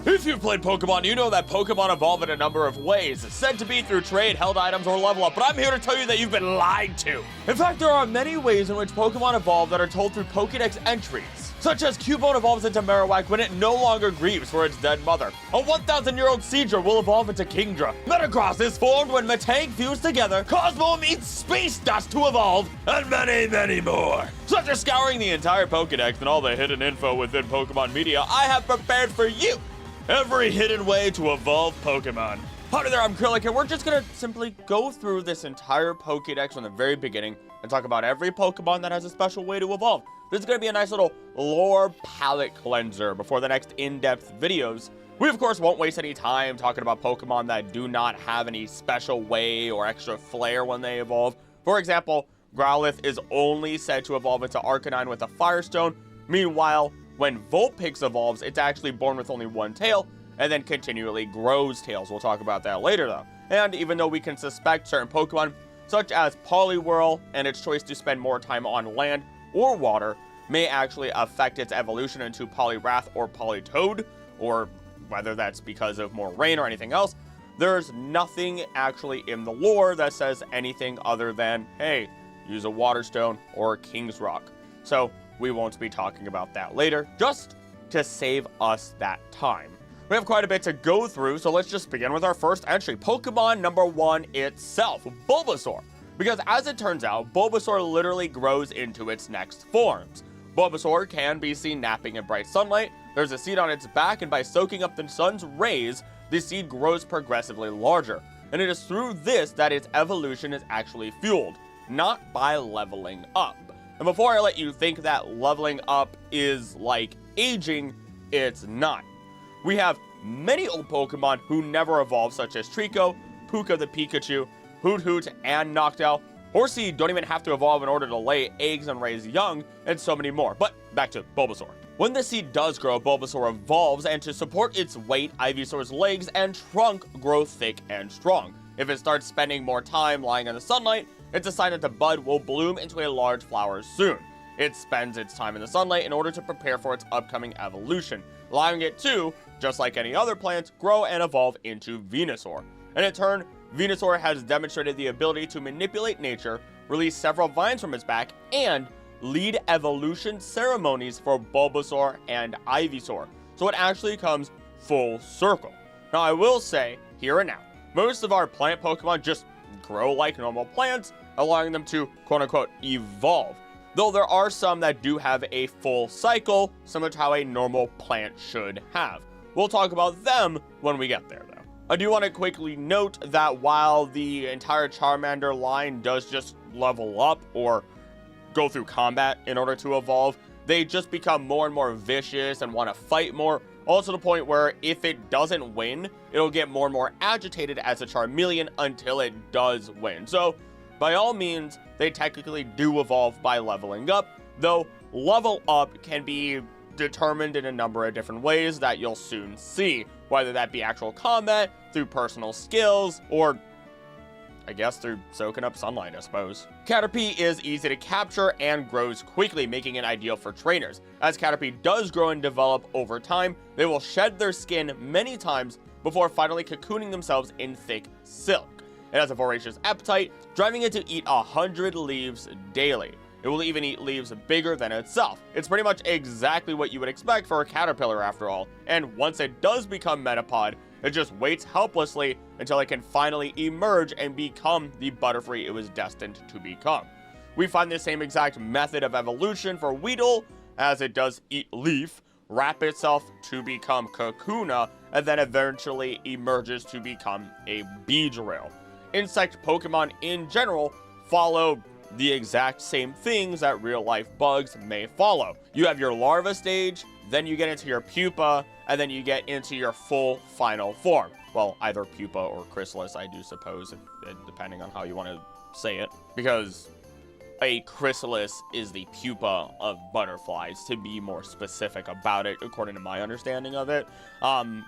If you've played Pokemon, you know that Pokemon evolve in a number of ways, said to be through trade, held items, or level up, but I'm here to tell you that you've been lied to. In fact, there are many ways in which Pokemon evolve that are told through Pokedex entries, such as Cubone evolves into Marowak when it no longer grieves for its dead mother. A 1,000-year-old seadra will evolve into Kingdra. Metagross is formed when Metang fuse together, Cosmoem eats space dust to evolve, and many, many more. So after scouring the entire Pokedex and all the hidden info within Pokemon media, I have prepared for you every hidden way to evolve Pokemon. Howdy there, I'm Acrylic, and we're just gonna simply go through this entire Pokedex from the very beginning and talk about every Pokemon that has a special way to evolve. This is gonna be a nice little lore palette cleanser before the next in-depth videos. We, of course, won't waste any time talking about Pokemon that do not have any special way or extra flair when they evolve. For example, Growlithe is only said to evolve into Arcanine with a Firestone. Meanwhile, when Vulpix evolves, it's actually born with only one tail, and then continually grows tails. We'll talk about that later, though. And even though we can suspect certain Pokemon, such as Poliwhirl and its choice to spend more time on land or water, may actually affect its evolution into Poliwrath or Politoed, or whether that's because of more rain or anything else, there's nothing actually in the lore that says anything other than, hey, use a Water Stone or a King's Rock. So we won't be talking about that later, just to save us that time. We have quite a bit to go through, so let's just begin with our first entry. Pokemon number 1 itself, Bulbasaur. Because as it turns out, Bulbasaur literally grows into its next forms. Bulbasaur can be seen napping in bright sunlight. There's a seed on its back, and by soaking up the sun's rays, the seed grows progressively larger. And it is through this that its evolution is actually fueled, not by leveling up. And before I let you think that leveling up is like aging, it's not. We have many old Pokemon who never evolve, such as Trico, Puka the Pikachu, Hoot, and Noctowl. Horsey don't even have to evolve in order to lay eggs and raise young, and so many more. But back to Bulbasaur. When the seed does grow, Bulbasaur evolves, and to support its weight, Ivysaur's legs and trunk grow thick and strong. If it starts spending more time lying in the sunlight, it's a sign that the bud will bloom into a large flower soon. It spends its time in the sunlight in order to prepare for its upcoming evolution, allowing it to, just like any other plant, grow and evolve into Venusaur. And in turn, Venusaur has demonstrated the ability to manipulate nature, release several vines from its back, and lead evolution ceremonies for Bulbasaur and Ivysaur. So it actually comes full circle. Now I will say, here and now, most of our plant Pokemon just grow like normal plants, allowing them to quote-unquote evolve. Though there are some that do have a full cycle, similar to how a normal plant should have. We'll talk about them when we get there, though. I do want to quickly note that while the entire Charmander line does just level up or go through combat in order to evolve, they just become more and more vicious and want to fight more, also to the point where if it doesn't win, it'll get more and more agitated as a Charmeleon until it does win. So, by all means, they technically do evolve by leveling up, though level up can be determined in a number of different ways that you'll soon see, whether that be actual combat, through personal skills, or I guess through soaking up sunlight, I suppose. Caterpie is easy to capture and grows quickly, making it ideal for trainers. As Caterpie does grow and develop over time, they will shed their skin many times before finally cocooning themselves in thick silk. It has a voracious appetite, driving it to eat 100 leaves daily. It will even eat leaves bigger than itself. It's pretty much exactly what you would expect for a caterpillar after all, and once it does become Metapod, it just waits helplessly until it can finally emerge and become the Butterfree it was destined to become. We find the same exact method of evolution for Weedle, as it does eat leaf, wrap itself to become Kakuna, and then eventually emerges to become a Beedrill. Insect Pokemon in general follow the exact same things that real-life bugs may follow. You have your larva stage, then you get into your pupa, and then you get into your full final form. Well, either pupa or chrysalis, I do suppose, depending on how you want to say it. Because a chrysalis is the pupa of butterflies, to be more specific about it, according to my understanding of it.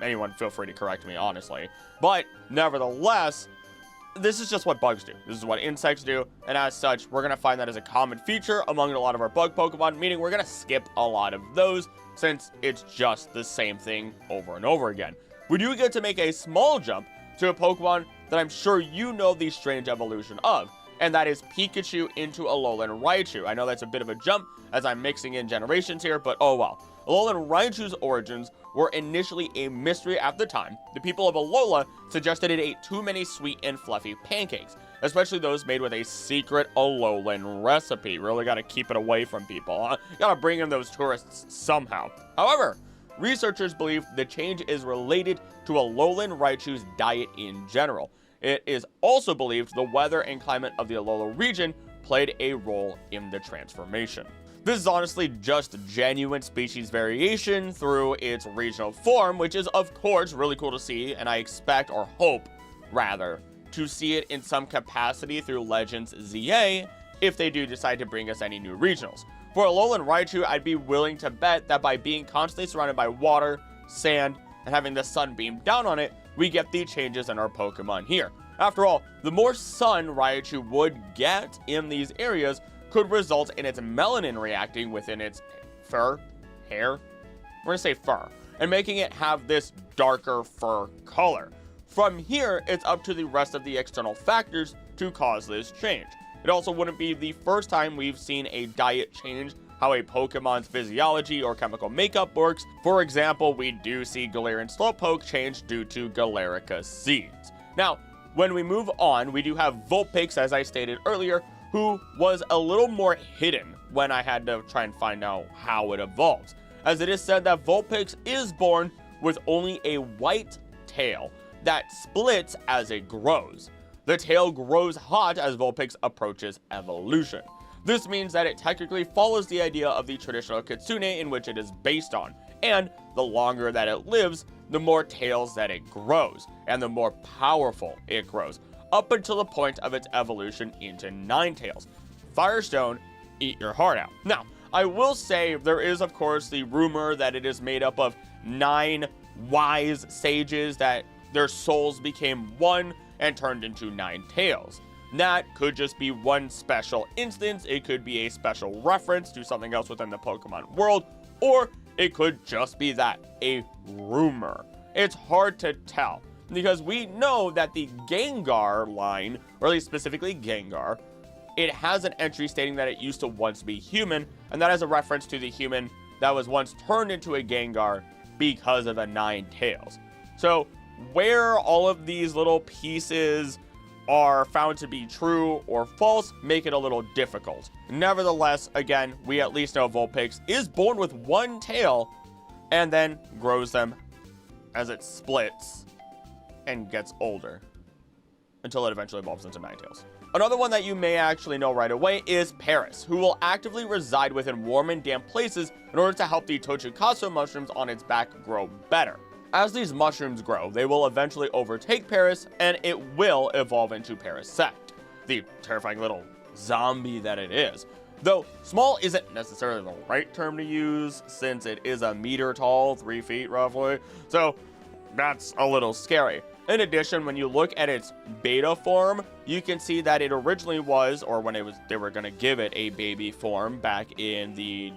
Anyone feel free to correct me, honestly. But, nevertheless, this is just what bugs do. This is what insects do, and as such, we're gonna find that as a common feature among a lot of our bug Pokemon, meaning we're gonna skip a lot of those since it's just the same thing over and over again. We do get to make a small jump to a Pokemon that I'm sure you know the strange evolution of, and that is Pikachu into Alolan Raichu. I know that's a bit of a jump as I'm mixing in generations here, but oh well. Alolan Raichu's origins were initially a mystery at the time. The people of Alola suggested it ate too many sweet and fluffy pancakes, especially those made with a secret Alolan recipe. Really gotta keep it away from people, huh? Gotta bring in those tourists somehow. However, researchers believe the change is related to Alolan Raichu's diet in general. It is also believed the weather and climate of the Alola region played a role in the transformation. This is honestly just genuine species variation through its regional form, which is of course really cool to see, and I expect, or hope rather, to see it in some capacity through Legends ZA if they do decide to bring us any new regionals. For Alolan Raichu, I'd be willing to bet that by being constantly surrounded by water, sand, and having the sun beam down on it, we get the changes in our Pokemon here. After all, the more sun Raichu would get in these areas could result in its melanin reacting within its hair, we're gonna say fur, and making it have this darker fur color. From here, it's up to the rest of the external factors to cause this change. It also wouldn't be the first time we've seen a diet change how a Pokemon's physiology or chemical makeup works. For example, we do see Galarian Slowpoke change due to Galarica seeds. Now, when we move on, we do have Vulpix, as I stated earlier, who was a little more hidden when I had to try and find out how it evolves, as it is said that Vulpix is born with only a white tail that splits as it grows. The tail grows hot as Vulpix approaches evolution. This means that it technically follows the idea of the traditional Kitsune in which it is based on, and the longer that it lives, the more tails that it grows, and the more powerful it grows, up until the point of its evolution into Ninetales. Firestone, eat your heart out. Now, I will say there is of course the rumor that it is made up of 9 wise sages that their souls became one and turned into 9 tails. That could just be one special instance, it could be a special reference to something else within the Pokemon world, or it could just be that, a rumor. It's hard to tell, because we know that the Gengar line, or at least specifically Gengar, it has an entry stating that it used to once be human, and that is a reference to the human that was once turned into a Gengar because of the 9 tails. So, where all of these little pieces are found to be true or false make it a little difficult. Nevertheless, again, we at least know Vulpix is born with 1 tail and then grows them as it splits and gets older until it eventually evolves into Ninetales. Another one that you may actually know right away is Paris, who will actively reside within warm and damp places in order to help the Tochukatsu mushrooms on its back grow better. As these mushrooms grow, they will eventually overtake Paris, and it will evolve into Parasect, the terrifying little zombie that it is. Though small isn't necessarily the right term to use, since it is 1 meter tall, 3 feet roughly, so that's a little scary. In addition, when you look at its beta form, you can see that it originally was, or when they were going to give it a baby form back in the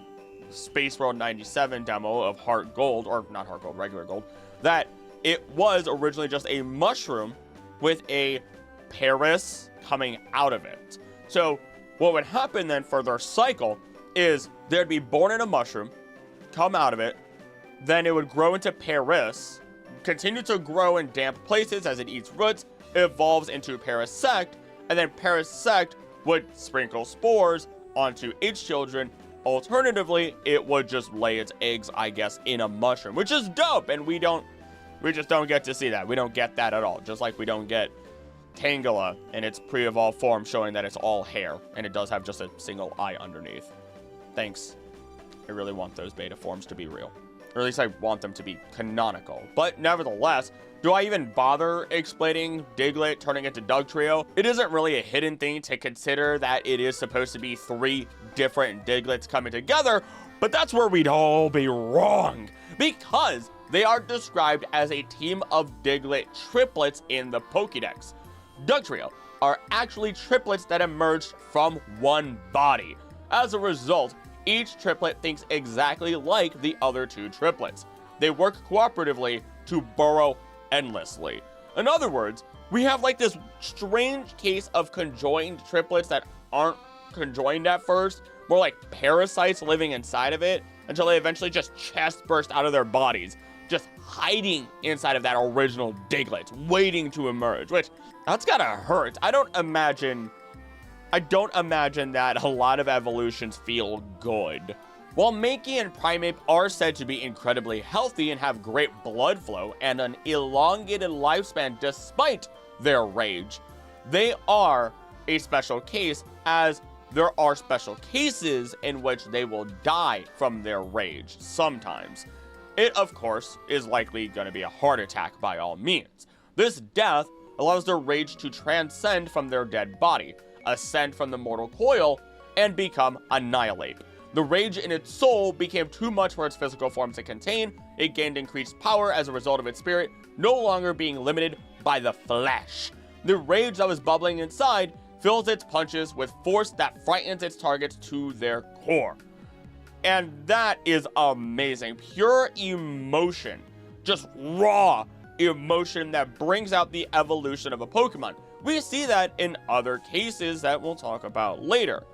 Space World 97 demo of Heart Gold, or not Heart Gold, regular Gold, that it was originally just a mushroom with a Paris coming out of it. So what would happen then for their cycle is they'd be born in a mushroom, come out of it, then it would grow into Paris, continue to grow in damp places as it eats roots, evolves into Parasect, and then Parasect would sprinkle spores onto its children. Alternatively, it would just lay its eggs, I guess, in a mushroom, which is dope, and we just don't get to see that. We don't get that at all, just like we don't get Tangela in its pre-evolved form showing that it's all hair, and it does have just a single eye underneath. Thanks. I really want those beta forms to be real. Or at least I want them to be canonical. But nevertheless, do I even bother explaining Diglett turning into Dugtrio? It isn't really a hidden thing to consider that it is supposed to be 3 different Diglets coming together, but that's where we'd all be wrong, because they are described as a team of Diglett triplets in the Pokedex. Dugtrio are actually triplets that emerged from one body. As a result, each triplet thinks exactly like the other two triplets. They work cooperatively to burrow endlessly. In other words, we have like this strange case of conjoined triplets that aren't conjoined at first, more like parasites living inside of it, until they eventually just chest burst out of their bodies, just hiding inside of that original Diglett, waiting to emerge, which, that's gotta hurt. I don't imagine that a lot of evolutions feel good. While Mankey and Primeape are said to be incredibly healthy and have great blood flow and an elongated lifespan despite their rage, they are a special case, as there are special cases in which they will die from their rage sometimes. It, of course, is likely going to be a heart attack by all means. This death allows their rage to transcend from their dead body, ascend from the mortal coil, and become annihilate. The rage in its soul became too much for its physical form to contain. It gained increased power as a result of its spirit no longer being limited by the flesh. The rage that was bubbling inside fills its punches with force that frightens its targets to their core. And that is amazing. Pure emotion. Just raw emotion that brings out the evolution of a Pokemon. We see that in other cases that we'll talk about later.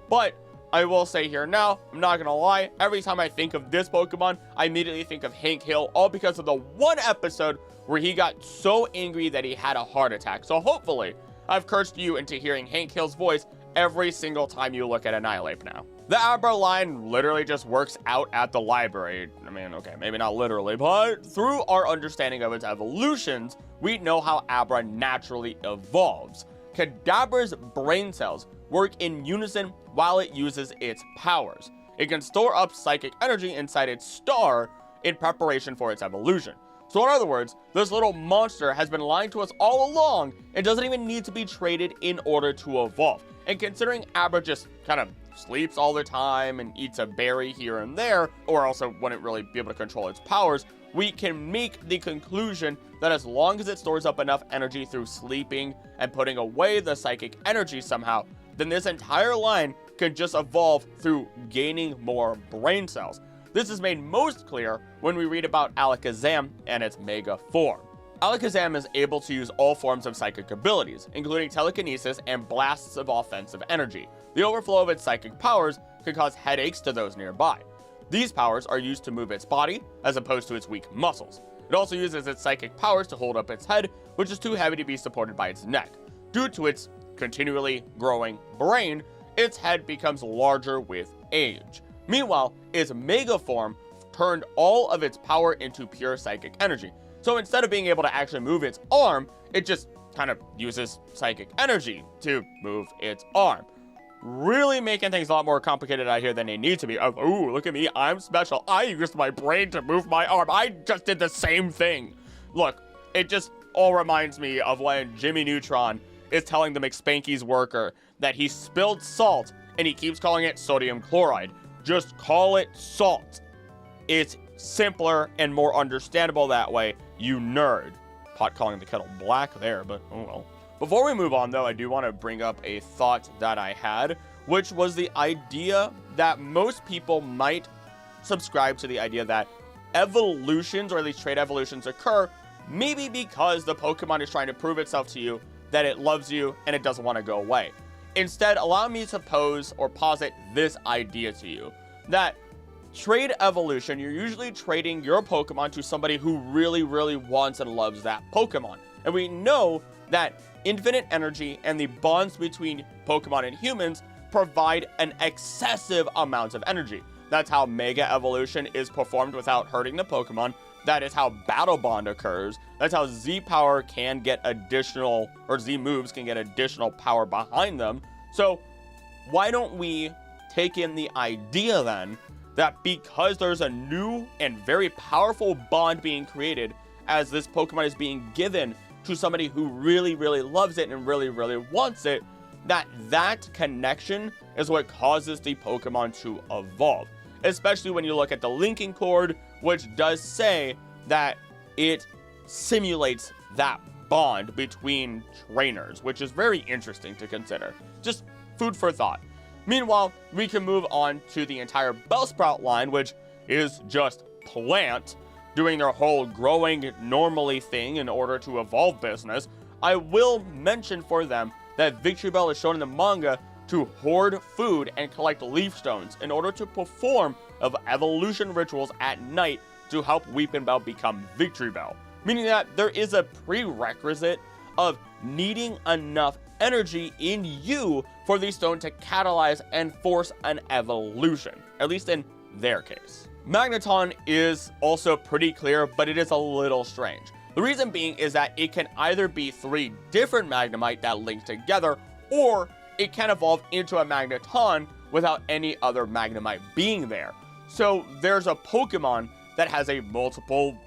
But I will say here now, I'm not gonna lie, every time I think of this Pokemon, I immediately think of Hank Hill, all because of the one episode where he got so angry that he had a heart attack. So hopefully, I've cursed you into hearing Hank Hill's voice every single time you look at Annihilate now. The Abra line literally just works out at the library. I mean, okay, maybe not literally, but through our understanding of its evolutions, we know how Abra naturally evolves. Kadabra's brain cells work in unison while it uses its powers. It can store up psychic energy inside its star in preparation for its evolution. So in other words, this little monster has been lying to us all along and doesn't even need to be traded in order to evolve. And considering Abra just kind of sleeps all the time and eats a berry here and there, or also wouldn't really be able to control its powers, we can make the conclusion that as long as it stores up enough energy through sleeping and putting away the psychic energy somehow, then this entire line can just evolve through gaining more brain cells. This is made most clear when we read about Alakazam and its Mega form. Alakazam is able to use all forms of psychic abilities, including telekinesis and blasts of offensive energy. The overflow of its psychic powers can cause headaches to those nearby. These powers are used to move its body, as opposed to its weak muscles. It also uses its psychic powers to hold up its head, which is too heavy to be supported by its neck. Due to its continually growing brain, its head becomes larger with age. Meanwhile, its Mega form turned all of its power into pure psychic energy. So instead of being able to actually move its arm, it just kind of uses psychic energy to move its arm. Really making things a lot more complicated out here than they need to be. Oh, ooh, look at me, I'm special. I used my brain to move my arm. I just did the same thing. Look, it just all reminds me of when Jimmy Neutron is telling the McSpanky's worker that he spilled salt and he keeps calling it sodium chloride. Just call it salt. It's simpler and more understandable that way, you nerd. Pot calling the kettle black there, but oh well. Before we move on though, I do want to bring up a thought that I had, which was the idea that most people might subscribe to the idea that evolutions, or at least trait evolutions, occur maybe because the Pokemon is trying to prove itself to you that it loves you and it doesn't want to go away. Instead, allow me to pose or posit this idea to you, that trade evolution, you're usually trading your Pokemon to somebody who really, really wants and loves that Pokemon. And we know that infinite energy and the bonds between Pokemon and humans provide an excessive amount of energy. That's how Mega Evolution is performed without hurting the Pokemon. That is how Battle Bond occurs. That's how Z-Power can get additional, or Z-Moves can get additional power behind them. So why don't we take in the idea then that because there's a new and very powerful bond being created as this Pokemon is being given to somebody who really, really loves it and really, really wants it, that connection is what causes the Pokemon to evolve. Especially when you look at the linking cord, which does say that it simulates that bond between trainers, which is very interesting to consider. Just food for thought. Meanwhile, we can move on to the entire Bellsprout line, which is just plant, doing their whole growing normally thing in order to evolve business. I will mention for them that Victreebel is shown in the manga to hoard food and collect leaf stones in order to perform evolution rituals at night to help Weepinbell become Victreebel, meaning that there is a prerequisite of needing enough energy in you for the stone to catalyze and force an evolution, at least in their case. Magneton is also pretty clear, but it is a little strange. The reason being is that it can either be 3 different Magnemite that link together, or it can evolve into a Magneton without any other Magnemite being there. So there's a Pokemon that has a multiple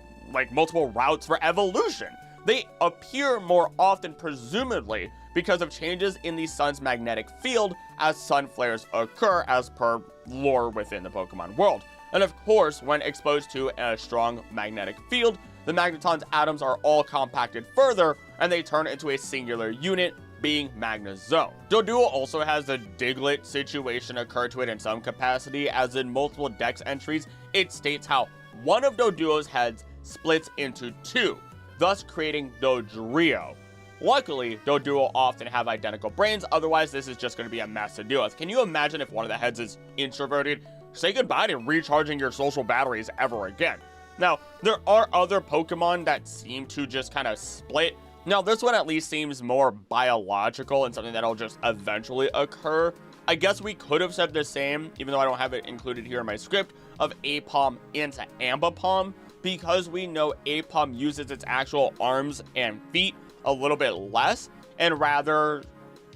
routes for evolution. They appear more often, presumably, because of changes in the sun's magnetic field as sun flares occur, as per lore within the Pokemon world. And of course, when exposed to a strong magnetic field, the Magneton's atoms are all compacted further, and they turn into a singular unit, being Magnezone. Doduo also has the Diglett situation occur to it in some capacity, as in multiple Dex entries, it states how one of Doduo's heads splits into 2, thus creating Dodrio. Luckily, Doduo often have identical brains, otherwise this is just going to be a mess to deal with. Can you imagine if one of the heads is introverted? Say goodbye to recharging your social batteries ever again. Now, there are other Pokemon that seem to just kind of split. Now, this one at least seems more biological and something that'll just eventually occur. I guess we could have said the same, even though I don't have it included here in my script, of Aipom into Ambipom, because we know Aipom uses its actual arms and feet a little bit less, and rather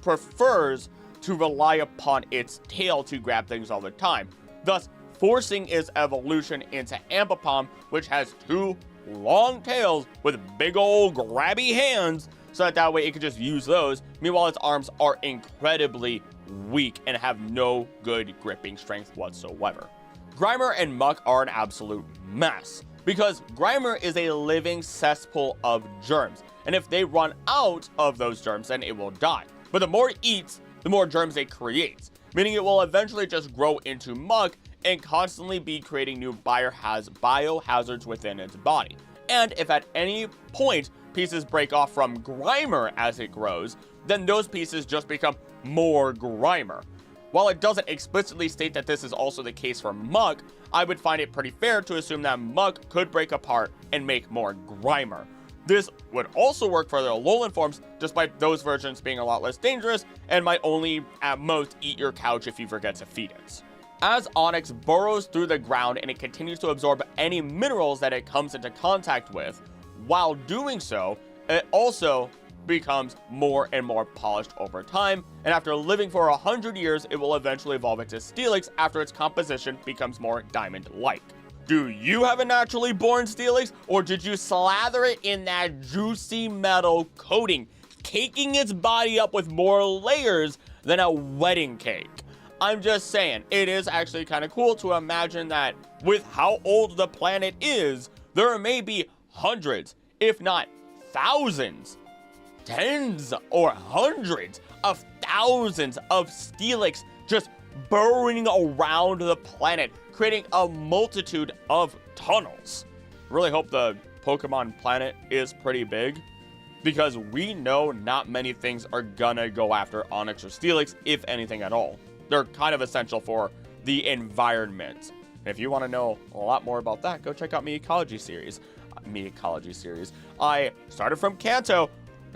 prefers to rely upon its tail to grab things all the time, thus forcing its evolution into Ambipom, which has 2 long tails with big old grabby hands, so that way it can just use those. Meanwhile, its arms are incredibly weak and have no good gripping strength whatsoever. Grimer and Muck are an absolute mess, because Grimer is a living cesspool of germs, and if they run out of those germs, then it will die. But the more it eats, the more germs it creates, meaning it will eventually just grow into Muck and constantly be creating new biohazards within its body. And if at any point pieces break off from Grimer as it grows, then those pieces just become more Grimer. While it doesn't explicitly state that this is also the case for Muck, I would find it pretty fair to assume that Muck could break apart and make more Grimer. This would also work for the Alolan forms, despite those versions being a lot less dangerous and might only, at most, eat your couch if you forget to feed it. As Onix burrows through the ground and it continues to absorb any minerals that it comes into contact with, while doing so, it also becomes more and more polished over time, and after living for 100 years, it will eventually evolve into Steelix after its composition becomes more diamond-like. Do you have a naturally born Steelix, or did you slather it in that juicy metal coating, caking its body up with more layers than a wedding cake? I'm just saying, it is actually kind of cool to imagine that with how old the planet is, there may be hundreds, if not thousands, tens or hundreds of thousands of Steelix just burrowing around the planet, creating a multitude of tunnels. Really hope the Pokemon planet is pretty big, because we know not many things are gonna go after Onix or Steelix, if anything at all. They're kind of essential for the environment. If you want to know a lot more about that, go check out my ecology series. I started from Kanto,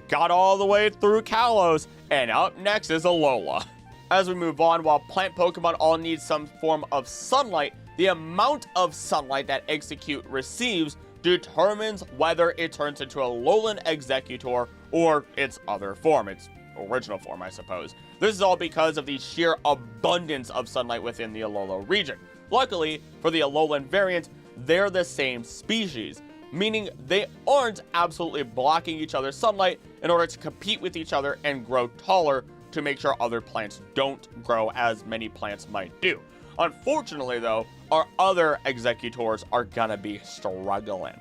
got all the way through Kalos, and up next is Alola. As we move on, while plant Pokemon all need some form of sunlight, the amount of sunlight that Execute receives determines whether it turns into a Alolan Executor or its other form, its original form, I suppose. This is all because of the sheer abundance of sunlight within the Alola region. Luckily, for the Alolan variant, they're the same species, meaning they aren't absolutely blocking each other's sunlight in order to compete with each other and grow taller to make sure other plants don't grow as many plants might do. Unfortunately, though, our other Executors are gonna be struggling.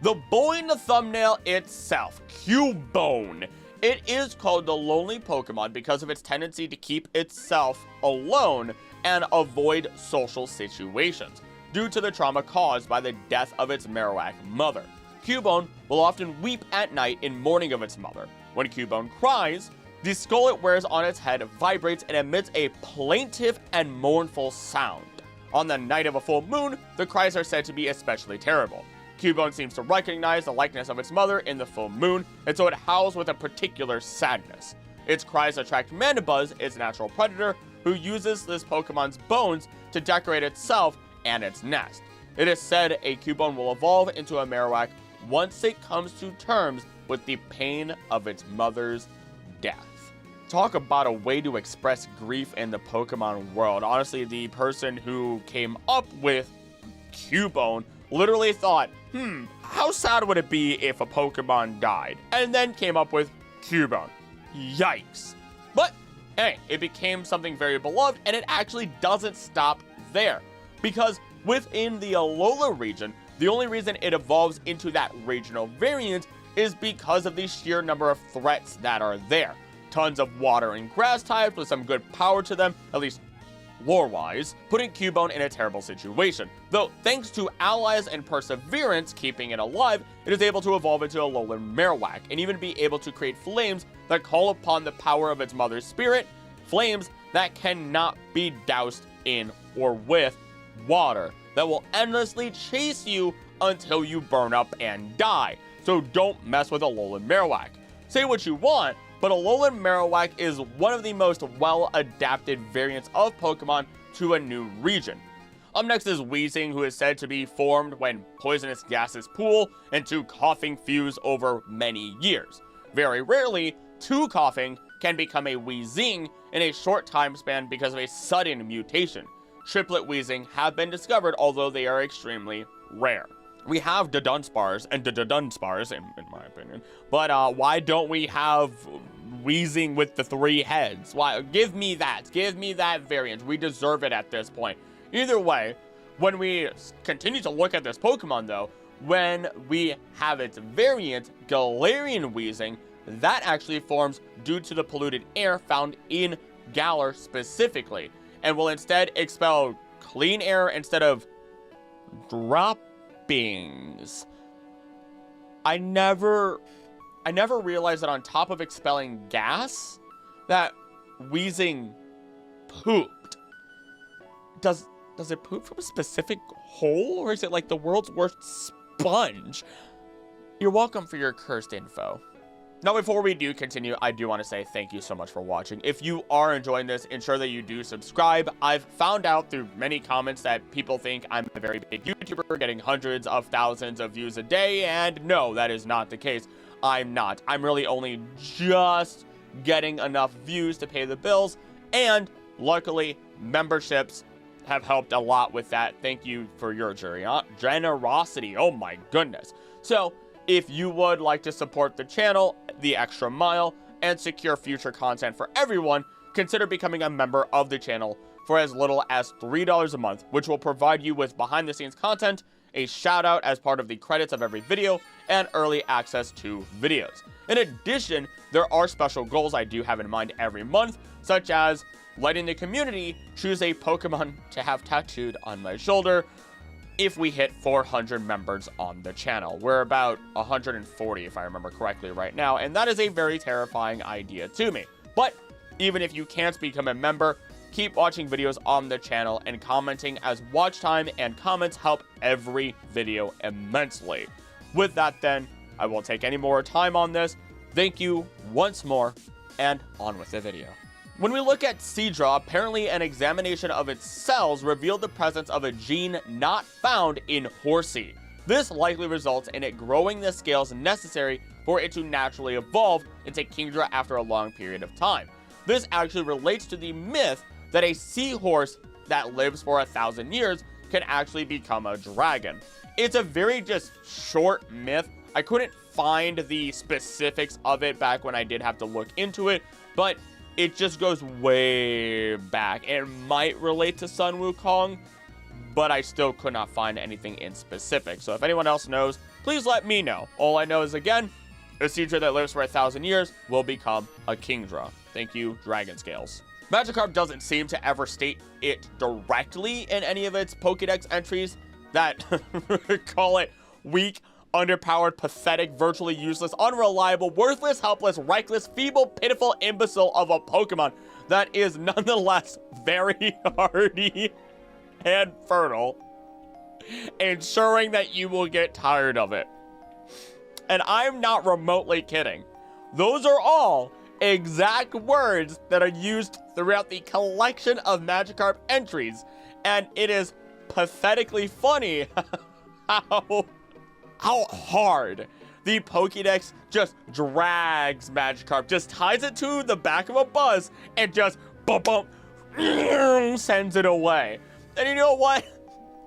The boy in the thumbnail itself, Cubone. It is called the lonely Pokemon because of its tendency to keep itself alone and avoid social situations, due to the trauma caused by the death of its Marowak mother. Cubone will often weep at night in mourning of its mother. When Cubone cries, the skull it wears on its head vibrates and emits a plaintive and mournful sound. On the night of a full moon, the cries are said to be especially terrible. Cubone seems to recognize the likeness of its mother in the full moon, and so it howls with a particular sadness. Its cries attract Mandibuzz, its natural predator, who uses this Pokemon's bones to decorate itself and its nest. It is said a Cubone will evolve into a Marowak once it comes to terms with the pain of its mother's death. Talk about a way to express grief in the Pokemon world. Honestly, the person who came up with Cubone literally thought, how sad would it be if a Pokemon died? And then came up with Cubone. Yikes. But, hey, it became something very beloved, and it actually doesn't stop there. Because within the Alola region, the only reason it evolves into that regional variant is because of the sheer number of threats that are there. Tons of water and grass types with some good power to them, at least lore-wise, putting Cubone in a terrible situation. Though, thanks to allies and perseverance keeping it alive, it is able to evolve into a Alolan Marowak, and even be able to create flames that call upon the power of its mother's spirit, flames that cannot be doused in or with water, that will endlessly chase you until you burn up and die. So don't mess with a Alolan Marowak. Say what you want, but Alolan Marowak is one of the most well-adapted variants of Pokemon to a new region. Up next is Wheezing, who is said to be formed when poisonous gases pool and two coughing fuse over many years. Very rarely, two coughing can become a Wheezing in a short time span because of a sudden mutation. Triplet Wheezing have been discovered, although they are extremely rare. We have the Dunsparce and the Dunsparce, in my opinion, but why don't we have Wheezing with the 3 heads? Why? Give me that variant. We deserve it at this point. Either way, when we continue to look at this Pokemon though, when we have its variant, Galarian Wheezing, that actually forms due to the polluted air found in Galar specifically, and will instead expel clean air instead of droppings. I never realized that on top of expelling gas, that Wheezing pooped. Does it poop from a specific hole, or is it like the world's worst sponge? You're welcome for your cursed info. Now, before we do continue, I do want to say thank you so much for watching. If you are enjoying this, ensure that you do subscribe. I've found out through many comments that people think I'm a very big YouTuber, getting hundreds of thousands of views a day, and no, that is not the case. I'm not. I'm really only just getting enough views to pay the bills, and luckily, memberships have helped a lot with that. Thank you for your generosity. Oh my goodness. So, if you would like to support the channel, the extra mile, and secure future content for everyone, consider becoming a member of the channel for as little as $3 a month, which will provide you with behind-the-scenes content, a shout-out as part of the credits of every video, and early access to videos. In addition, there are special goals I do have in mind every month, such as letting the community choose a Pokemon to have tattooed on my shoulder, if we hit 400 members on the channel. We're about 140 if I remember correctly right now, and that is a very terrifying idea to me. But even if you can't become a member, keep watching videos on the channel and commenting, as watch time and comments help every video immensely. With that then, I won't take any more time on this. Thank you once more, and on with the video. When we look at seadra, apparently an examination of its cells revealed the presence of a gene not found in Horsea. This likely results in it growing the scales necessary for it to naturally evolve into Kingdra after a long period of time. This actually relates to the myth that a seahorse that lives for 1,000 years can actually become a dragon. It's a very just short myth. I couldn't find the specifics of it back when I did have to look into it, but it just goes way back. It might relate to Sun Wukong, but I still could not find anything in specific. So if anyone else knows, please let me know. All I know is, again, a seadra that lives for 1,000 years will become a Kingdra. Thank you, Dragon Scales. Magikarp doesn't seem to ever state it directly in any of its Pokedex entries that call it weak, underpowered, pathetic, virtually useless, unreliable, worthless, helpless, reckless, feeble, pitiful, imbecile of a Pokemon that is nonetheless very hardy and fertile, ensuring that you will get tired of it. And I'm not remotely kidding. Those are all exact words that are used throughout the collection of Magikarp entries, and it is pathetically funny how hard the Pokédex just drags Magikarp, just ties it to the back of a bus and just sends it away. And you know what?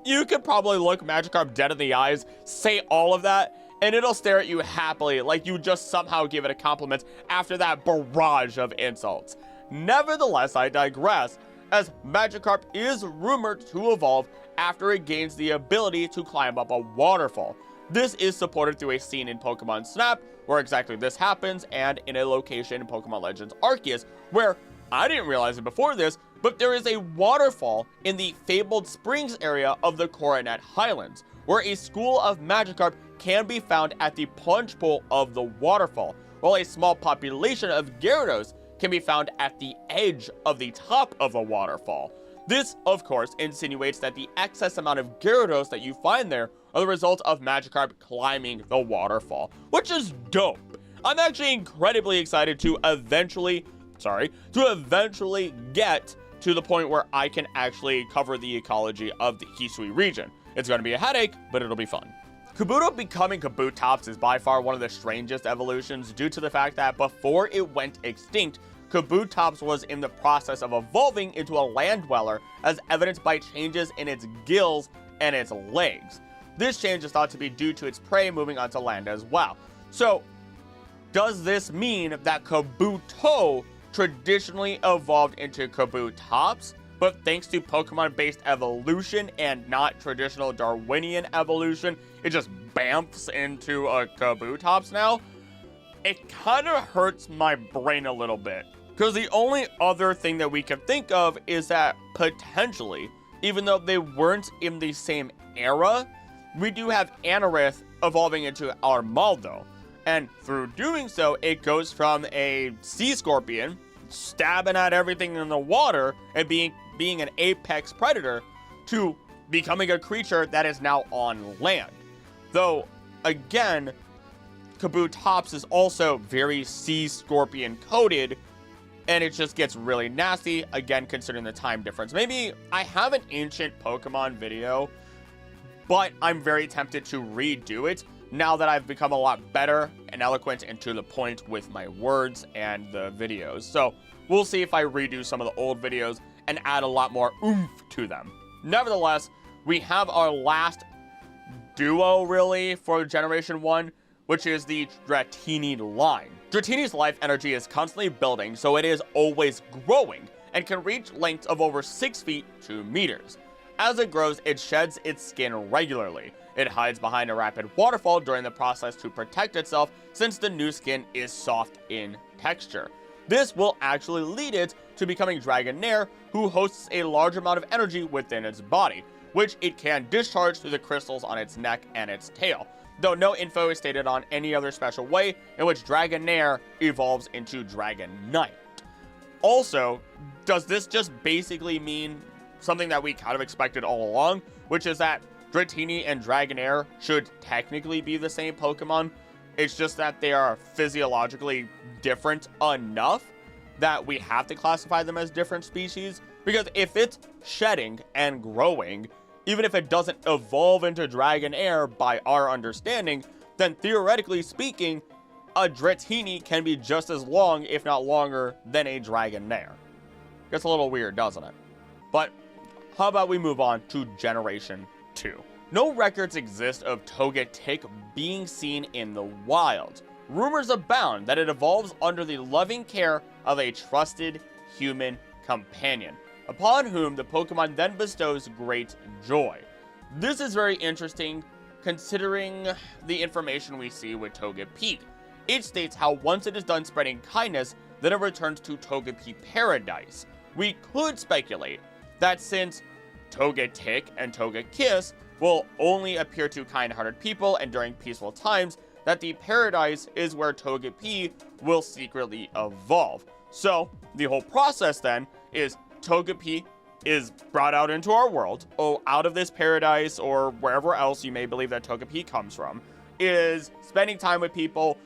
You could probably look Magikarp dead in the eyes, say all of that, and it'll stare at you happily like you just somehow give it a compliment after that barrage of insults. Nevertheless, I digress, as Magikarp is rumored to evolve after it gains the ability to climb up a waterfall. This is supported through a scene in Pokemon Snap, where exactly this happens, and in a location in Pokemon Legends Arceus, where, I didn't realize it before this, but there is a waterfall in the Fabled Springs area of the Coronet Highlands, where a school of Magikarp can be found at the plunge pool of the waterfall, while a small population of Gyarados can be found at the edge of the top of the waterfall. This, of course, insinuates that the excess amount of Gyarados that you find there are the result of Magikarp climbing the waterfall, which is dope. I'm actually incredibly excited to eventually get to the point where I can actually cover the ecology of the Hisui region. It's going to be a headache, but it'll be fun. Kabuto becoming Kabutops is by far one of the strangest evolutions due to the fact that before it went extinct, Kabutops was in the process of evolving into a land dweller, as evidenced by changes in its gills and its legs. This change is thought to be due to its prey moving onto land as well. So, does this mean that Kabuto traditionally evolved into Kabutops, but thanks to Pokemon-based evolution and not traditional Darwinian evolution, it just bamfs into a Kabutops now? It kind of hurts my brain a little bit, because the only other thing that we can think of is that potentially, even though they weren't in the same era, we do have Anorith evolving into Armaldo, and through doing so, it goes from a sea scorpion stabbing at everything in the water and being an apex predator to becoming a creature that is now on land. Though, again, Kabutops is also very sea scorpion coated, and it just gets really nasty, again, considering the time difference. Maybe I have an ancient Pokemon video, but I'm very tempted to redo it now that I've become a lot better and eloquent and to the point with my words and the videos. So we'll see if I redo some of the old videos and add a lot more oomph to them. Nevertheless, we have our last duo, really, for Generation 1, which is the Dratini line. Dratini's life energy is constantly building, so it is always growing, and can reach lengths of over 6 feet, 2 meters. As it grows, it sheds its skin regularly. It hides behind a rapid waterfall during the process to protect itself, since the new skin is soft in texture. This will actually lead it to becoming Dragonair, who hosts a large amount of energy within its body, which it can discharge through the crystals on its neck and its tail, though no info is stated on any other special way in which Dragonair evolves into Dragonite. Also, does this just basically mean something that we kind of expected all along, which is that Dratini and Dragonair should technically be the same Pokemon? It's just that they are physiologically different enough that we have to classify them as different species. Because if it's shedding and growing, even if it doesn't evolve into Dragonair by our understanding, then theoretically speaking, a Dratini can be just as long, if not longer, than a Dragonair. Gets a little weird, doesn't it? But how about we move on to Generation 2? No records exist of Togetic being seen in the wild. Rumors abound that it evolves under the loving care of a trusted human companion, upon whom the Pokemon then bestows great joy. This is very interesting considering the information we see with Togepi. It states how once it is done spreading kindness, then it returns to Togepi Paradise. We could speculate that since Togetic and Togekiss will only appear to kind-hearted people and during peaceful times, that the Paradise is where Togepi will secretly evolve. So, the whole process then is Togepi is brought out into our world, out of this Paradise or wherever else you may believe that Togepi comes from, is spending time with people,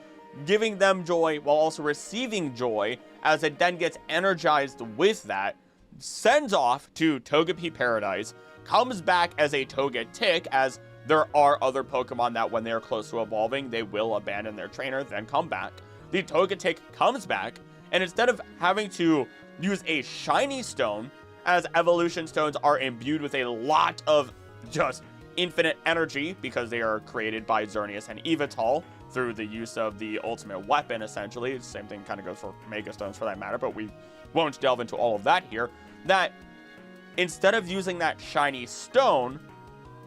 giving them joy while also receiving joy, as it then gets energized with that, sends off to Togepi Paradise, comes back as a Togetic, as there are other Pokemon that when they are close to evolving, they will abandon their trainer, then come back. The Togetic comes back, and instead of having to use a shiny stone, as evolution stones are imbued with a lot of just infinite energy because they are created by Xerneas and Evital through the use of the ultimate weapon, essentially. The same thing kind of goes for Mega Stones for that matter, but we won't delve into all of that here. That instead of using that shiny stone,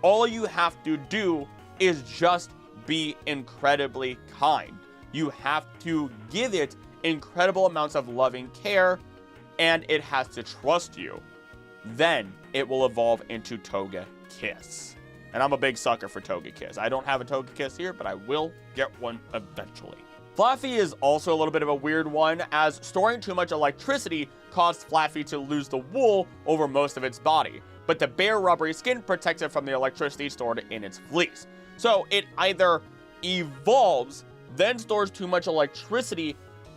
all you have to do is just be incredibly kind. You have to give it incredible amounts of loving care, and it has to trust you. Then it will evolve into Togekiss. And I'm a big sucker for Togekiss. I don't have a Togekiss here, but I will get one eventually. Flaffy is also a little bit of a weird one, as storing too much electricity caused Flaffy to lose the wool over most of its body, but the bare rubbery skin protects it from the electricity stored in its fleece. So it either evolves, then stores too much electricity,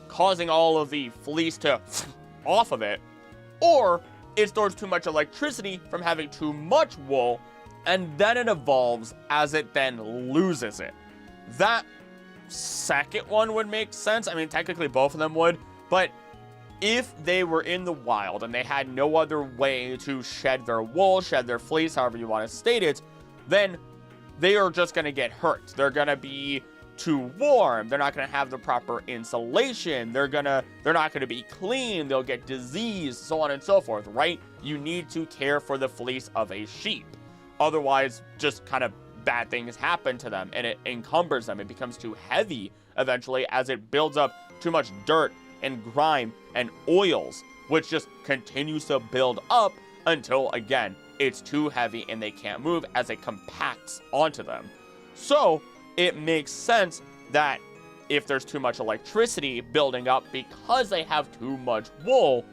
causing all of the fleece to off of it, or it stores too much electricity from having too much wool, and then it evolves as it then loses it. That second one would make sense. I mean, technically both of them would, but if they were in the wild and they had no other way to shed their wool, shed their fleece, however you want to state it, then they are just going to get hurt. They're going to be too warm. They're not going to have the proper insulation. They're not going to be clean. They'll get disease, so on and so forth, right? You need to care for the fleece of a sheep. Otherwise, just kind of bad things happen to them and it encumbers them. It becomes too heavy eventually as it builds up too much dirt and grime and oils, which just continues to build up until, again, it's too heavy and they can't move as it compacts onto them. So it makes sense that if there's too much electricity building up because they have too much wool,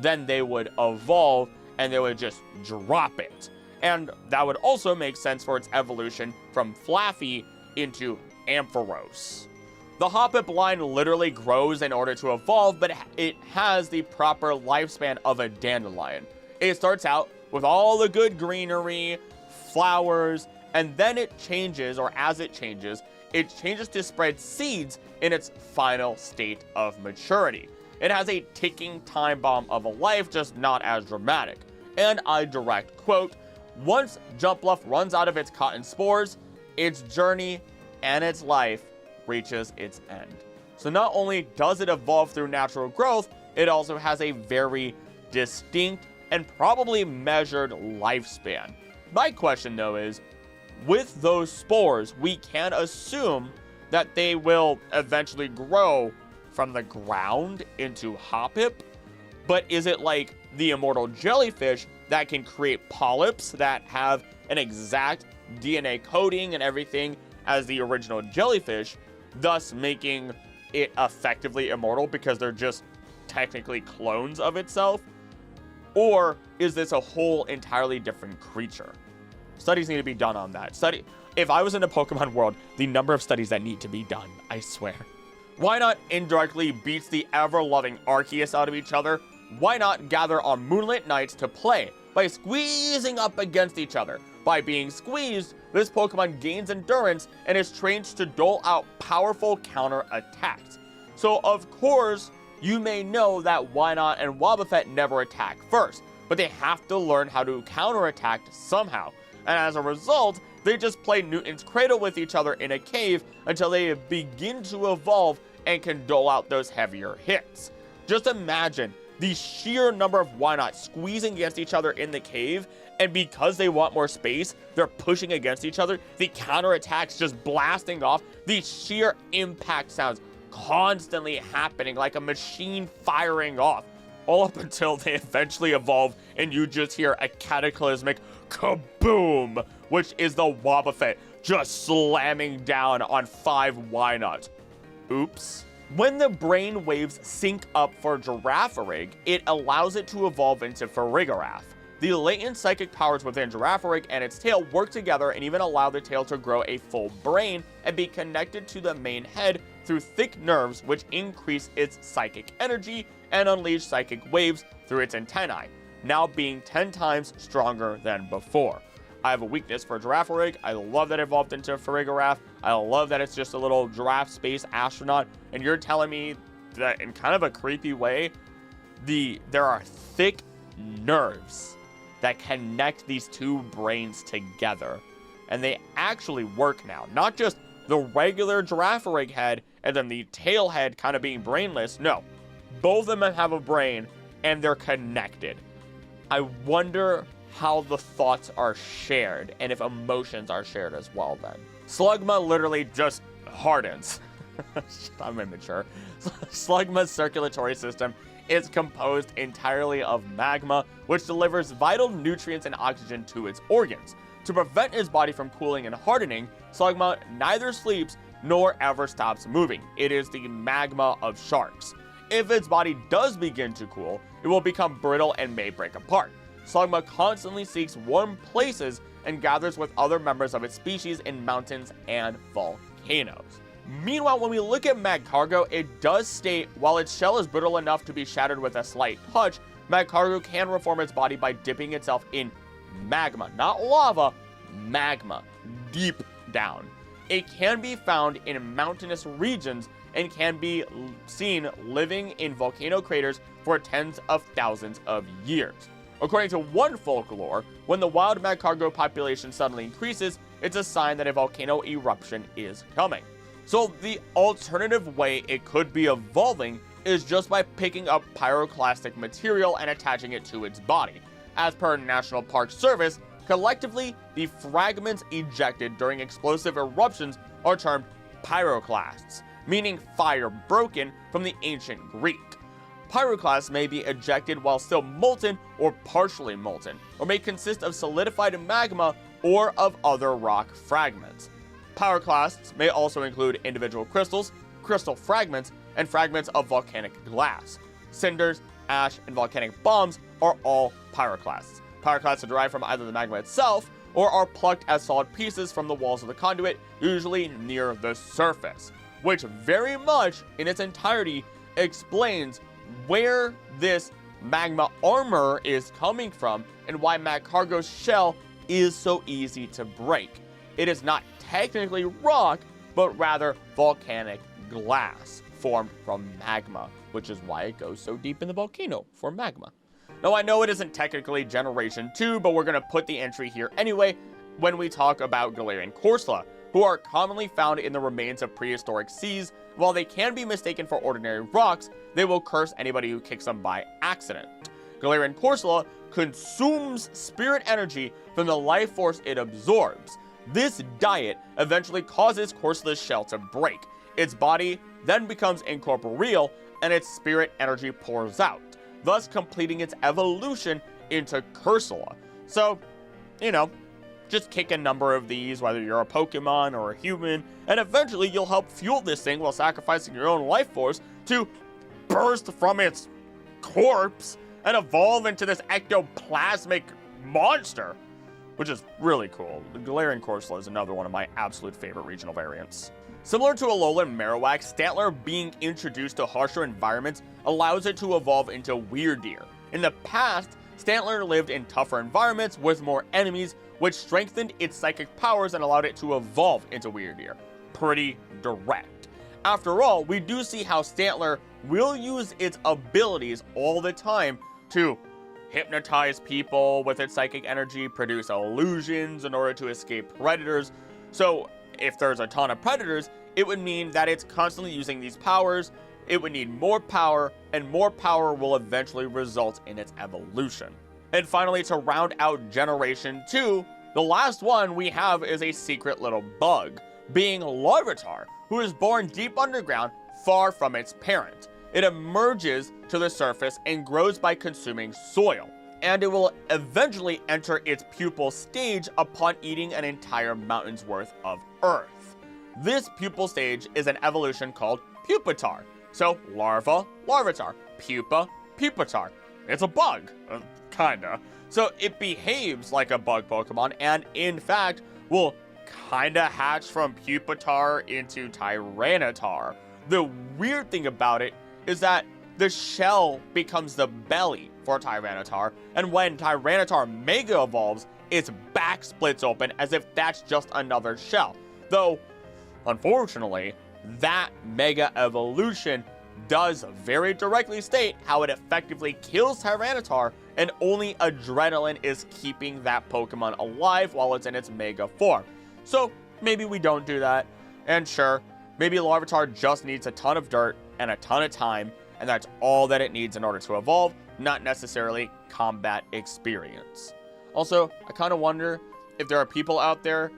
then they would evolve and they would just drop it. And that would also make sense for its evolution from Flaffy into Ampharos. The Hoppip line literally grows in order to evolve, but it has the proper lifespan of a dandelion. It starts out with all the good greenery, flowers, and then it changes, or as it changes to spread seeds in its final state of maturity. It has a ticking time bomb of a life, just not as dramatic. And I direct quote, "Once Jumpluff runs out of its cotton spores, its journey and its life reaches its end." So not only does it evolve through natural growth, it also has a very distinct and probably measured lifespan. My question though is, with those spores, we can assume that they will eventually grow from the ground into Hoppip, but is it like the immortal jellyfish that can create polyps that have an exact DNA coding and everything as the original jellyfish, thus making it effectively immortal because they're just technically clones of itself? Or is this a whole entirely different creature? Studies need to be done on that. If I was in a Pokemon world, the number of studies that need to be done, I swear. Why not indirectly beats the ever-loving Arceus out of each other? Why not gather on moonlit nights to play by squeezing up against each other? By being squeezed, this Pokemon gains endurance and is trained to dole out powerful counter attacks. So of course, you may know that Wynot and Wobbuffet never attack first, but they have to learn how to counterattack somehow. And as a result, they just play Newton's Cradle with each other in a cave until they begin to evolve and can dole out those heavier hits. Just imagine The sheer number of Wynots squeezing against each other in the cave, and because they want more space, they're pushing against each other, the counterattacks just blasting off, the sheer impact sounds constantly happening like a machine firing off, all up until they eventually evolve and you just hear a cataclysmic kaboom, which is the Wobbuffet just slamming down on 5 Wynots. Oops. When the brain waves sync up for Girafarig, it allows it to evolve into Farigiraf. The latent psychic powers within Girafarig and its tail work together and even allow the tail to grow a full brain and be connected to the main head through thick nerves, which increase its psychic energy and unleash psychic waves through its antennae, now being 10 times stronger than before. I have a weakness for Girafarig. I love that it evolved into Farigiraf. I love that it's just a little giraffe space astronaut. And you're telling me that in kind of a creepy way, there are thick nerves that connect these two brains together. And they actually work now. Not just the regular Girafarig head and then the tail head kind of being brainless. No, both of them have a brain and they're connected. I wonder how the thoughts are shared and if emotions are shared as well then. Slugma literally just hardens. I'm immature. Slugma's circulatory system is composed entirely of magma, which delivers vital nutrients and oxygen to its organs. To prevent its body from cooling and hardening, Slugma neither sleeps nor ever stops moving. It is the magma of sharks. If its body does begin to cool, it will become brittle and may break apart. Slugma constantly seeks warm places and gathers with other members of its species in mountains and volcanoes. Meanwhile, when we look at Magcargo, it does state, while its shell is brittle enough to be shattered with a slight touch, Magcargo can reform its body by dipping itself in magma, not lava, magma, deep down. It can be found in mountainous regions and can be seen living in volcano craters for tens of thousands of years. According to one folklore, when the wild Magcargo population suddenly increases, it's a sign that a volcano eruption is coming. So the alternative way it could be evolving is just by picking up pyroclastic material and attaching it to its body. As per National Park Service, collectively, the fragments ejected during explosive eruptions are termed pyroclasts, meaning fire broken from the ancient Greek. Pyroclasts may be ejected while still molten or partially molten, or may consist of solidified magma or of other rock fragments. Pyroclasts may also include individual crystals, crystal fragments, and fragments of volcanic glass. Cinders, ash, and volcanic bombs are all pyroclasts. Pyroclasts are derived from either the magma itself or are plucked as solid pieces from the walls of the conduit, usually near the surface, which very much in its entirety explains where this magma armor is coming from and why Magcargo's shell is so easy to break. It is not technically rock, but rather volcanic glass formed from magma, which is why it goes so deep in the volcano for magma. Now, I know it isn't technically Generation 2, but we're going to put the entry here anyway when we talk about Galarian Corsola, who are commonly found in the remains of prehistoric seas. While they can be mistaken for ordinary rocks, they will curse anybody who kicks them by accident. Galarian Corsola consumes spirit energy from the life force it absorbs. This diet eventually causes Corsola's shell to break. Its body then becomes incorporeal, and its spirit energy pours out, thus completing its evolution into Corsola. So, just kick a number of these, whether you're a Pokemon or a human, and eventually you'll help fuel this thing while sacrificing your own life force to burst from its corpse and evolve into this ectoplasmic monster, which is really cool. The Galarian Corsola is another one of my absolute favorite regional variants. Similar to Alolan Marowak, Stantler being introduced to harsher environments allows it to evolve into Weirdeer. In the past, Stantler lived in tougher environments with more enemies, which strengthened its psychic powers and allowed it to evolve into Weirdeer. Pretty direct. After all, we do see how Stantler will use its abilities all the time to hypnotize people with its psychic energy, produce illusions in order to escape predators. So if there's a ton of predators, it would mean that it's constantly using these powers it would need more power, and more power will eventually result in its evolution. And finally, to round out Generation 2, the last one we have is a secret little bug, being Larvitar, who is born deep underground, far from its parent. It emerges to the surface and grows by consuming soil, and it will eventually enter its pupal stage upon eating an entire mountain's worth of earth. This pupal stage is an evolution called Pupitar. So larva, Larvitar, pupa, Pupitar. It's a bug, kinda. So it behaves like a bug Pokemon, and in fact will kinda hatch from Pupitar into Tyranitar. The weird thing about it is that the shell becomes the belly for Tyranitar, and when Tyranitar Mega evolves, its back splits open as if that's just another shell. Though, unfortunately, that Mega evolution does very directly state how it effectively kills Tyranitar, and only adrenaline is keeping that Pokemon alive while it's in its Mega form. So maybe we don't do that, and sure, maybe Larvitar just needs a ton of dirt and a ton of time, and that's all that it needs in order to evolve, not necessarily combat experience. Also, I kind of wonder if there are people out there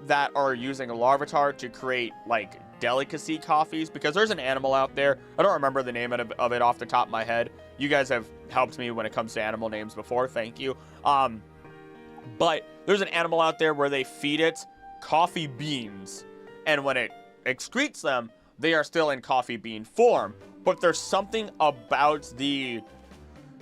that are using Larvitar to create, like, delicacy coffees, because there's an animal out there, I don't remember the name of it off the top of my head. You guys have helped me when it comes to animal names before, thank you. But there's an animal out there where they feed it coffee beans, and when it excretes them, they are still in coffee bean form, but there's something about the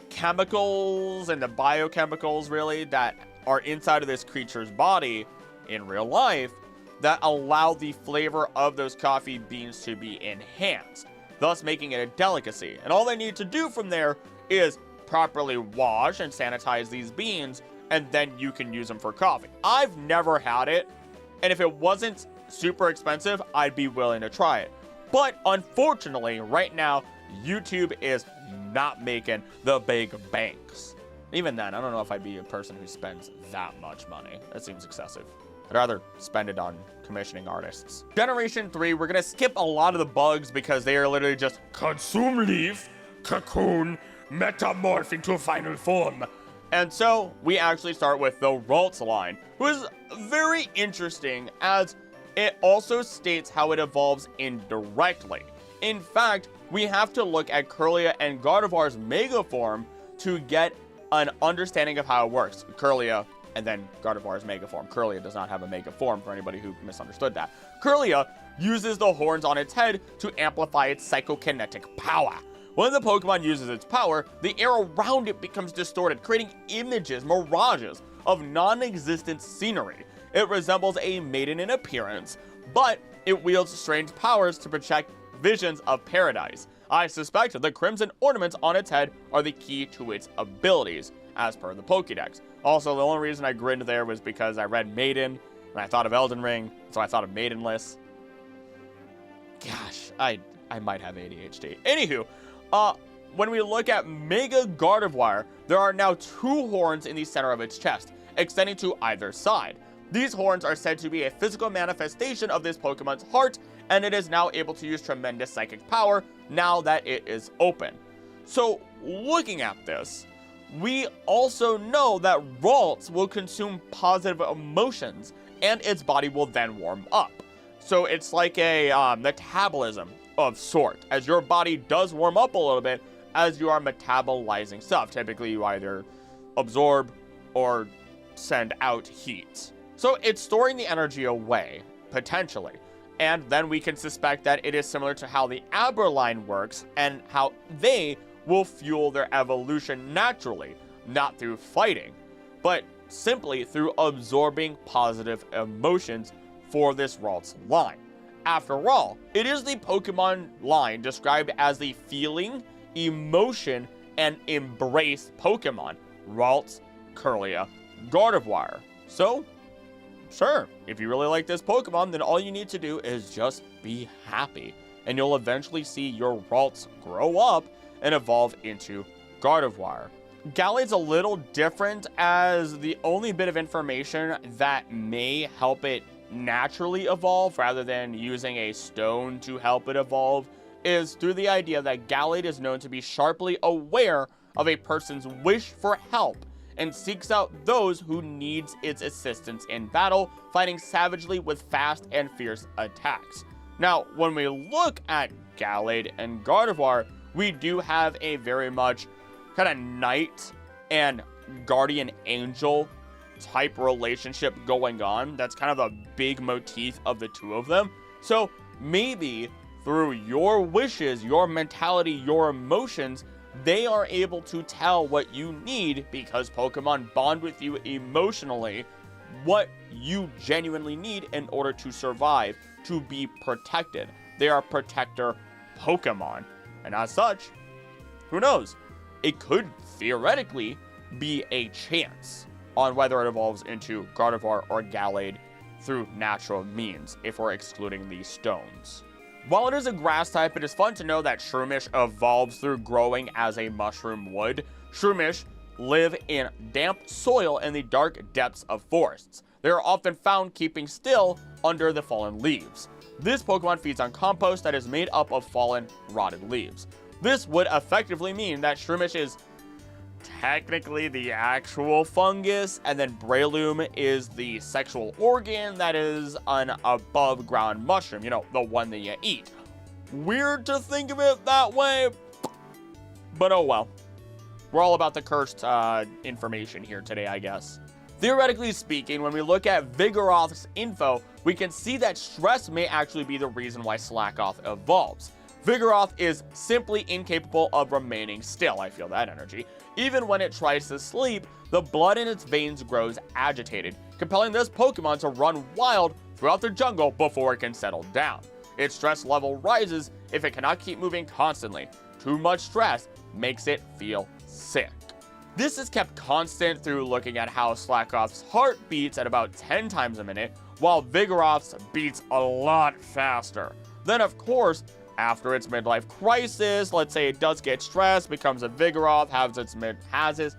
chemicals and the biochemicals, really, that are inside of this creature's body in real life that allow the flavor of those coffee beans to be enhanced, thus making it a delicacy. And all they need to do from there is properly wash and sanitize these beans, and then you can use them for coffee. I've never had it, and if it wasn't super expensive, I'd be willing to try it. But unfortunately, right now, YouTube is not making the big banks. Even then, I don't know if I'd be a person who spends that much money. That seems excessive. I'd rather spend it on commissioning artists. Generation 3, we're gonna skip a lot of the bugs because they are literally just consume leaf, cocoon, metamorph into a final form. And so we actually start with the Ralts line, who is very interesting as it also states how it evolves indirectly. In fact, we have to look at Kirlia and Gardevoir's Mega form to get an understanding of how it works. Kirlia and then Gardevoir's Mega form. Kirlia does not have a Mega form, for anybody who misunderstood that. Kirlia uses the horns on its head to amplify its psychokinetic power. When the Pokemon uses its power, the air around it becomes distorted, creating images, mirages of non-existent scenery. It resembles a maiden in appearance, but it wields strange powers to project visions of paradise. I suspect the crimson ornaments on its head are the key to its abilities, as per the Pokedex. Also, the only reason I grinned there was because I read Maiden, and I thought of Elden Ring, so I thought of Maidenless. Gosh, I might have ADHD. Anywho, when we look at Mega Gardevoir, there are now 2 horns in the center of its chest, extending to either side. These horns are said to be a physical manifestation of this Pokemon's heart, and it is now able to use tremendous psychic power now that it is open. So, looking at this, we also know that Ralts will consume positive emotions, and its body will then warm up. So it's like a metabolism of sort, as your body does warm up a little bit as you are metabolizing stuff. Typically, you either absorb or send out heat. So it's storing the energy away, potentially. And then we can suspect that it is similar to how the Abra line works and how they will fuel their evolution naturally, not through fighting, but simply through absorbing positive emotions for this Ralts line. After all, it is the Pokemon line described as the feeling, emotion, and embrace Pokemon, Ralts, Kirlia, Gardevoir. So, sure, if you really like this Pokemon, then all you need to do is just be happy, and you'll eventually see your Ralts grow up and evolve into Gardevoir. Gallade's a little different, as the only bit of information that may help it naturally evolve rather than using a stone to help it evolve is through the idea that Gallade is known to be sharply aware of a person's wish for help and seeks out those who needs its assistance in battle, fighting savagely with fast and fierce attacks. Now, when we look at Gallade and Gardevoir, we do have a very much kind of knight and guardian angel type relationship going on. That's kind of a big motif of the two of them. So maybe through your wishes, your mentality, your emotions, they are able to tell what you need because Pokemon bond with you emotionally, what you genuinely need in order to survive, to be protected. They are protector Pokemon. And as such, who knows? It could theoretically be a chance on whether it evolves into Gardevoir or Gallade through natural means, if we're excluding these stones. While it is a grass type, it is fun to know that Shroomish evolves through growing as a mushroom would. Shroomish live in damp soil in the dark depths of forests. They are often found keeping still under the fallen leaves. This Pokemon feeds on compost that is made up of fallen, rotted leaves. This would effectively mean that Shroomish is technically the actual fungus, and then Breloom is the sexual organ that is an above ground mushroom, you know, the one that you eat. Weird to think of it that way, but oh well. We're all about the cursed information here today, I guess. Theoretically speaking, when we look at Vigoroth's info, we can see that stress may actually be the reason why Slackoth evolves. Vigoroth is simply incapable of remaining still. I feel that energy. Even when it tries to sleep, the blood in its veins grows agitated, compelling this Pokemon to run wild throughout the jungle before it can settle down. Its stress level rises if it cannot keep moving constantly. Too much stress makes it feel sick. This is kept constant through looking at how Slackoth's heart beats at about 10 times a minute, while Vigoroth's beats a lot faster. Then, of course, after its midlife crisis, let's say it does get stressed, becomes a Vigoroth, has its midlife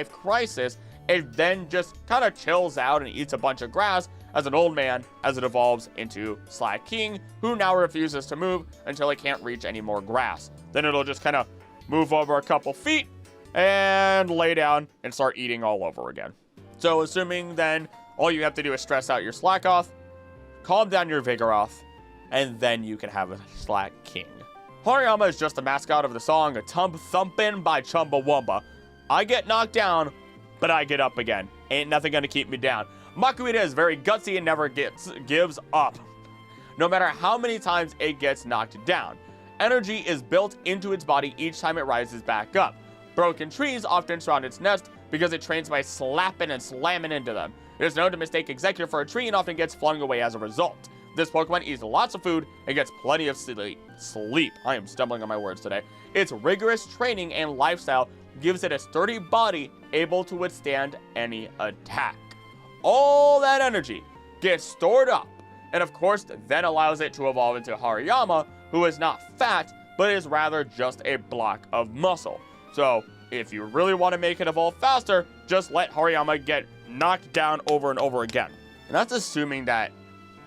crisis, it then just kind of chills out and eats a bunch of grass as an old man as it evolves into Slaking, who now refuses to move until it can't reach any more grass. Then it'll just kind of move over a couple feet and lay down and start eating all over again. So assuming then all you have to do is stress out your Slackoth, calm down your Vigoroth, and then you can have a Slaking. Hariyama is just the mascot of the song Tump Thumpin' by Chumbawamba. I get knocked down, but I get up again. Ain't nothing gonna keep me down. Makuhita is very gutsy and never gives up, no matter how many times it gets knocked down. Energy is built into its body each time it rises back up. Broken trees often surround its nest because it trains by slapping and slamming into them. It is known to mistake Executor for a tree and often gets flung away as a result. This Pokemon eats lots of food and gets plenty of sleep. I am stumbling on my words today. Its rigorous training and lifestyle gives it a sturdy body able to withstand any attack. All that energy gets stored up, and of course then allows it to evolve into Hariyama, who is not fat, but is rather just a block of muscle. So if you really want to make it evolve faster, just let Hariyama get knocked down over and over again. And that's assuming that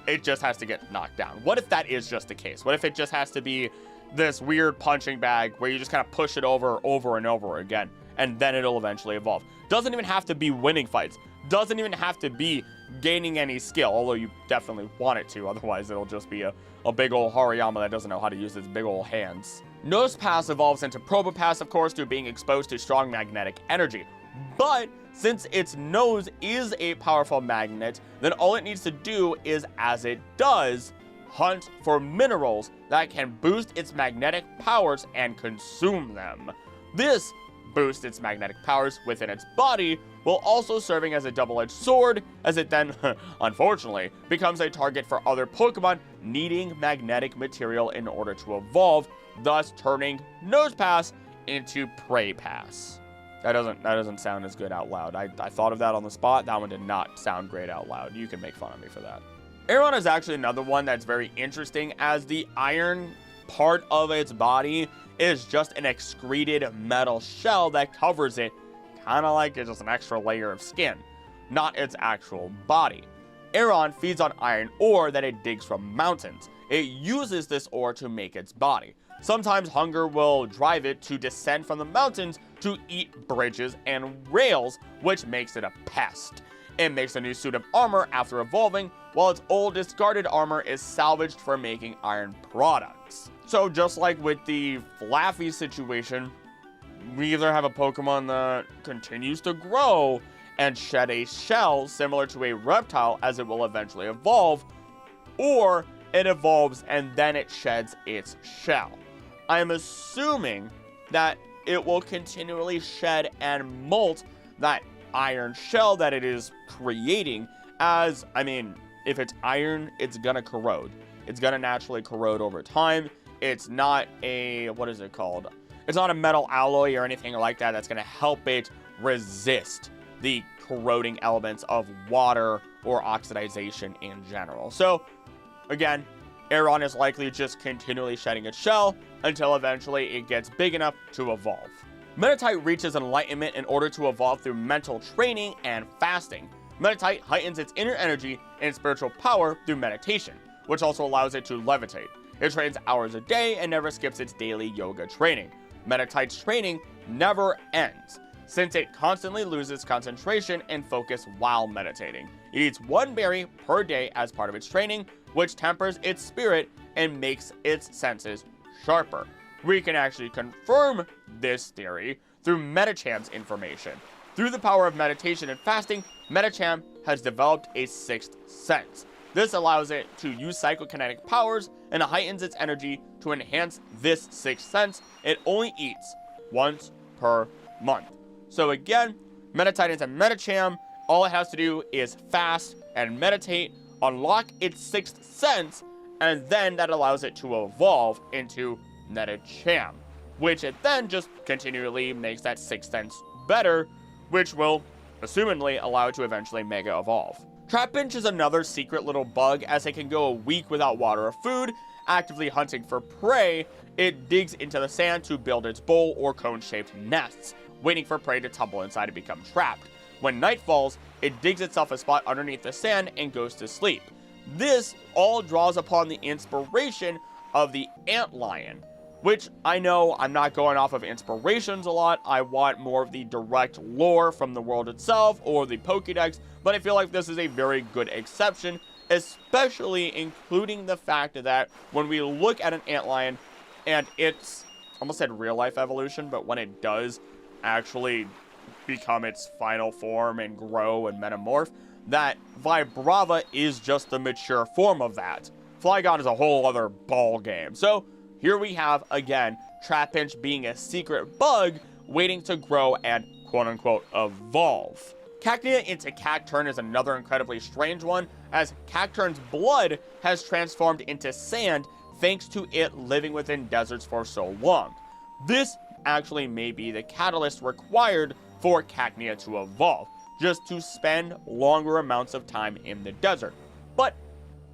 it just has to get knocked down. What if that is just the case? What if it just has to be this weird punching bag where you just kind of push it over and over again, and then it'll eventually evolve? Doesn't even have to be winning fights. Doesn't even have to be gaining any skill, although you definitely want it to. Otherwise, it'll just be a big old Hariyama that doesn't know how to use its big old hands. Nosepass evolves into Probopass, of course, through being exposed to strong magnetic energy. But since its nose is a powerful magnet, then all it needs to do is, as it does, hunt for minerals that can boost its magnetic powers and consume them. This boosts its magnetic powers within its body, while also serving as a double-edged sword, as it then, unfortunately, becomes a target for other Pokemon needing magnetic material in order to evolve, thus turning Nosepass into Prey Pass. That doesn't sound as good out loud. I thought of that on the spot. That one did not sound great out loud. You can make fun of me for that. Aeron is actually another one that's very interesting, as the iron part of its body is just an excreted metal shell that covers it, kind of like it's just an extra layer of skin, not its actual body. Aeron feeds on iron ore that it digs from mountains. it uses this ore to make its body. Sometimes hunger will drive it to descend from the mountains to eat bridges and rails, which makes it a pest. It makes a new suit of armor after evolving, while its old discarded armor is salvaged for making iron products. So just like with the Flaffy situation, we either have a Pokemon that continues to grow and shed a shell similar to a reptile as it will eventually evolve, or it evolves and then it sheds its shell. I am assuming that it will continually shed and molt that iron shell that it is creating, as, I mean, if it's iron, it's gonna corrode. It's gonna naturally corrode over time. It's not a, what is it called? It's not a metal alloy or anything like that that's gonna help it resist the corroding elements of water or oxidization in general. So, again, Aeron is likely just continually shedding its shell until eventually it gets big enough to evolve. Metatite reaches enlightenment in order to evolve through mental training and fasting. Metatite heightens its inner energy and spiritual power through meditation, which also allows it to levitate. It trains hours a day and never skips its daily yoga training. Metatite's training never ends, since it constantly loses concentration and focus while meditating. It eats one berry per day as part of its training, which tempers its spirit and makes its senses sharper. We can actually confirm this theory through Metacham's information. Through the power of meditation and fasting, Metacham has developed a sixth sense. This allows it to use psychokinetic powers and heightens its energy to enhance this sixth sense. It only eats once per month. So again, Metatitan and Metacham, all it has to do is fast and meditate, unlock its sixth sense, and then that allows it to evolve into Metacham, which it then just continually makes that sixth sense better, which will, assumingly, allow it to eventually mega evolve. Trapinch is another secret little bug, as it can go a week without water or food. Actively hunting for prey, it digs into the sand to build its bowl or cone-shaped nests, waiting for prey to tumble inside and become trapped. When night falls, it digs itself a spot underneath the sand and goes to sleep. This all draws upon the inspiration of the antlion, which I know I'm not going off of inspirations a lot. I want more of the direct lore from the world itself or the Pokedex, but I feel like this is a very good exception, especially including the fact that when we look at an antlion and it's, almost said real life evolution, but when it does actually become its final form and grow and metamorph, that Vibrava is just the mature form of that. Flygon is a whole other ball game. So here we have, again, Trapinch being a secret bug waiting to grow and quote-unquote evolve. Cacnea into Cacturn is another incredibly strange one, as Cacturn's blood has transformed into sand thanks to it living within deserts for so long. This actually may be the catalyst required for Cacnea to evolve, just to spend longer amounts of time in the desert. But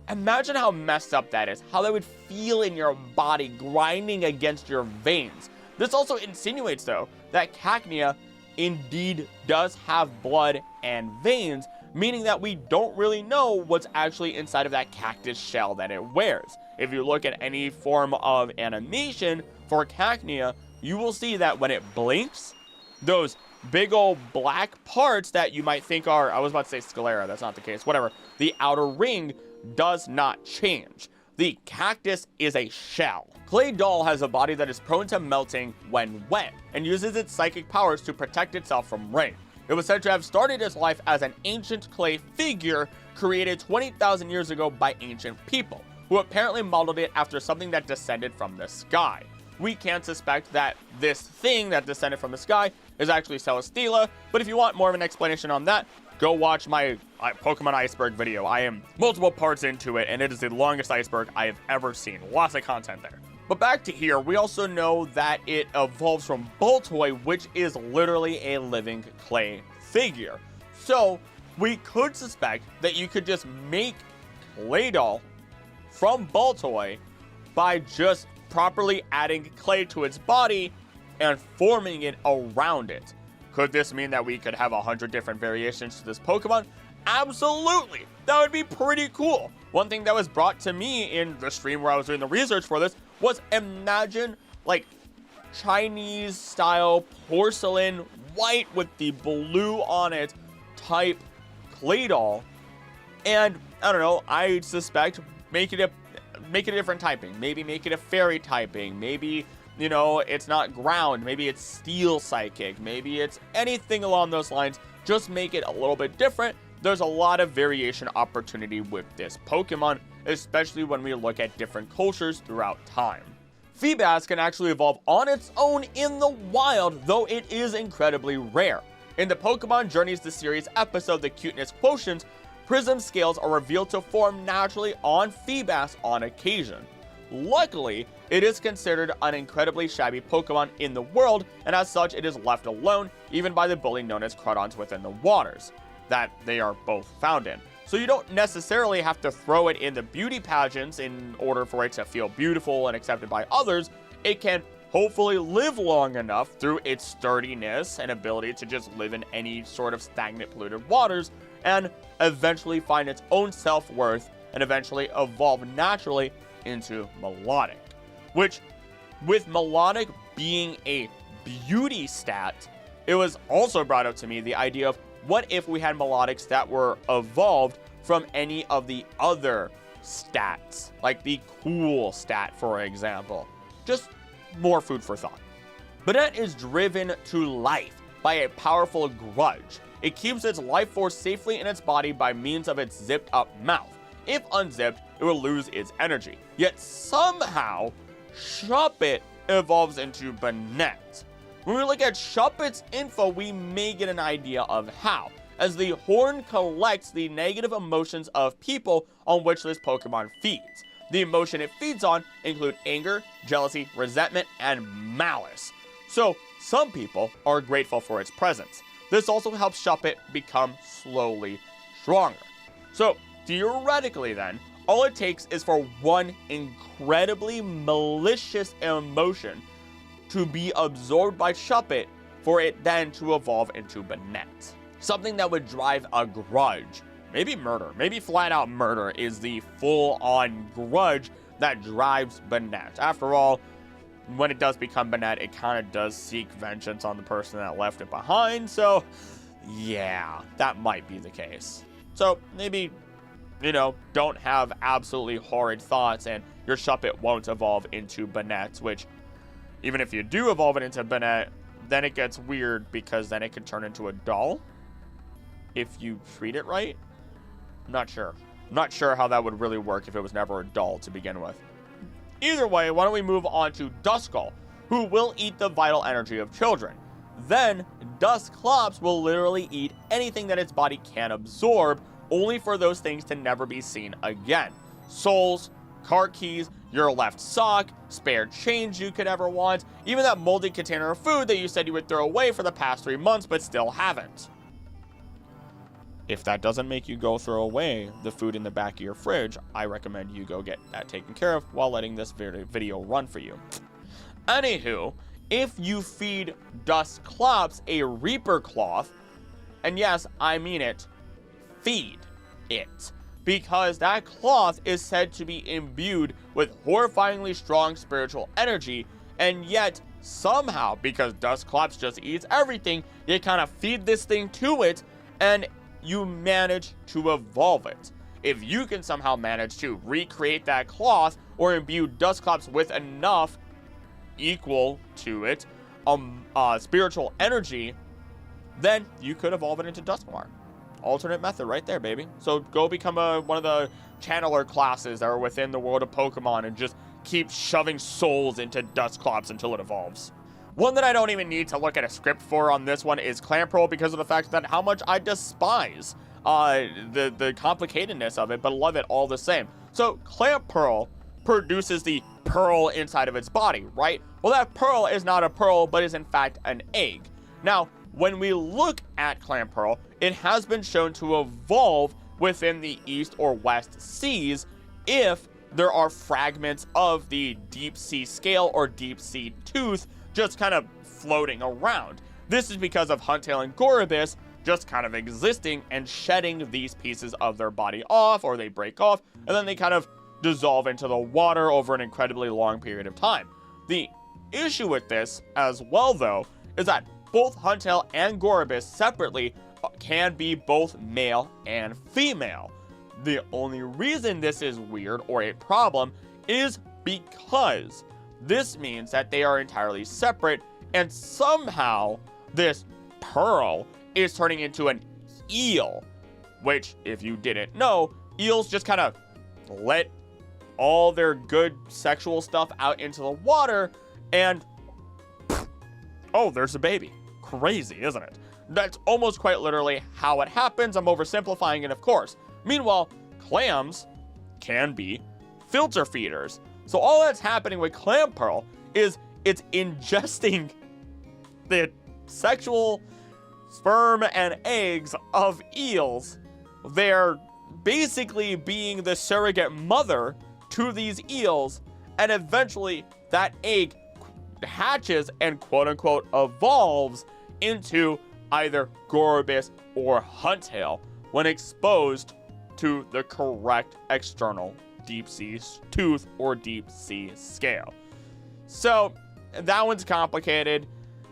imagine how messed up that is, how that would feel in your body grinding against your veins. This also insinuates, though, that Cacnea indeed does have blood and veins, meaning that we don't really know what's actually inside of that cactus shell that it wears. If you look at any form of animation for Cacnea, you will see that when it blinks, those big old black parts that you might think are, I was about to say sclera, that's not the case, whatever, the outer ring does not change. The cactus is a shell. Clay Doll has a body that is prone to melting when wet, and uses its psychic powers to protect itself from rain. It was said to have started its life as an ancient clay figure created 20,000 years ago by ancient people, who apparently modeled it after something that descended from the sky. We can suspect that this thing that descended from the sky is actually Celesteela, but if you want more of an explanation on that, go watch my Pokemon Iceberg video. I am multiple parts into it, and it is the longest iceberg I have ever seen. Lots of content there. But back to here, we also know that it evolves from Baltoy, which is literally a living clay figure. So we could suspect that you could just make Clay Doll from Baltoy by just properly adding clay to its body and forming it around it. Could this mean that we could have 100 different variations to this Pokemon? Absolutely! That would be pretty cool. One thing that was brought to me in the stream where I was doing the research for this was, imagine like Chinese style porcelain white with the blue on it type clay doll, and I don't know, I suspect make it a different typing, maybe make it a fairy typing, maybe, you know, it's not ground, maybe it's steel psychic, maybe it's anything along those lines. Just make it a little bit different. There's a lot of variation opportunity with this Pokemon, especially when we look at different cultures throughout time. Feebas can actually evolve on its own in the wild, though it is incredibly rare. In the Pokemon Journeys the Series episode, The Cuteness Quotient, Prism scales are revealed to form naturally on Feebas on occasion. Luckily, it is considered an incredibly shabby Pokemon in the world, and as such it is left alone, even by the bully known as Crodons within the waters, that they are both found in. So you don't necessarily have to throw it in the beauty pageants in order for it to feel beautiful and accepted by others. It can hopefully live long enough through its sturdiness and ability to just live in any sort of stagnant, polluted waters, and eventually find its own self-worth and eventually evolve naturally into Melodic. Which, with Melodic being a beauty stat, it was also brought up to me the idea of, what if we had Melodics that were evolved from any of the other stats, like the cool stat, for example? Just more food for thought. Banette is driven to life by a powerful grudge. It keeps its life force safely in its body by means of its zipped up mouth. If unzipped, it will lose its energy. Yet somehow, Shuppet evolves into Banette. When we look at Shuppet's info, we may get an idea of how, as the horn collects the negative emotions of people on which this Pokemon feeds. The emotion it feeds on include anger, jealousy, resentment, and malice. So, some people are grateful for its presence. This also helps Shuppet become slowly stronger. So, theoretically then, all it takes is for one incredibly malicious emotion to be absorbed by Shuppet for it then to evolve into Banette. Something that would drive a grudge, maybe murder, maybe flat out murder is the full-on grudge that drives Banette. After all, when it does become Banette, it kind of does seek vengeance on the person that left it behind, so yeah, that might be the case. So maybe, you know, don't have absolutely horrid thoughts and your Shuppet won't evolve into Banette, which, even if you do evolve it into Banette, then it gets weird because then it could turn into a doll if you treat it right. Not sure. Not sure how that would really work if it was never a doll to begin with. Either way, why don't we move on to Duskull, who will eat the vital energy of children. Then, Dusclops will literally eat anything that its body can absorb, only for those things to never be seen again. Souls, car keys, your left sock, spare change you could ever want, even that moldy container of food that you said you would throw away for the past 3 months but still haven't. If that doesn't make you go throw away the food in the back of your fridge, I recommend you go get that taken care of while letting this video run for you. Anywho, if you feed Dusclops a Reaper Cloth, and yes, I mean it, feed it, because that cloth is said to be imbued with horrifyingly strong spiritual energy, and yet somehow, because Dusclops just eats everything, you kind of feed this thing to it, and you manage to evolve it. If you can somehow manage to recreate that cloth or imbue Dusclops with enough equal to it spiritual energy, then you could evolve it into Duskmar. Alternate method right there, baby. So go become one of the channeler classes that are within the world of Pokemon and just keep shoving souls into Dusclops until it evolves. One that I don't even need to look at a script for on this one is Clamperl, because of the fact that how much I despise the complicatedness of it, but love it all the same. So Clamperl produces the pearl inside of its body, right? Well, that pearl is not a pearl, but is in fact an egg. Now, when we look at Clamperl, it has been shown to evolve within the East or West Seas if there are fragments of the deep sea scale or deep sea tooth just kind of floating around. This is because of Huntail and Goribus just kind of existing and shedding these pieces of their body off, or they break off, and then they kind of dissolve into the water over an incredibly long period of time. The issue with this as well, though, is that both Huntail and Gorobus separately can be both male and female. The only reason this is weird or a problem is because this means that they are entirely separate, and somehow this pearl is turning into an eel, which, if you didn't know, eels just kind of let all their good sexual stuff out into the water, and oh, there's a baby. Crazy, isn't it? That's almost quite literally how it happens. I'm oversimplifying it, of course. Meanwhile, clams can be filter feeders. So all that's happening with clam pearl is it's ingesting the sexual sperm and eggs of eels. They're basically being the surrogate mother to these eels, and eventually that egg hatches and quote-unquote evolves into either Gorobus or Huntail when exposed to the correct external deep sea tooth or deep sea scale. So that one's complicated.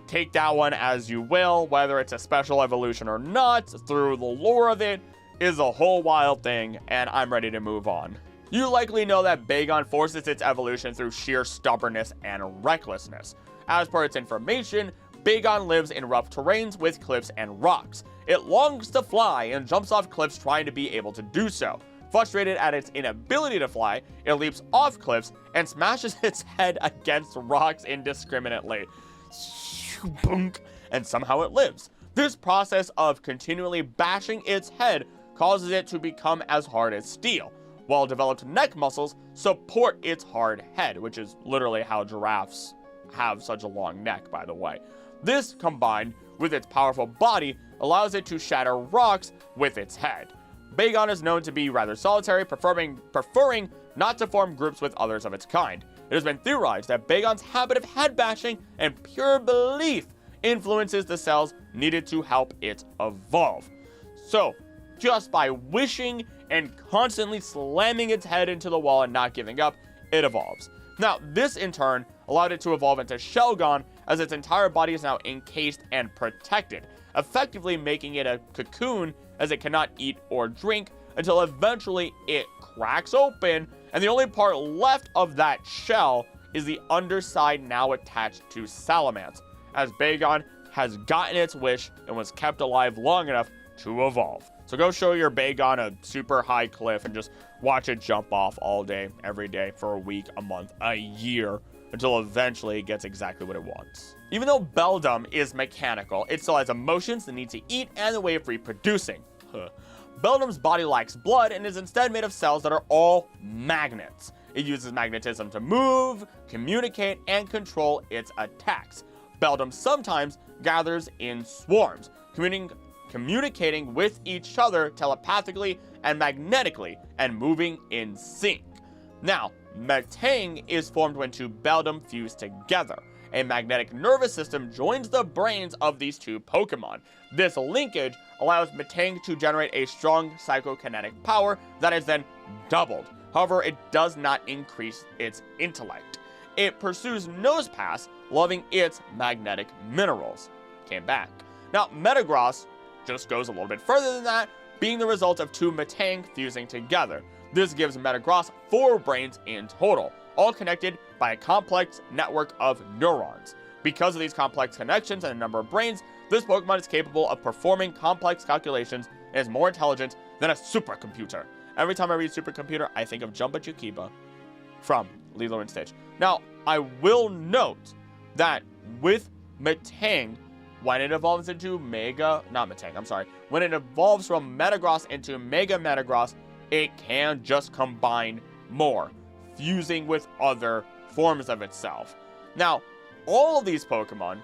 Take that one as you will. Whether it's a special evolution or not, through the lore of it, is a whole wild thing, and I'm ready to move on. You likely know that Bagon forces its evolution through sheer stubbornness and recklessness. As per its information, Bagon lives in rough terrains with cliffs and rocks. It longs to fly and jumps off cliffs trying to be able to do so. Frustrated at its inability to fly, it leaps off cliffs and smashes its head against rocks indiscriminately. And somehow it lives. This process of continually bashing its head causes it to become as hard as steel. Well-developed neck muscles support its hard head, which is literally how giraffes have such a long neck, by the way. This, combined with its powerful body, allows it to shatter rocks with its head. Bagon is known to be rather solitary, preferring not to form groups with others of its kind. It has been theorized that Bagon's habit of head bashing and pure belief influences the cells needed to help it evolve. So, just by wishing and constantly slamming its head into the wall and not giving up, it evolves. Now, this in turn allowed it to evolve into Shelgon, as its entire body is now encased and protected, effectively making it a cocoon as it cannot eat or drink until eventually it cracks open, and the only part left of that shell is the underside now attached to Salamence, as Bagon has gotten its wish and was kept alive long enough to evolve. So go show your Bagon a super high cliff and just watch it jump off all day, every day, for a week, a month, a year, until eventually it gets exactly what it wants. Even though Beldum is mechanical, it still has emotions, the need to eat, and the way of reproducing. Beldum's body lacks blood and is instead made of cells that are all magnets. It uses magnetism to move, communicate, and control its attacks. Beldum sometimes gathers in swarms, communicating with each other telepathically and magnetically, and moving in sync. Now, Metang is formed when two Beldum fuse together. A magnetic nervous system joins the brains of these two Pokemon. This linkage allows Metang to generate a strong psychokinetic power that is then doubled. However, it does not increase its intellect. It pursues Nosepass, loving its magnetic minerals. Came back. Now, Metagross just goes a little bit further than that, being the result of two Metang fusing together. This gives Metagross 4 brains in total, all connected by a complex network of neurons. Because of these complex connections and a number of brains, this Pokemon is capable of performing complex calculations and is more intelligent than a supercomputer. Every time I read supercomputer, I think of Jumba Chukiba from Lilo and Stitch. Now, I will note that with Metang, when it evolves into when it evolves from Metagross into Mega Metagross, it can just combine more, fusing with other forms of itself. Now, all of these Pokemon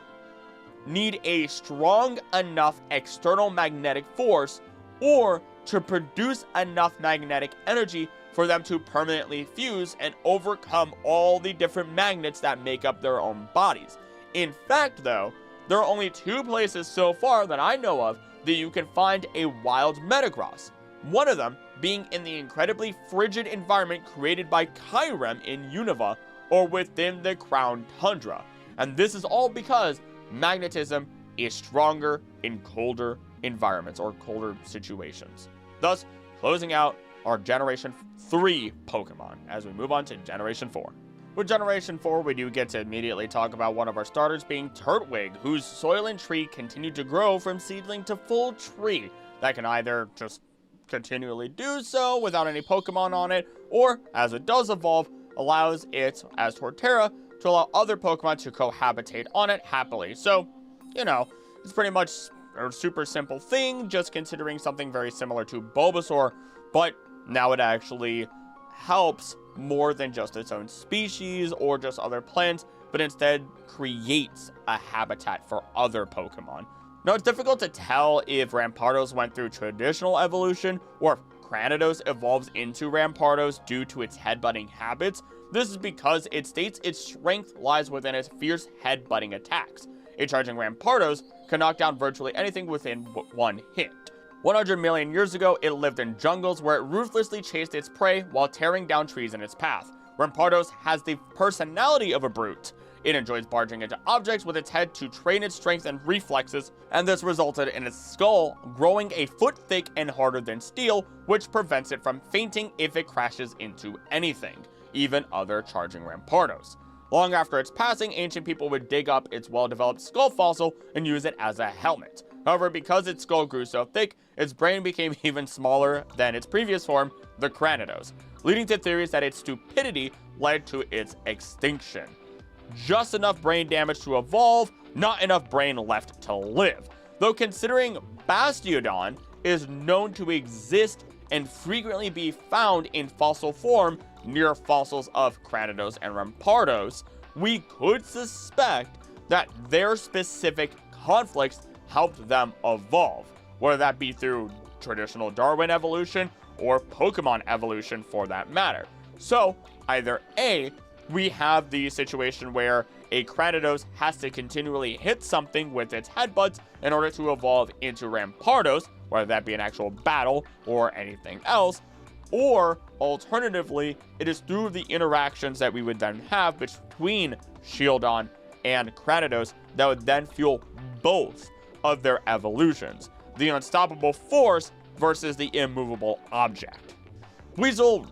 need a strong enough external magnetic force or to produce enough magnetic energy for them to permanently fuse and overcome all the different magnets that make up their own bodies. In fact, though, there are only 2 places so far that I know of that you can find a wild Metagross, one of them being in the incredibly frigid environment created by Kyrem in Unova, or within the Crown Tundra. And this is all because magnetism is stronger in colder environments or colder situations. Thus, closing out our Generation 3 Pokemon as we move on to Generation 4. With Generation 4, we do get to immediately talk about one of our starters being Turtwig, whose Soylent Tree continued to grow from seedling to full tree that can either just continually do so without any Pokemon on it, or, as it does evolve, allows it, as Torterra, to allow other Pokemon to cohabitate on it happily. So, you know, it's pretty much a super simple thing, just considering something very similar to Bulbasaur, but now it actually helps more than just its own species or just other plants, but instead creates a habitat for other Pokemon. Now, it's difficult to tell if Rampardos went through traditional evolution or if Cranidos evolves into Rampardos due to its headbutting habits. This is because it states its strength lies within its fierce headbutting attacks. A charging Rampardos can knock down virtually anything within one hit. 100 million years ago, it lived in jungles where it ruthlessly chased its prey while tearing down trees in its path. Rampardos has the personality of a brute. It enjoys barging into objects with its head to train its strength and reflexes, and this resulted in its skull growing a foot thick and harder than steel, which prevents it from fainting if it crashes into anything, even other charging Rampardos. Long after its passing, ancient people would dig up its well-developed skull fossil and use it as a helmet. However, because its skull grew so thick, its brain became even smaller than its previous form, the Cranidos, leading to theories that its stupidity led to its extinction. Just enough brain damage to evolve, not enough brain left to live. Though considering Bastiodon is known to exist and frequently be found in fossil form near fossils of Cranidos and Rampardos, we could suspect that their specific conflicts helped them evolve, whether that be through traditional Darwin evolution or Pokemon evolution for that matter. So, either A, we have the situation where a Cranidos has to continually hit something with its headbutts in order to evolve into Rampardos, whether that be an actual battle or anything else, or alternatively, it is through the interactions that we would then have between Shieldon and Cranidos that would then fuel both of their evolutions. The unstoppable force versus the immovable object. Weasel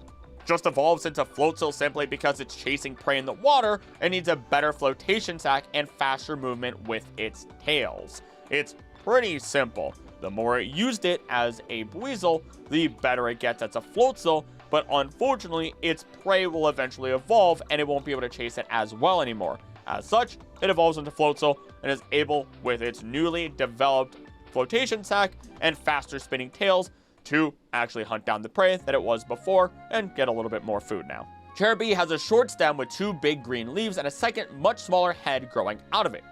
just evolves into Floatzel simply because it's chasing prey in the water and needs a better flotation sac and faster movement with its tails. It's pretty simple. The more it used it as a Weasel, the better it gets as a Floatzel, but unfortunately, its prey will eventually evolve and it won't be able to chase it as well anymore. As such, it evolves into Floatzel and is able, with its newly developed flotation sac and faster spinning tails, to actually hunt down the prey that it was before and get a little bit more food now. Cherubi has a short stem with two big green leaves and a second, much smaller head growing out of it.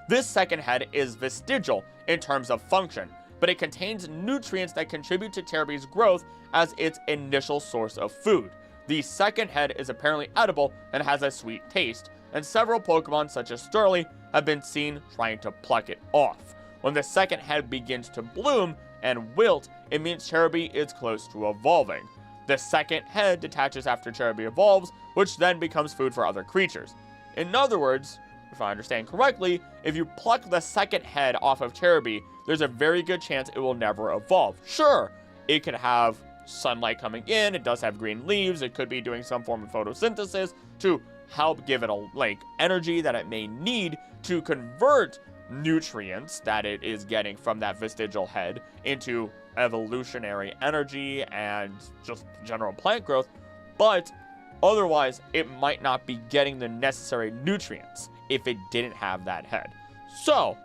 This second head is vestigial in terms of function, but it contains nutrients that contribute to Cherubi's growth as its initial source of food. The second head is apparently edible and has a sweet taste, and several Pokemon such as Sturly have been seen trying to pluck it off. When the second head begins to bloom and wilt, it means Cherubi is close to evolving. The second head detaches after Cherubi evolves, which then becomes food for other creatures. In other words, if I understand correctly, if you pluck the second head off of Cherubi, there's a very good chance it will never evolve. Sure, it could have sunlight coming in, it does have green leaves, it could be doing some form of photosynthesis to help give it a energy that it may need to convert nutrients that it is getting from that vestigial head into evolutionary energy and just general plant growth, but otherwise it might not be getting the necessary nutrients if it didn't have that head. So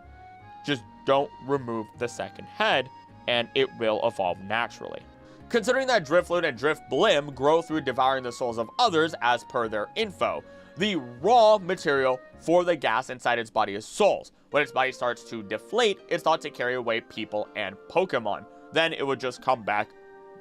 just don't remove the second head and it will evolve naturally. Considering that Drifloon and Drifblim grow through devouring the souls of others as per their info, the raw material for the gas inside its body is souls. When its body starts to deflate, it's thought to carry away people and Pokemon. Then it would just come back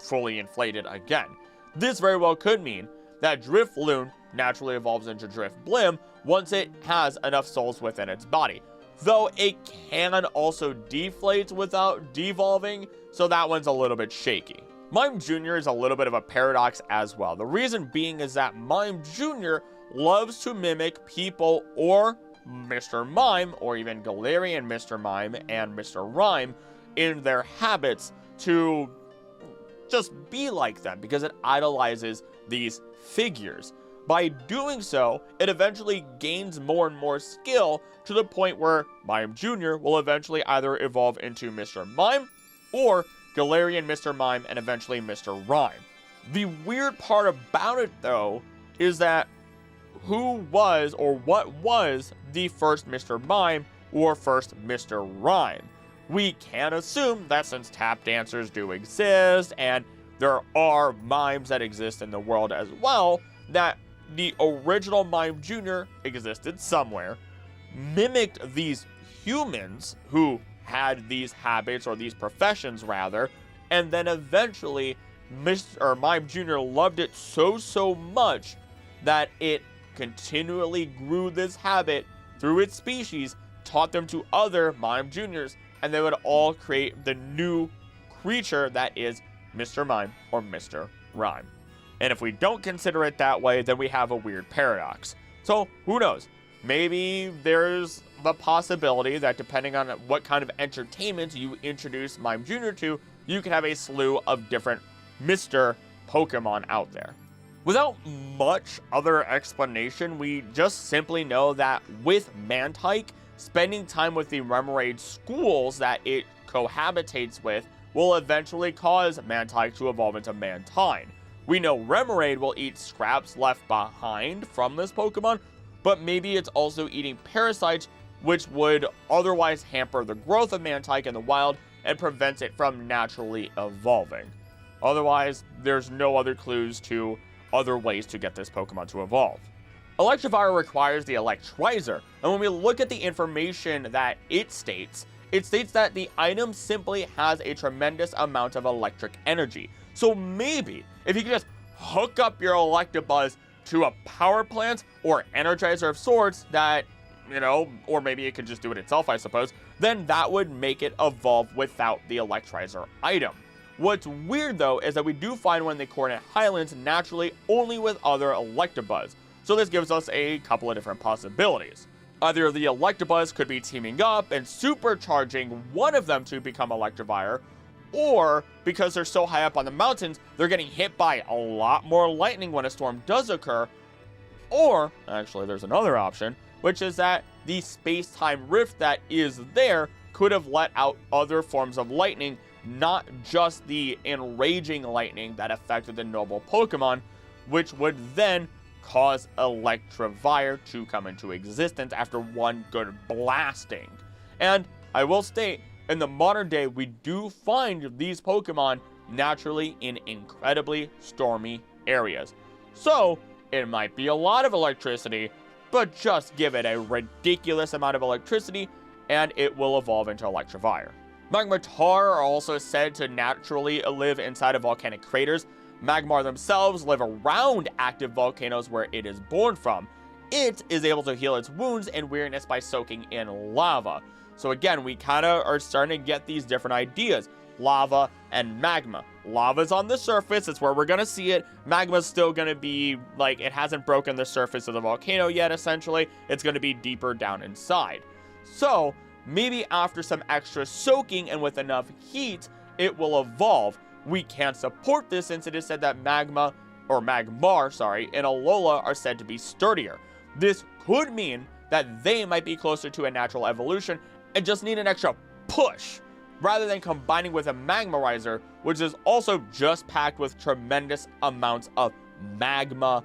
fully inflated again. This very well could mean that Drifloon naturally evolves into Drifblim once it has enough souls within its body. though it can also deflate without devolving, so that one's a little bit shaky. Mime Jr. is a little bit of a paradox as well. The reason being is that Mime Jr. loves to mimic people or Mr. Mime, or even Galarian Mr. Mime and Mr. Rhyme in their habits to just be like them because it idolizes these figures. By doing so, it eventually gains more and more skill to the point where Mime Jr. will eventually either evolve into Mr. Mime or Galarian Mr. Mime and eventually Mr. Rhyme. The weird part about it though is that who was or what was the first Mr. Mime or first Mr. Rhyme? We can assume that since tap dancers do exist and there are mimes that exist in the world as well, that the original Mime Jr. existed somewhere, mimicked these humans who had these habits or these professions rather, and then eventually Mime Jr. loved it so much that it continually grew this habit through its species, taught them to other Mime Juniors, and they would all create the new creature that is Mr. Mime or Mr. Rhyme. And if we don't consider it that way, then we have a weird paradox. So who knows? Maybe there's the possibility that depending on what kind of entertainment you introduce Mime Jr. to, you can have a slew of different Mr. Pokemon out there. Without much other explanation, we just simply know that with Mantike, spending time with the Remoraid schools that it cohabitates with will eventually cause Mantike to evolve into Mantine. We know Remoraid will eat scraps left behind from this Pokemon, but maybe it's also eating parasites, which would otherwise hamper the growth of Mantike in the wild and prevents it from naturally evolving. Otherwise, there's no other clues to other ways to get this Pokemon to evolve. Electivire requires the Electrizer, and when we look at the information that it states that the item simply has a tremendous amount of electric energy. So maybe, if you could just hook up your Electabuzz to a power plant or Energizer of sorts that, or maybe it could just do it itself, I suppose, then that would make it evolve without the Electrizer item. What's weird though is that we do find one in the Coordinate Highlands naturally only with other Electabuzz. So this gives us a couple of different possibilities. Either the Electabuzz could be teaming up and supercharging one of them to become Electivire, or because they're so high up on the mountains, they're getting hit by a lot more lightning when a storm does occur. Or, actually there's another option, which is that the space-time rift that is there could have let out other forms of lightning, not just the enraging lightning that affected the noble Pokemon, which would then cause Electivire to come into existence after one good blasting. And I will state, in the modern day, we do find these Pokemon naturally in incredibly stormy areas. So, it might be a lot of electricity, but just give it a ridiculous amount of electricity, and it will evolve into Electivire. Magmar are also said to naturally live inside of volcanic craters. Magmar themselves live around active volcanoes where it is born from. It is able to heal its wounds and weariness by soaking in lava. So again, we kind of are starting to get these different ideas. Lava and magma. Lava's on the surface, it's where we're going to see it. Magma's still going to be, it hasn't broken the surface of the volcano yet, essentially. It's going to be deeper down inside. So, maybe after some extra soaking and with enough heat, it will evolve. We can't support this since it is said that Magmar, and Alola are said to be sturdier. This could mean that they might be closer to a natural evolution and just need an extra push, rather than combining with a Magmarizer, which is also just packed with tremendous amounts of magma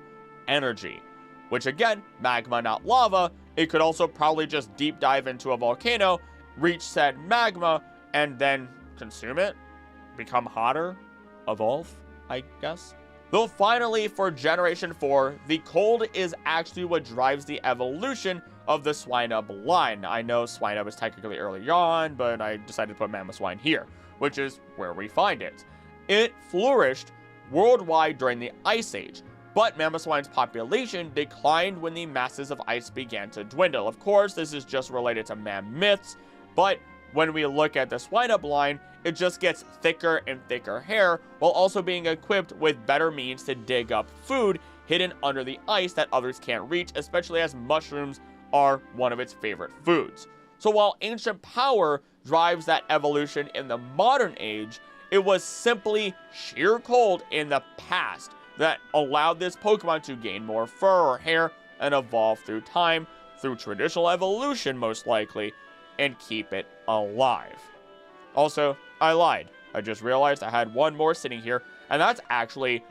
energy. Which again, magma not lava, it could also probably just deep dive into a volcano, reach said magma, and then consume it, become hotter, evolve, I guess. Though finally, for Generation 4, the cold is actually what drives the evolution of the Swinub line. I know Swinub is technically early on, but I decided to put Mamoswine here, which is where we find it. It flourished worldwide during the Ice Age, but Mamoswine's population declined when the masses of ice began to dwindle. Of course, this is just related to mammoths, but when we look at the swine-up line, it just gets thicker and thicker hair, while also being equipped with better means to dig up food hidden under the ice that others can't reach, especially as mushrooms are one of its favorite foods. So while ancient power drives that evolution in the modern age, it was simply sheer cold in the past that allowed this Pokemon to gain more fur or hair and evolve through time, through traditional evolution most likely, and keep it alive. Also, I lied. I just realized I had one more sitting here, and that's actually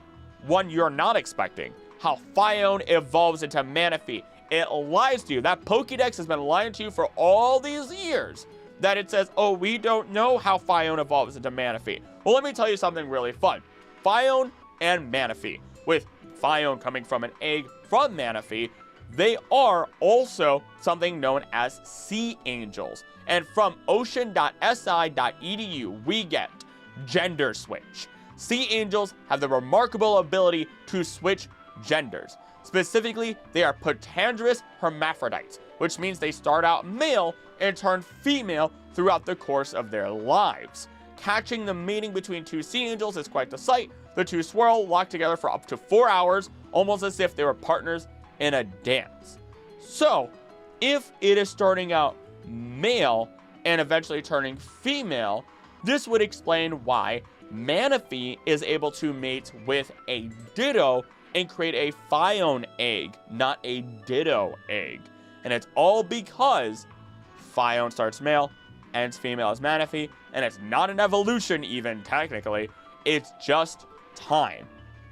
one you're not expecting. How Phione evolves into Manaphy. It lies to you. That Pokedex has been lying to you for all these years. That it says, oh, we don't know how Phione evolves into Manaphy. Well, let me tell you something really fun. Phione and Manaphy, with Phione coming from an egg from Manaphy, they are also something known as sea angels. And from ocean.si.edu, we get gender switch. Sea angels have the remarkable ability to switch genders. Specifically, they are potandrous hermaphrodites, which means they start out male and turn female throughout the course of their lives. Catching the mating between two sea angels is quite the sight. The two swirl, locked together for up to 4 hours, almost as if they were partners in a dance. So, if it is starting out male and eventually turning female, this would explain why Manaphy is able to mate with a Ditto and create a Phione egg, not a Ditto egg. And it's all because Phione starts male, ends female as Manaphy, and it's not an evolution even, technically. It's just time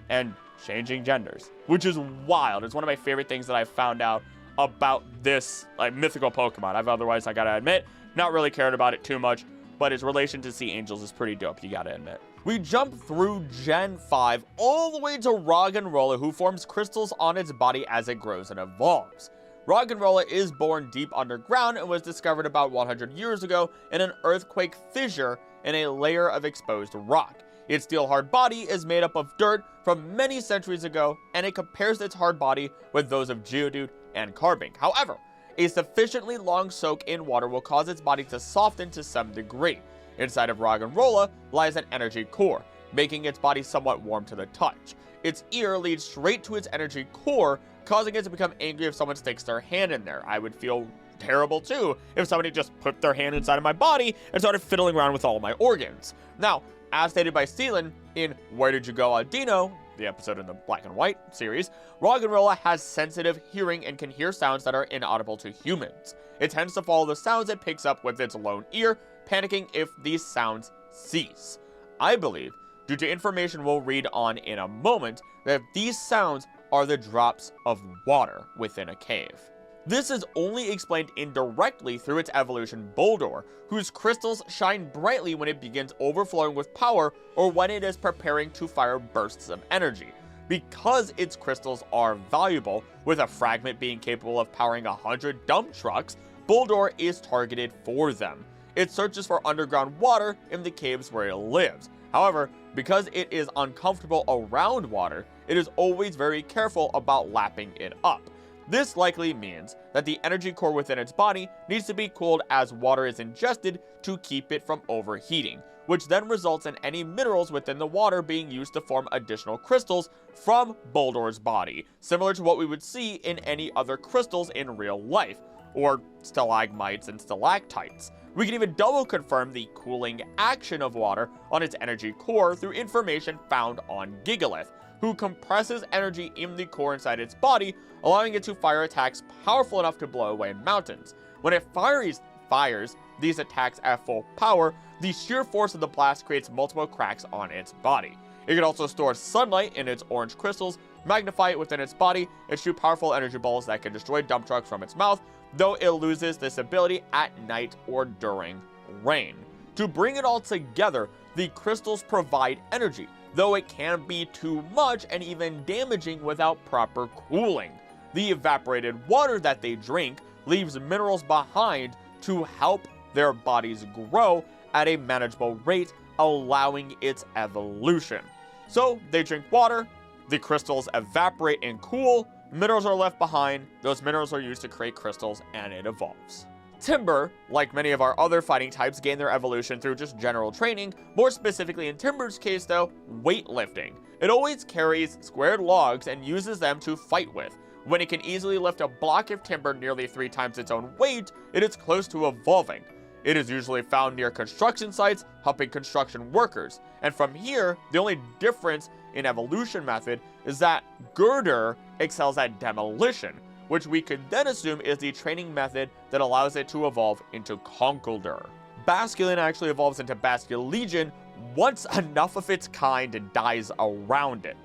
and changing genders, which is wild. It's one of my favorite things that I've found out about this mythical Pokemon. I gotta admit, not really cared about it too much, but its relation to Sea Angels is pretty dope, you gotta admit. We jump through Gen 5 all the way to Roggenrola, who forms crystals on its body as it grows and evolves. Roggenrola is born deep underground and was discovered about 100 years ago in an earthquake fissure in a layer of exposed rock. Its steel-hard body is made up of dirt from many centuries ago, and it compares its hard body with those of Geodude and Carbink. However, a sufficiently long soak in water will cause its body to soften to some degree. Inside of Roggenrola lies an energy core, making its body somewhat warm to the touch. Its ear leads straight to its energy core, causing it to become angry if someone sticks their hand in there. I would feel terrible too if somebody just put their hand inside of my body and started fiddling around with all of my organs. Now, as stated by Steelan in Where Did You Go, Audino, the episode in the Black and White series, Roggenrola has sensitive hearing and can hear sounds that are inaudible to humans. It tends to follow the sounds it picks up with its lone ear, panicking if these sounds cease. I believe, due to information we'll read on in a moment, that these sounds are the drops of water within a cave. This is only explained indirectly through its evolution Boldore, whose crystals shine brightly when it begins overflowing with power or when it is preparing to fire bursts of energy. Because its crystals are valuable, with a fragment being capable of powering 100 dump trucks, Boldore is targeted for them. It searches for underground water in the caves where it lives. However, because it is uncomfortable around water, it is always very careful about lapping it up. This likely means that the energy core within its body needs to be cooled as water is ingested to keep it from overheating, which then results in any minerals within the water being used to form additional crystals from Boldore's body, similar to what we would see in any other crystals in real life, or stalagmites and stalactites. We can even double confirm the cooling action of water on its energy core through information found on Gigalith, who compresses energy in the core inside its body, allowing it to fire attacks powerful enough to blow away mountains. When it fires these attacks at full power, the sheer force of the blast creates multiple cracks on its body. It can also store sunlight in its orange crystals, magnify it within its body, and shoot powerful energy balls that can destroy dump trucks from its mouth, though it loses this ability at night or during rain. To bring it all together, the crystals provide energy, though it can be too much and even damaging without proper cooling. The evaporated water that they drink leaves minerals behind to help their bodies grow at a manageable rate, allowing its evolution. So they drink water, The crystals evaporate and cool, minerals are left behind, those minerals are used to create crystals, and it evolves. Timber, like many of our other fighting types, gain their evolution through just general training, more specifically in Timber's case though, weightlifting. It always carries squared logs and uses them to fight with. When it can easily lift a block of timber nearly 3 times its own weight, it is close to evolving. It is usually found near construction sites, helping construction workers. And from here, the only difference in evolution method is that Girder excels at demolition, which we could then assume is the training method that allows it to evolve into Conkeldurr. Basculin actually evolves into Basculegion once enough of its kind dies around it.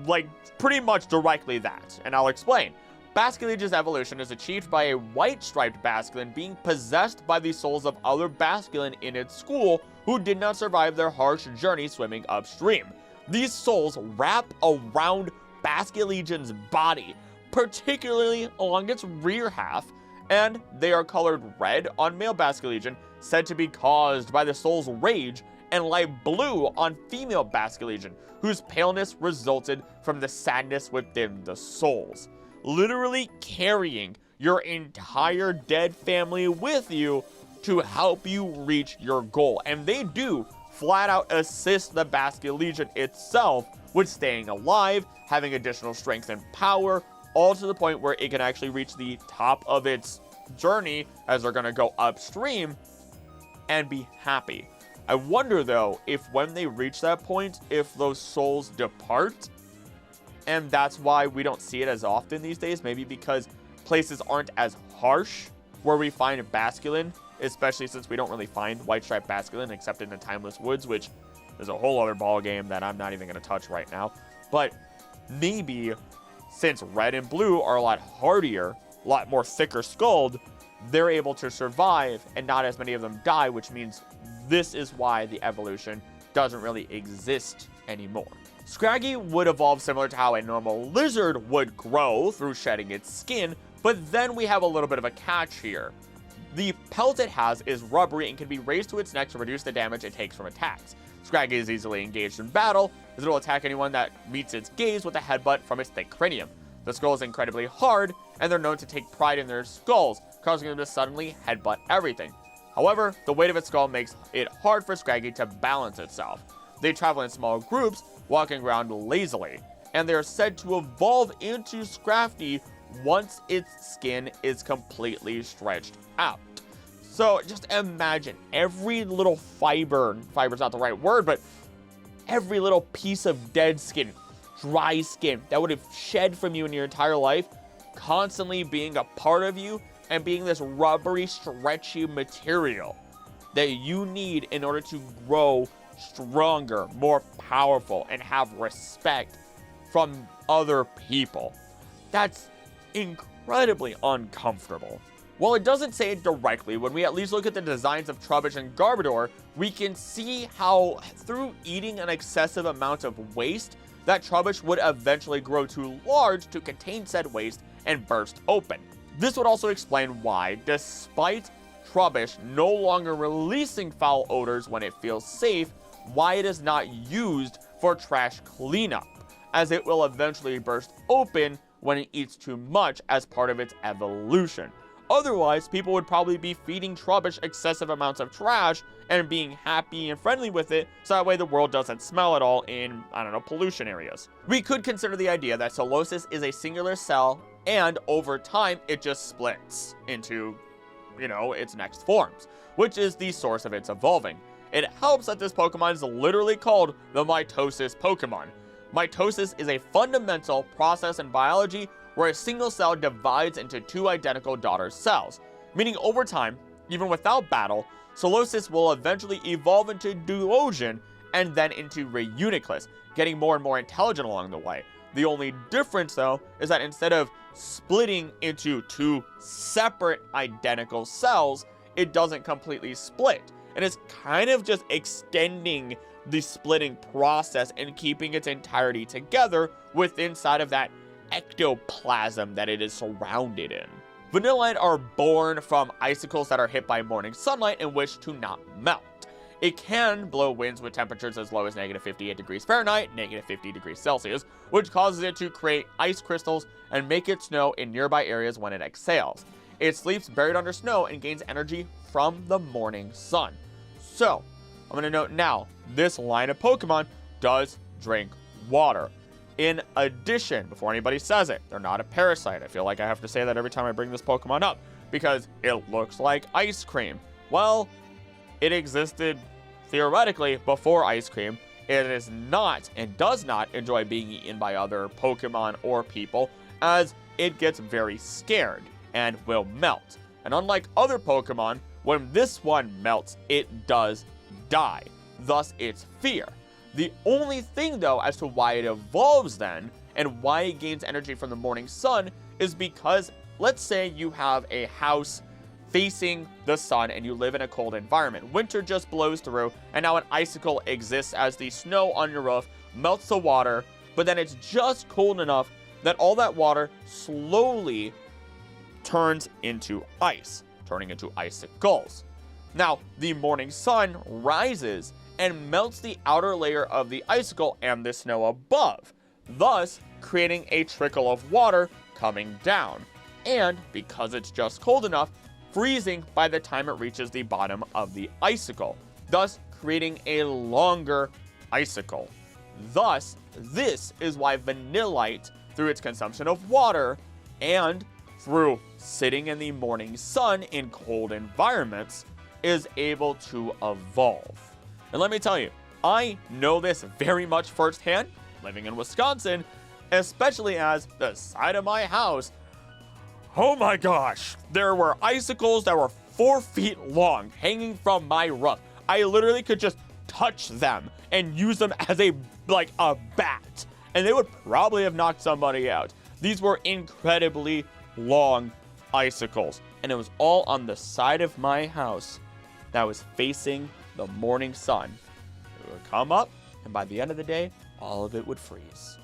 Like, pretty much directly that, and I'll explain. Basculegion's evolution is achieved by a white-striped Basculin being possessed by the souls of other Basculin in its school who did not survive their harsh journey swimming upstream. These souls wrap around Basculegion's body, particularly along its rear half, and they are colored red on male Basculegion, said to be caused by the soul's rage, and light blue on female Basculegion, whose paleness resulted from the sadness within the souls. Literally carrying your entire dead family with you to help you reach your goal. And they do flat out assist the Basculegion itself with staying alive, having additional strength and power, all to the point where it can actually reach the top of its journey as they're going to go upstream and be happy. I wonder though, if when they reach that point, if those souls depart, and that's why we don't see it as often these days, maybe because places aren't as harsh where we find Basculin, especially since we don't really find white-striped Basculin except in the Timeless Woods, which is a whole other ball game that I'm not even going to touch right now. But maybe since red and blue are a lot hardier, a lot more thicker skulled, they're able to survive and not as many of them die, which means this is why the evolution doesn't really exist anymore. Scraggy would evolve similar to how a normal lizard would grow through shedding its skin, but then we have a little bit of a catch here. The pelt it has is rubbery and can be raised to its neck to reduce the damage it takes from attacks. Scraggy is easily engaged in battle, as it will attack anyone that meets its gaze with a headbutt from its thick cranium. The skull is incredibly hard, and they're known to take pride in their skulls, causing them to suddenly headbutt everything. However, the weight of its skull makes it hard for Scraggy to balance itself. They travel in small groups, walking around lazily, and they are said to evolve into Scrafty once its skin is completely stretched out. So just imagine every little fiber's not the right word, but every little piece of dead skin, dry skin that would have shed from you in your entire life, constantly being a part of you and being this rubbery, stretchy material that you need in order to grow stronger, more powerful, and have respect from other people. That's incredibly uncomfortable. While it doesn't say it directly, when we at least look at the designs of Trubbish and Garbodor, we can see how through eating an excessive amount of waste, that Trubbish would eventually grow too large to contain said waste and burst open. This would also explain why, despite Trubbish no longer releasing foul odors when it feels safe, why it is not used for trash cleanup, as it will eventually burst open when it eats too much as part of its evolution. Otherwise, people would probably be feeding Trubbish excessive amounts of trash and being happy and friendly with it, so that way the world doesn't smell at all in, pollution areas. We could consider the idea that Solosis is a singular cell, and over time, it just splits into, its next forms, which is the source of its evolving. It helps that this Pokemon is literally called the mitosis Pokemon. Mitosis is a fundamental process in biology where a single cell divides into 2 identical daughter cells, meaning over time, even without battle, Solosis will eventually evolve into Duosion and then into Reuniclus, getting more and more intelligent along the way. The only difference, though, is that instead of splitting into 2 separate identical cells, it doesn't completely split. And it's kind of just extending the splitting process and keeping its entirety together within inside of that ectoplasm that it is surrounded in. Vanillite are born from icicles that are hit by morning sunlight and wish to not melt. It can blow winds with temperatures as low as -58 degrees Fahrenheit, -50 degrees Celsius, which causes it to create ice crystals and make it snow in nearby areas when it exhales. It sleeps buried under snow and gains energy from the morning sun. So, I'm going to note now, this line of Pokemon does drink water. In addition, before anybody says it, they're not a parasite. I feel like I have to say that every time I bring this Pokemon up, because it looks like ice cream. Well, it existed theoretically before ice cream. It is not and does not enjoy being eaten by other Pokemon or people, as it gets very scared and will melt. And unlike other Pokemon, when this one melts, it does die. Thus, its fear. The only thing, though, as to why it evolves then, and why it gains energy from the morning sun, is because, let's say you have a house facing the sun and you live in a cold environment. Winter just blows through, and now an icicle exists as the snow on your roof melts the water, but then it's just cold enough that all that water slowly turns into ice, turning into icicles. Now, the morning sun rises and melts the outer layer of the icicle and the snow above, thus creating a trickle of water coming down. And because it's just cold enough, freezing by the time it reaches the bottom of the icicle, thus creating a longer icicle. Thus, this is why Vanillite, through its consumption of water and through sitting in the morning sun in cold environments, is able to evolve. And let me tell you, I know this very much firsthand, living in Wisconsin, especially as the side of my house, oh my gosh, there were icicles that were 4 feet long hanging from my roof. I literally could just touch them and use them as a bat, and they would probably have knocked somebody out. These were incredibly long icicles, and it was all on the side of my house that was facing the morning sun. It would come up, and by the end of the day, all of it would freeze.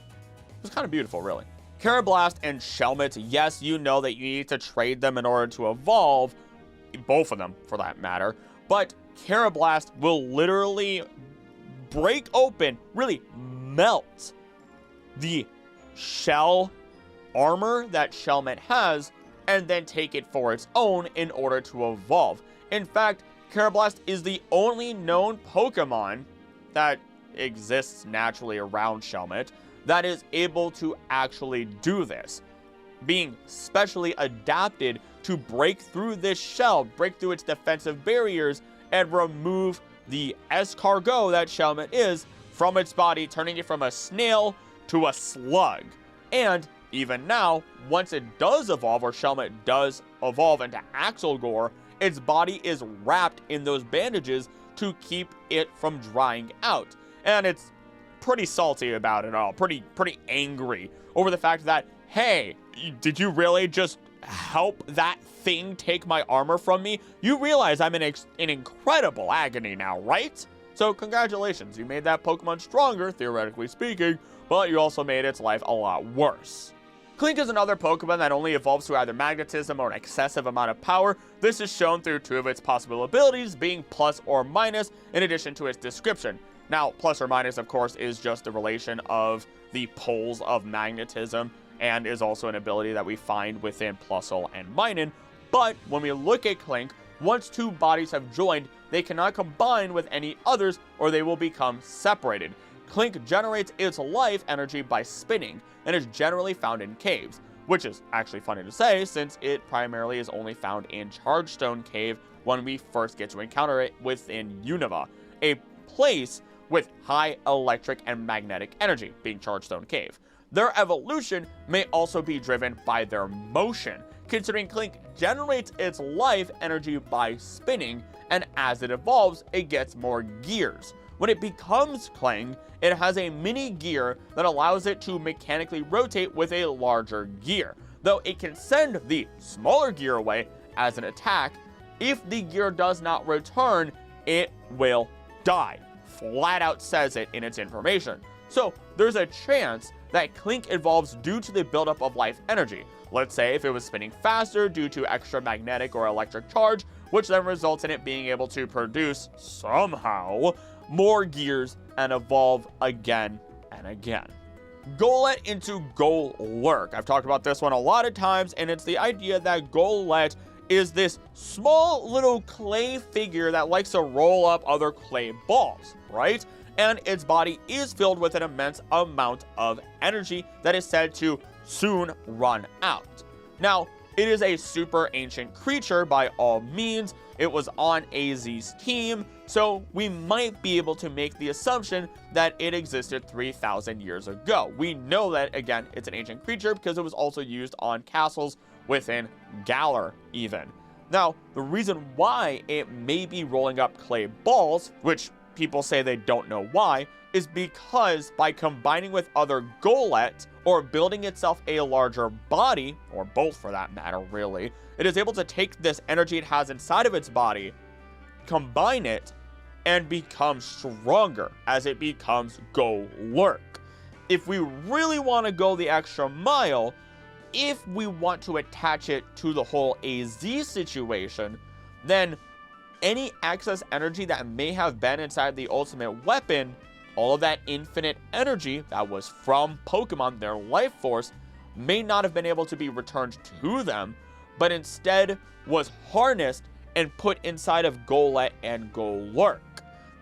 It was kind of beautiful, really. Karrablast and Shelmet, yes, you know that you need to trade them in order to evolve, both of them for that matter, but Karrablast will literally break open, really melt the shell armor that Shelmet has, and then take it for its own in order to evolve. In fact, Karrablast is the only known Pokemon that exists naturally around Shelmet that is able to actually do this, being specially adapted to break through this shell, break through its defensive barriers, and remove the escargot that Shelmet is from its body, turning it from a snail to a slug. And even now, once it does evolve, or Shelmet does evolve into Axelgore, its body is wrapped in those bandages to keep it from drying out. And it's pretty salty about it all, pretty angry over the fact that, hey, did you really just help that thing take my armor from me? You realize I'm in incredible agony now, right? So congratulations, you made that Pokemon stronger, theoretically speaking, but you also made its life a lot worse. Klink is another Pokemon that only evolves through either magnetism or an excessive amount of power. This is shown through 2 of its possible abilities, being plus or minus, in addition to its description. Now, plus or minus, of course, is just the relation of the poles of magnetism, and is also an ability that we find within Plusle and Minun. But when we look at Klink, once 2 bodies have joined, they cannot combine with any others, or they will become separated. Klink generates its life energy by spinning, and is generally found in caves, which is actually funny to say since it primarily is only found in Chargestone Cave when we first get to encounter it within Unova, a place with high electric and magnetic energy, being Chargestone Cave. Their evolution may also be driven by their motion, considering Klink generates its life energy by spinning, and as it evolves, it gets more gears. When it becomes Kling, it has a mini gear that allows it to mechanically rotate with a larger gear, though it can send the smaller gear away as an attack. If the gear does not return, it will die. Flat out says it in its information. So there's a chance that Klink evolves due to the buildup of life energy. Let's say if it was spinning faster due to extra magnetic or electric charge, which then results in it being able to produce, somehow, more gears and evolve again and again. Golett into Golurk. I've talked about this one a lot of times, and it's the idea that Golett is this small little clay figure that likes to roll up other clay balls, right? And its body is filled with an immense amount of energy that is said to soon run out. Now, it is a super ancient creature by all means. It was on AZ's team, so we might be able to make the assumption that it existed 3,000 years ago. We know that, again, it's an ancient creature because it was also used on castles within Galar, even. Now, the reason why it may be rolling up clay balls, which people say they don't know why, is because by combining with other Golett, or building itself a larger body, or both for that matter, really, it is able to take this energy it has inside of its body, combine it, and become stronger as it becomes Golurk. If we really want to go the extra mile, if we want to attach it to the whole AZ situation, then any excess energy that may have been inside the ultimate weapon, all of that infinite energy that was from Pokemon, their life force, may not have been able to be returned to them, but instead was harnessed and put inside of Golett and Golurk,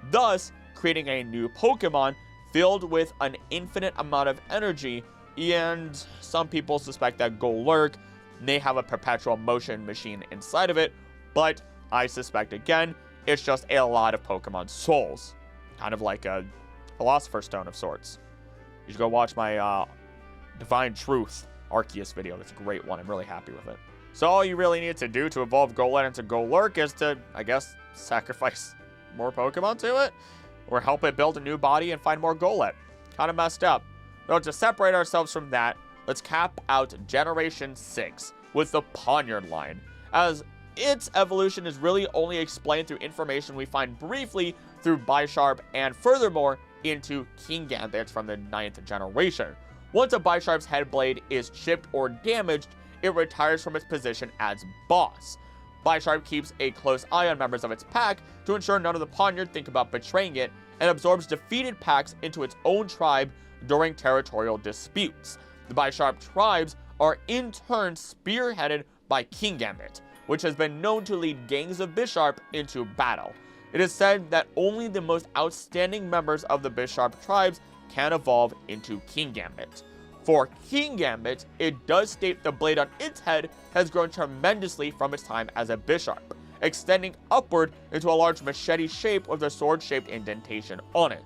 thus creating a new Pokemon filled with an infinite amount of energy. And some people suspect that Golurk may have a perpetual motion machine inside of it, but I suspect, again, it's just a lot of Pokemon souls, kind of like a Philosopher's Stone of sorts. You should go watch my Divine Truth Arceus video. That's a great one. I'm really happy with it. So all you really need to do to evolve Golett into Golurk is to, I guess, sacrifice more Pokemon to it, or help it build a new body and find more Golett. Kind of messed up. Though to separate ourselves from that, let's cap out Generation 6 with the Poniard line, as its evolution is really only explained through information we find briefly through Bisharp, and furthermore into Kingambit from the 9th generation. Once a Bisharp's head blade is chipped or damaged, it retires from its position as boss. Bisharp keeps a close eye on members of its pack to ensure none of the Poniard think about betraying it, and absorbs defeated packs into its own tribe during territorial disputes. The Bisharp tribes are in turn spearheaded by Kingambit, which has been known to lead gangs of Bisharp into battle. It is said that only the most outstanding members of the Bisharp tribes can evolve into Kingambit. For Kingambit, it does state the blade on its head has grown tremendously from its time as a Bisharp, extending upward into a large machete shape with a sword-shaped indentation on it.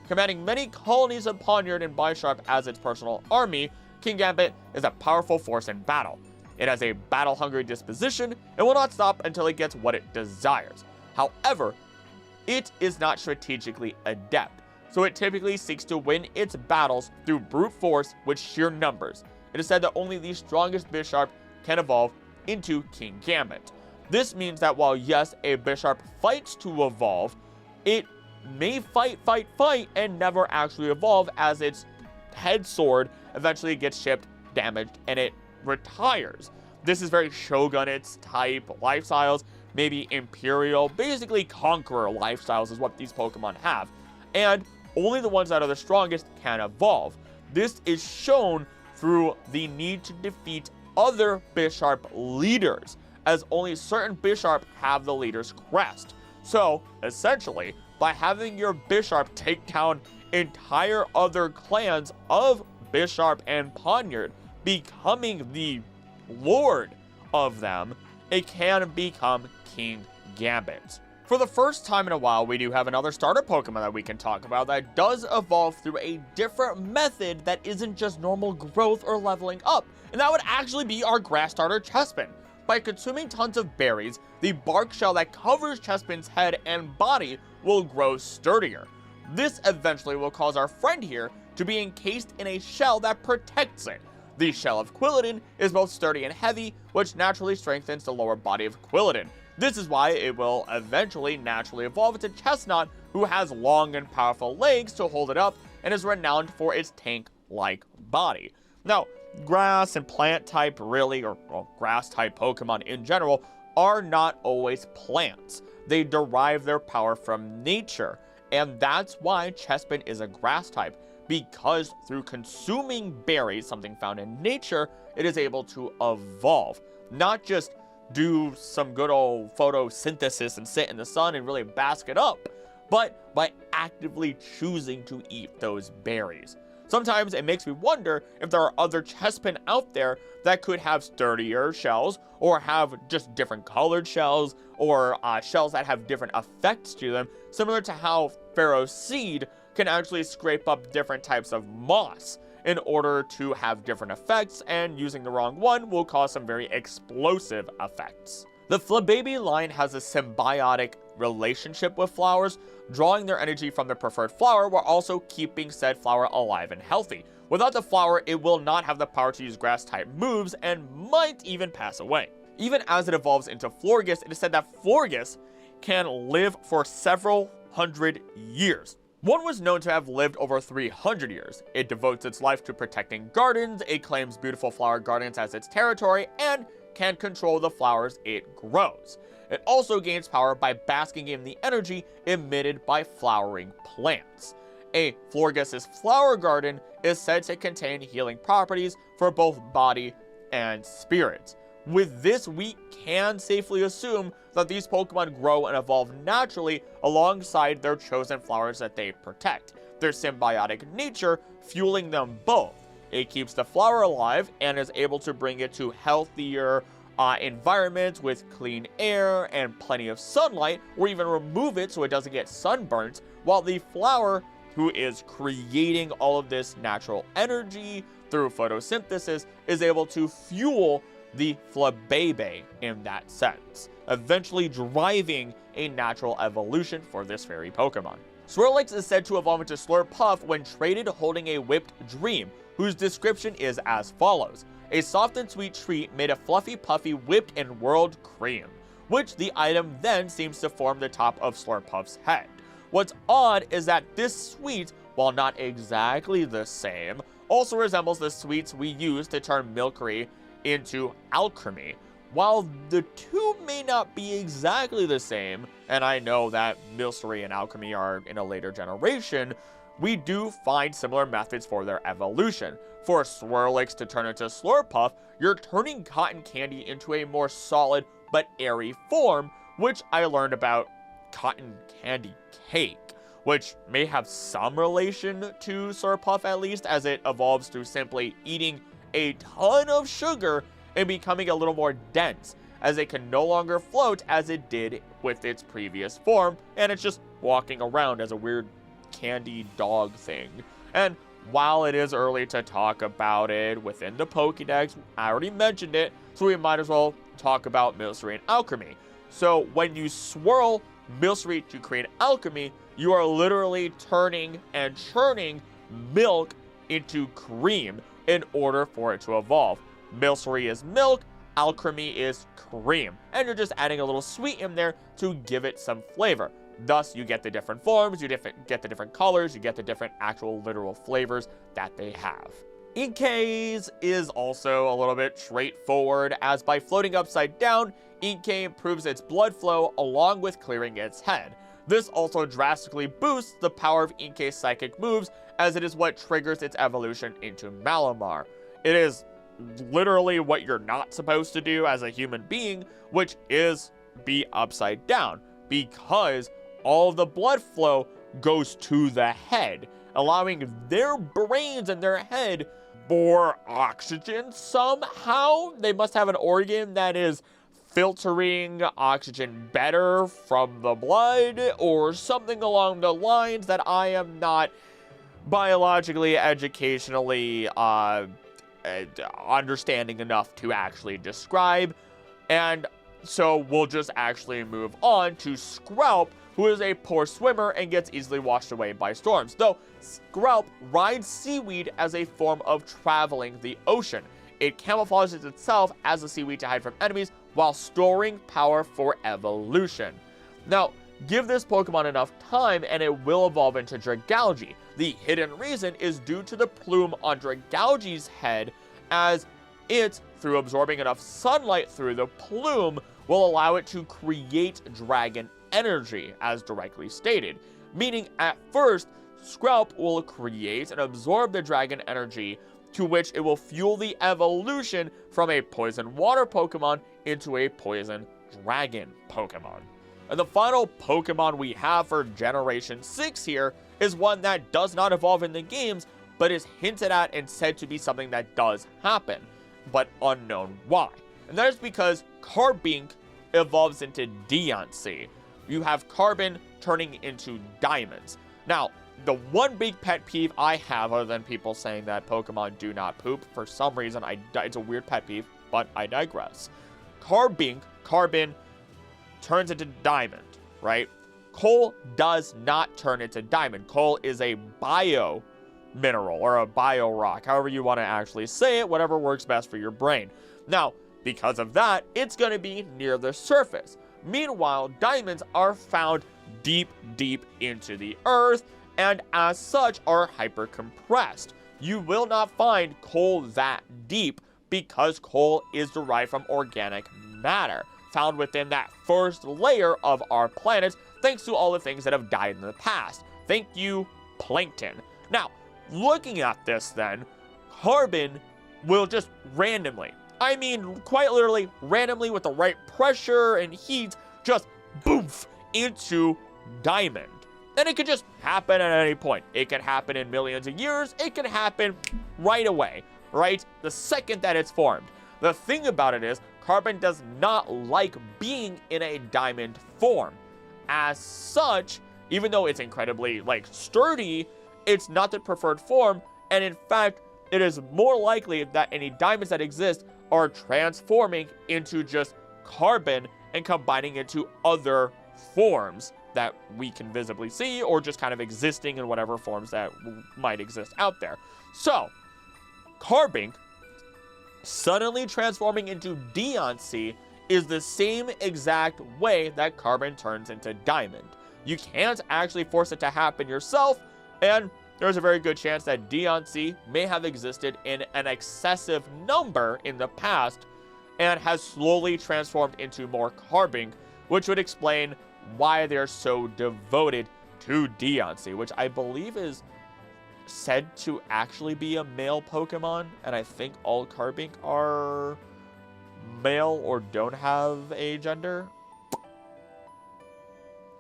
Commanding many colonies of Poniard and Bisharp as its personal army, Kingambit is a powerful force in battle. It has a battle-hungry disposition and will not stop until it gets what it desires. However, it is not strategically adept, so it typically seeks to win its battles through brute force with sheer numbers. It is said that only the strongest Bisharp can evolve into Kingambit. This means that while yes, a Bisharp fights to evolve, it may fight, and never actually evolve, as its head sword eventually gets chipped, damaged, and it retires. This is very Shogunate type lifestyles, maybe Imperial, basically Conqueror lifestyles is what these Pokemon have. And only the ones that are the strongest can evolve. This is shown through the need to defeat other Bisharp leaders, as only certain Bisharp have the leader's crest. So, essentially, by having your Bisharp take down entire other clans of Bisharp and Poniard, becoming the lord of them, it can become Kingambit. For the first time in a while, we do have another starter Pokemon that we can talk about that does evolve through a different method that isn't just normal growth or leveling up, and that would actually be our grass starter Chespin. By consuming tons of berries, the bark shell that covers Chespin's head and body will grow sturdier. This eventually will cause our friend here to be encased in a shell that protects it. The shell of Quilladin is both sturdy and heavy, which naturally strengthens the lower body of Quilladin. This is why it will eventually naturally evolve into Chestnut, who has long and powerful legs to hold it up and is renowned for its tank-like body. Now, grass and plant type really, or grass type Pokemon in general, are not always plants. They derive their power from nature, and that's why Chespin is a grass type, because through consuming berries, something found in nature, it is able to evolve. Not just do some good old photosynthesis and sit in the sun and really bask it up, but by actively choosing to eat those berries. Sometimes it makes me wonder if there are other Chespin out there that could have sturdier shells, or have just different colored shells, or shells that have different effects to them, similar to how Pharaoh's seed can actually scrape up different types of moss in order to have different effects, and using the wrong one will cause some very explosive effects. The Flababy line has a symbiotic relationship with flowers, drawing their energy from the preferred flower while also keeping said flower alive and healthy. Without the flower, it will not have the power to use grass type moves and might even pass away. Even as it evolves into Florges, it is said that Florges can live for several hundred years. One was known to have lived over 300 years. It devotes its life to protecting gardens, it claims beautiful flower gardens as its territory, and can control the flowers it grows. It also gains power by basking in the energy emitted by flowering plants. A Florges' flower garden is said to contain healing properties for both body and spirit. With this, we can safely assume that these Pokemon grow and evolve naturally alongside their chosen flowers that they protect, their symbiotic nature fueling them both. It keeps the flower alive and is able to bring it to healthier environments with clean air and plenty of sunlight, or even remove it so it doesn't get sunburnt, while the flower, who is creating all of this natural energy through photosynthesis, is able to fuel the Flababy in that sense, eventually driving a natural evolution for this very Pokemon. Swirlix is said to evolve into Slurpuff when traded holding a whipped dream, whose description is as follows: a soft and sweet treat made of fluffy puffy whipped and whirled cream, which the item then seems to form the top of Slurpuff's head. What's odd is that this sweet, while not exactly the same, also resembles the sweets we use to turn Mimicry into alchemy. While the two may not be exactly the same, and I know that Mimicry and alchemy are in a later generation, we do find similar methods for their evolution. For Swirlix to turn into Slurpuff, you're turning cotton candy into a more solid but airy form, which I learned about cotton candy cake, which may have some relation to Slurpuff at least, as it evolves through simply eating a ton of sugar and becoming a little more dense, as it can no longer float as it did with its previous form, and it's just walking around as a weird candy dog thing. And while it is early to talk about it within the Pokedex, I already mentioned it, so we might as well talk about Mimicry and alchemy. So when you swirl Mimicry to create alchemy, you are literally turning and churning milk into cream in order for it to evolve. Mimicry is milk, alchemy is cream, and you're just adding a little sweet in there to give it some flavor. Thus, you get the different forms, you get the different colors, you get the different actual literal flavors that they have. Inkay's is also a little bit straightforward, as by floating upside down, Inkay improves its blood flow along with clearing its head. This also drastically boosts the power of Inkay's psychic moves, as it is what triggers its evolution into Malamar. It is literally what you're not supposed to do as a human being, which is be upside down, because all of the blood flow goes to the head, allowing their brains and their head more oxygen somehow. They must have an organ that is filtering oxygen better from the blood, or something along the lines that I am not biologically, educationally understanding enough to actually describe. And so we'll just actually move on to Skrelp, who is a poor swimmer and gets easily washed away by storms, though Skrelp rides seaweed as a form of traveling the ocean. It camouflages itself as a seaweed to hide from enemies while storing power for evolution. Now, give this Pokemon enough time and it will evolve into Dragalge. The hidden reason is due to the plume on Dragalge's head, as It, through absorbing enough sunlight through the plume, will allow it to create dragon energy, as directly stated. Meaning, at first, Scrap will create and absorb the dragon energy, to which it will fuel the evolution from a poison water Pokemon into a poison dragon Pokemon. And the final Pokemon we have for Generation 6 here is one that does not evolve in the games, but is hinted at and said to be something that does happen, but unknown why. And that is because Carbink evolves into Deontay. You have Carbon turning into diamonds. Now, the one big pet peeve I have, other than people saying that Pokemon do not poop, for some reason, it's a weird pet peeve, but I digress. Carbon turns into diamond, right? Coal does not turn into diamond. Coal is a bio mineral or a bio rock, however you want to actually say it, whatever works best for your brain. Now, because of that, it's going to be near the surface. Meanwhile, diamonds are found deep into the earth, and as such are hyper compressed. You will not find coal that deep because coal is derived from organic matter found within that first layer of our planet, thanks to all the things that have died in the past. Thank you, plankton. Now, looking at this then, Carbon will just randomly, I mean quite literally randomly with the right pressure and heat, just boof into diamond. And it could just happen at any point. It could happen in millions of years. It can happen right away, right? The second that it's formed. The thing about it is, Carbon does not like being in a diamond form. As such, even though it's incredibly, sturdy, it's not the preferred form, and in fact, it is more likely that any diamonds that exist are transforming into just Carbon and combining into other forms that we can visibly see, or just kind of existing in whatever forms that might exist out there. So, Carbink suddenly transforming into Deontay is the same exact way that Carbon turns into diamond. You can't actually force it to happen yourself, and there's a very good chance that Deontay may have existed in an excessive number in the past and has slowly transformed into more Carbink, which would explain why they're so devoted to Deontay, which I believe is said to actually be a male Pokemon, and I think all Carbink are male or don't have a gender.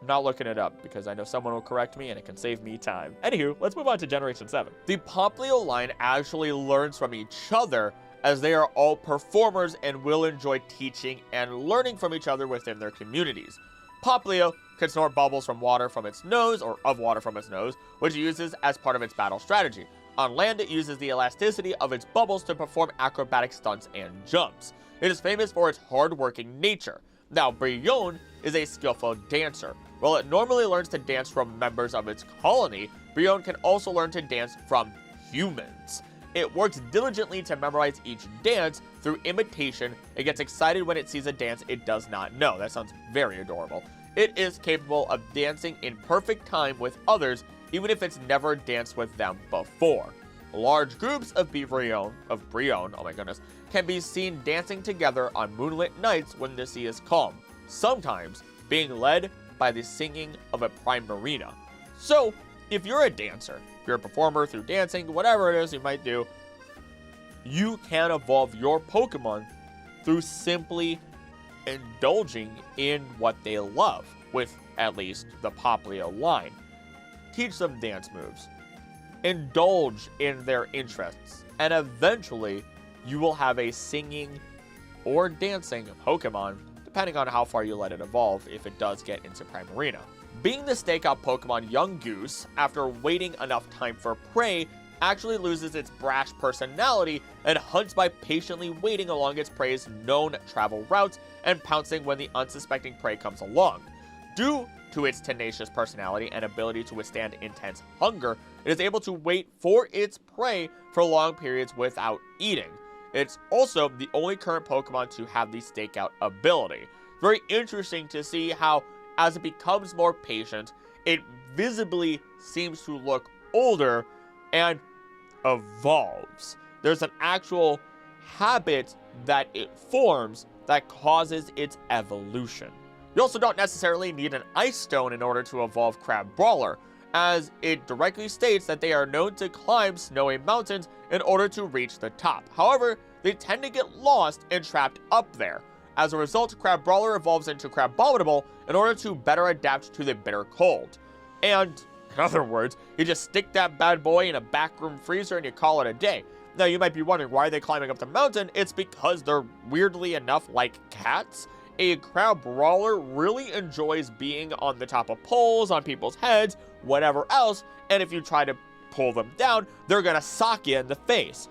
I'm not looking it up because I know someone will correct me and it can save me time. Anywho, let's move on to Generation 7. The Popplio line actually learns from each other, as they are all performers and will enjoy teaching and learning from each other within their communities. Popplio can snort bubbles from water from its nose, or of water from its nose, which it uses as part of its battle strategy. On land, it uses the elasticity of its bubbles to perform acrobatic stunts and jumps. It is famous for its hard-working nature. Now, Brionne is a skillful dancer. While it normally learns to dance from members of its colony, Brionne can also learn to dance from humans. It works diligently to memorize each dance through imitation. It gets excited when it sees a dance it does not know. That sounds very adorable. It is capable of dancing in perfect time with others, even if it's never danced with them before. Large groups of Brionne, oh my goodness, can be seen dancing together on moonlit nights when the sea is calm, sometimes being led by the singing of a Primarina. So, if you're a dancer, if you're a performer through dancing, whatever it is you might do, you can evolve your Pokemon through simply indulging in what they love, with at least the Popplio line. Teach them dance moves, indulge in their interests, and eventually you will have a singing or dancing Pokemon, depending on how far you let it evolve if it does get into Primarina. Being the stakeout Pokemon Young Goose, after waiting enough time for prey, actually loses its brash personality and hunts by patiently waiting along its prey's known travel routes and pouncing when the unsuspecting prey comes along. Due to its tenacious personality and ability to withstand intense hunger, it is able to wait for its prey for long periods without eating. It's also the only current Pokemon to have the stakeout ability. Very interesting to see how, as it becomes more patient, it visibly seems to look older and evolves. There's an actual habit that it forms that causes its evolution. You also don't necessarily need an ice stone in order to evolve Crab Brawler, as it directly states that they are known to climb snowy mountains in order to reach the top. However, they tend to get lost and trapped up there. As a result, Crab Brawler evolves into Crabominable in order to better adapt to the bitter cold. And, in other words, you just stick that bad boy in a backroom freezer and you call it a day. Now, you might be wondering, why are they climbing up the mountain? It's because they're, weirdly enough, like cats. A Crab Brawler really enjoys being on the top of poles, on people's heads, whatever else, and if you try to pull them down, they're gonna sock you in the face.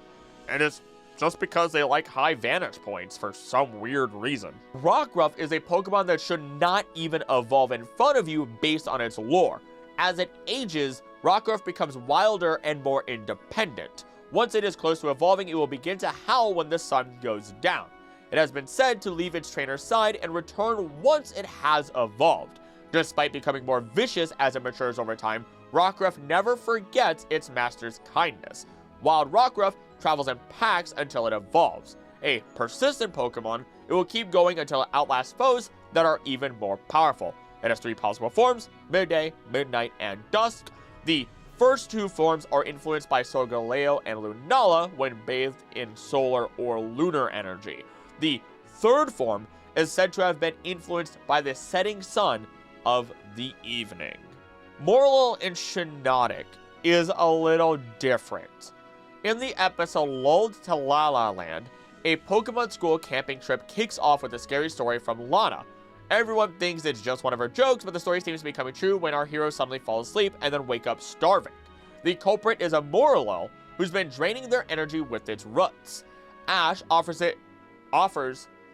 And it's just because they like high vantage points for some weird reason. Rockruff is a Pokemon that should not even evolve in front of you based on its lore. As it ages, Rockruff becomes wilder and more independent. Once it is close to evolving, it will begin to howl when the sun goes down. It has been said to leave its trainer's side and return once it has evolved. Despite becoming more vicious as it matures over time, Rockruff never forgets its master's kindness. Wild Rockruff travels in packs until it evolves. A persistent Pokemon, it will keep going until it outlasts foes that are even more powerful. It has 3 possible forms: midday, midnight, and dusk. The first 2 forms are influenced by Solgaleo and Lunala when bathed in solar or lunar energy. The third form is said to have been influenced by the setting sun of the evening. Morlul and Shiinotic is a little different. In the episode Lulled to La La Land, a Pokemon school camping trip kicks off with a scary story from Lana. Everyone thinks it's just one of her jokes, but the story seems to be coming true when our hero suddenly falls asleep and then wake up starving. The culprit is a Morlul who's been draining their energy with its roots. Ash offers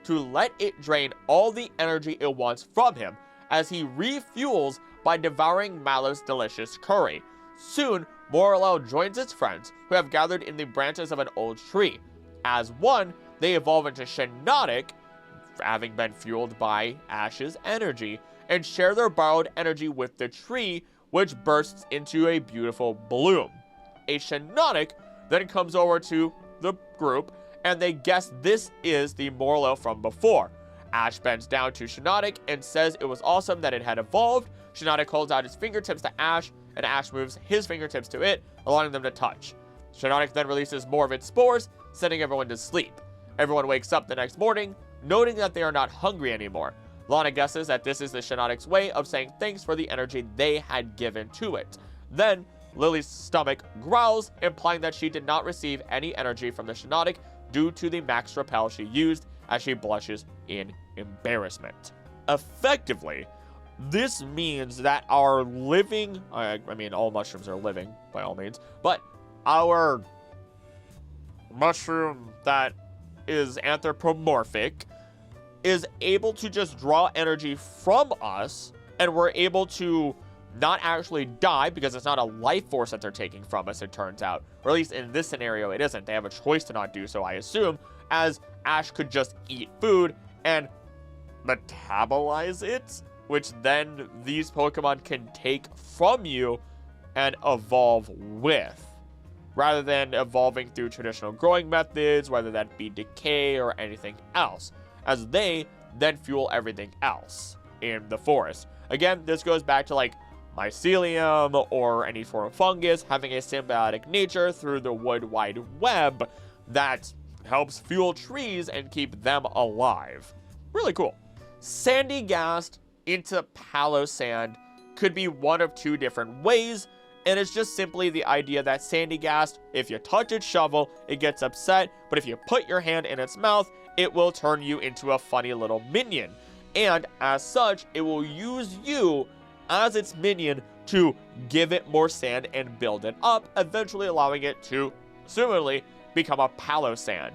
to let it drain all the energy it wants from him, as he refuels by devouring Mallow's delicious curry. Soon, Morlul joins its friends, who have gathered in the branches of an old tree. As one, they evolve into Shiinotic, having been fueled by Ash's energy, and share their borrowed energy with the tree, which bursts into a beautiful bloom. A Shiinotic then comes over to the group, and they guess this is the Morlul from before. Ash bends down to Shiinotic and says it was awesome that it had evolved. Shiinotic holds out his fingertips to Ash, and Ash moves his fingertips to it, allowing them to touch. Shiinotic then releases more of its spores, sending everyone to sleep. Everyone wakes up the next morning, noting that they are not hungry anymore. Lana guesses that this is the Shiinotic's way of saying thanks for the energy they had given to it. Then, Lily's stomach growls, implying that she did not receive any energy from the Shiinotic due to the max repel she used, as she blushes in embarrassment. Effectively, this means that our living, I mean, all mushrooms are living, by all means, but our mushroom that is anthropomorphic is able to just draw energy from us, and we're able to not actually die because it's not a life force that they're taking from us, it turns out. Or at least in this scenario, it isn't. They have a choice to not do so, I assume, as Ash could just eat food and metabolize it, which then these Pokemon can take from you and evolve with, rather than evolving through traditional growing methods, whether that be decay or anything else, as they then fuel everything else in the forest. Again, this goes back to like mycelium or any form of fungus having a symbiotic nature through the wood wide web that helps fuel trees and keep them alive. Really cool. Sandygast into Palossand could be one of 2 different ways, and it's just simply the idea that Sandygast, if you touch its shovel, it gets upset, but if you put your hand in its mouth, it will turn you into a funny little minion. And as such, it will use you as its minion to give it more sand and build it up, eventually allowing it to, assumedly, become a Palossand.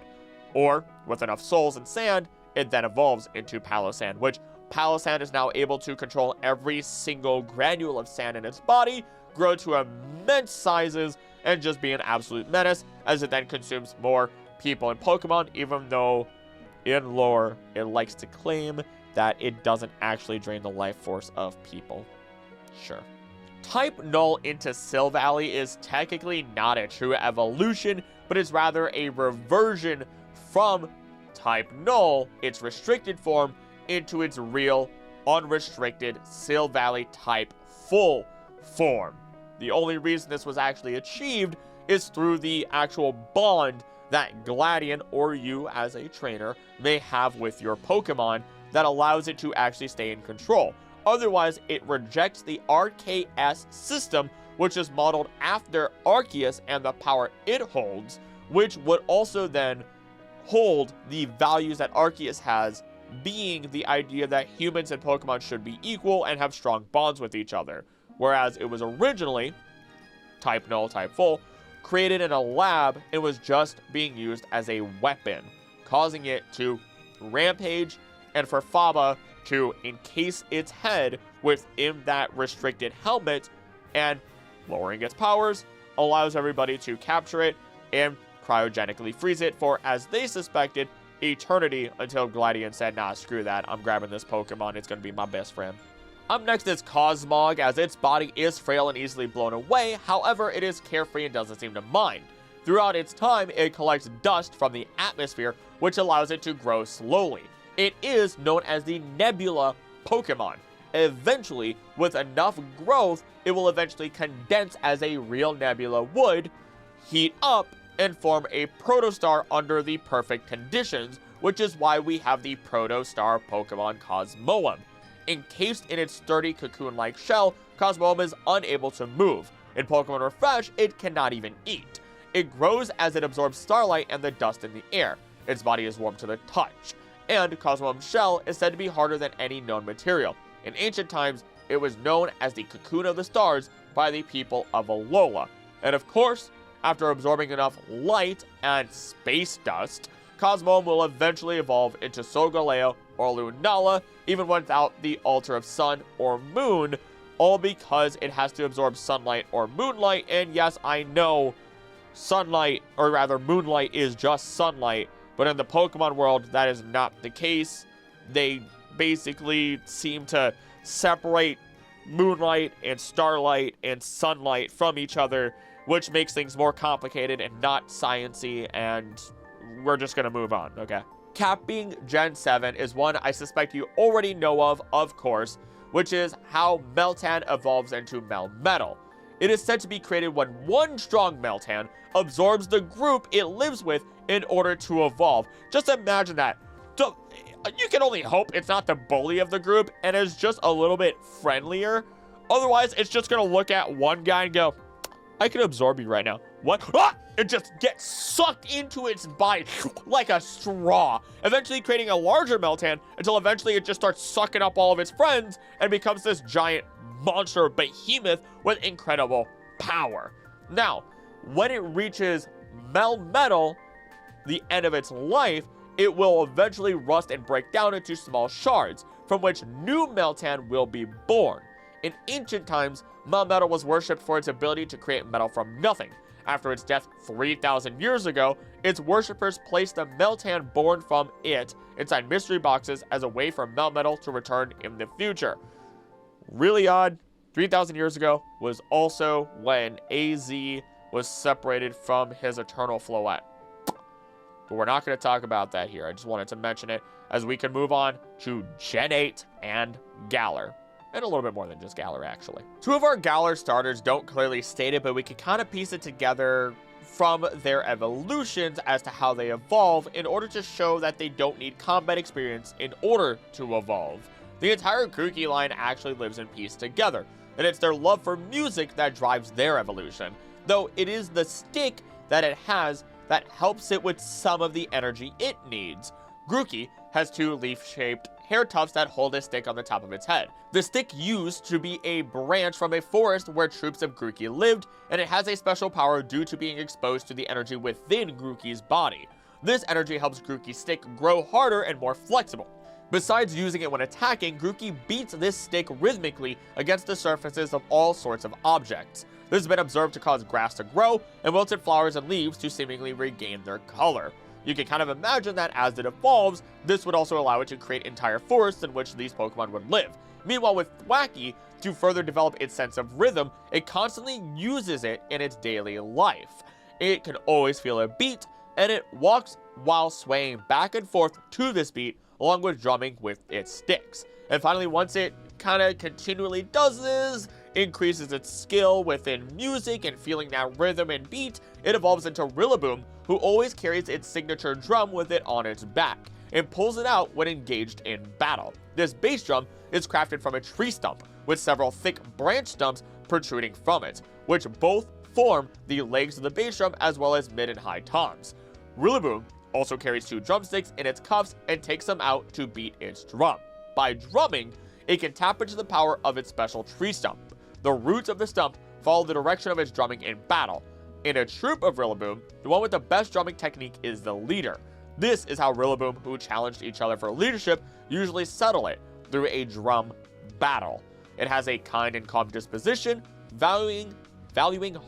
Or, with enough souls and sand, it then evolves into Palossand, which Palossand is now able to control every single granule of sand in its body, grow to immense sizes, and just be an absolute menace, as it then consumes more people and Pokemon, even though in lore it likes to claim that it doesn't actually drain the life force of people. Sure. Type Null into Silvally is technically not a true evolution, but is rather a reversion from type Null, its restricted form, into its real, unrestricted Sil Valley type full form. The only reason this was actually achieved is through the actual bond that Gladian, or you as a trainer, may have with your Pokemon that allows it to actually stay in control. Otherwise, it rejects the RKS system, which is modeled after Arceus and the power it holds, which would also then hold the values that Arceus has, being the idea that humans and Pokemon should be equal and have strong bonds with each other. Whereas it was originally type Null, type Full, created in a lab and was just being used as a weapon, causing it to rampage and for Faba to encase its head within that restricted helmet, and lowering its powers allows everybody to capture it and cryogenically freeze it for, as they suspected, eternity, until Gladian said, nah, screw that, I'm grabbing this Pokemon, it's gonna be my best friend. Up next is Cosmoem, as its body is frail and easily blown away. However, it is carefree and doesn't seem to mind. Throughout its time, it collects dust from the atmosphere, which allows it to grow slowly. It is known as the Nebula Pokemon. Eventually, with enough growth, it will eventually condense as a real nebula would, heat up, and form a protostar under the perfect conditions, which is why we have the protostar Pokemon Cosmoem. Encased in its sturdy cocoon-like shell, Cosmoem is unable to move. In Pokemon Refresh, it cannot even eat. It grows as it absorbs starlight and the dust in the air. Its body is warm to the touch, and Cosmoem's shell is said to be harder than any known material. In ancient times, it was known as the Cocoon of the Stars by the people of Alola. And of course, after absorbing enough light and space dust, Cosmoem will eventually evolve into Solgaleo or Lunala, even without the altar of sun or moon, all because it has to absorb sunlight or moonlight. And yes, I know sunlight, or rather moonlight, is just sunlight, but in the Pokemon world, that is not the case. They basically seem to separate moonlight and starlight and sunlight from each other, which makes things more complicated and not sciencey, and we're just gonna move on, okay? Capping Gen 7 is one I suspect you already know of course, which is how Meltan evolves into Melmetal. It is said to be created when one strong Meltan absorbs the group it lives with in order to evolve. Just imagine that. You can only hope it's not the bully of the group and is just a little bit friendlier. Otherwise, it's just gonna look at one guy and go, I can absorb you right now. What? Ah! It just gets sucked into its body like a straw, eventually creating a larger Meltan until eventually it just starts sucking up all of its friends and becomes this giant monster behemoth with incredible power. Now, when it reaches Melmetal, the end of its life, it will eventually rust and break down into small shards, from which new Meltan will be born. In ancient times, Melmetal was worshipped for its ability to create metal from nothing. After its death 3,000 years ago, its worshippers placed the Meltan born from it inside mystery boxes as a way for Melmetal to return in the future. Really odd, 3,000 years ago was also when AZ was separated from his Eternal Floette. But we're not going to talk about that here. I just wanted to mention it as we can move on to Gen 8 and Galar. And a little bit more than just Galar, actually. Two of our Galar starters don't clearly state it, but we can kind of piece it together from their evolutions as to how they evolve in order to show that they don't need combat experience in order to evolve. The entire Grookey line actually lives in peace together, and it's their love for music that drives their evolution, though it is the stick that it has that helps it with some of the energy it needs. Grookey has two leaf-shaped hair tufts that hold a stick on the top of its head. The stick used to be a branch from a forest where troops of Grookey lived, and it has a special power due to being exposed to the energy within Grookey's body. This energy helps Grookey's stick grow harder and more flexible. Besides using it when attacking, Grookey beats this stick rhythmically against the surfaces of all sorts of objects. This has been observed to cause grass to grow and wilted flowers and leaves to seemingly regain their color. You can kind of imagine that as it evolves, this would also allow it to create entire forests in which these Pokemon would live. Meanwhile, with Thwackey, to further develop its sense of rhythm, it constantly uses it in its daily life. It can always feel a beat and it walks while swaying back and forth to this beat, along with drumming with its sticks. And finally, once it kind of continually does this, increases its skill within music and feeling that rhythm and beat, it evolves into Rillaboom, who always carries its signature drum with it on its back, and pulls it out when engaged in battle. This bass drum is crafted from a tree stump, with several thick branch stumps protruding from it, which both form the legs of the bass drum as well as mid and high toms. Rillaboom also carries 2 drumsticks in its cuffs and takes them out to beat its drum. By drumming, it can tap into the power of its special tree stump. The roots of the stump follow the direction of its drumming in battle. In a troop of Rillaboom, the one with the best drumming technique is the leader. This is how Rillaboom, who challenged each other for leadership, usually settle it, through a drum battle. It has a kind and calm disposition, valuing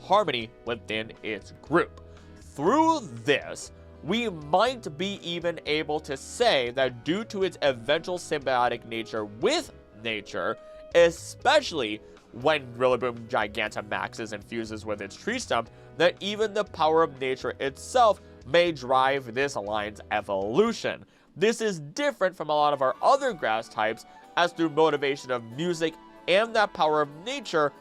harmony within its group. Through this, we might be even able to say that due to its eventual symbiotic nature with nature, especially when Rillaboom Gigantamaxes and fuses with its tree stump, that even the power of nature itself may drive this line's evolution. This is different from a lot of our other grass types, as through motivation of music and that power of nature,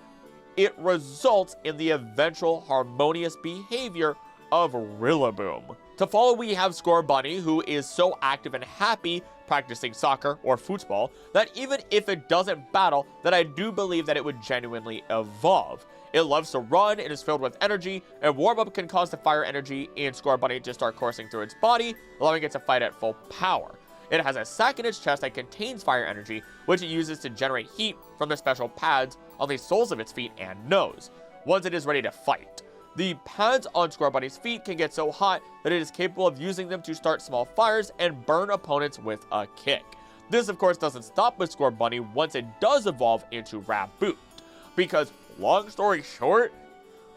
it results in the eventual harmonious behavior of Rillaboom. To follow, we have Scorbunny, who is so active and happy practicing soccer or football that even if it doesn't battle, that I do believe that it would genuinely evolve. It loves to run and is filled with energy, and warm-up can cause the fire energy in Scorbunny to start coursing through its body, allowing it to fight at full power. It has a sac in its chest that contains fire energy, which it uses to generate heat from the special pads on the soles of its feet and nose, once it is ready to fight. The pads on Scorbunny's feet can get so hot that it is capable of using them to start small fires and burn opponents with a kick. This, of course, doesn't stop with Scorbunny once it does evolve into Raboot, because, long story short,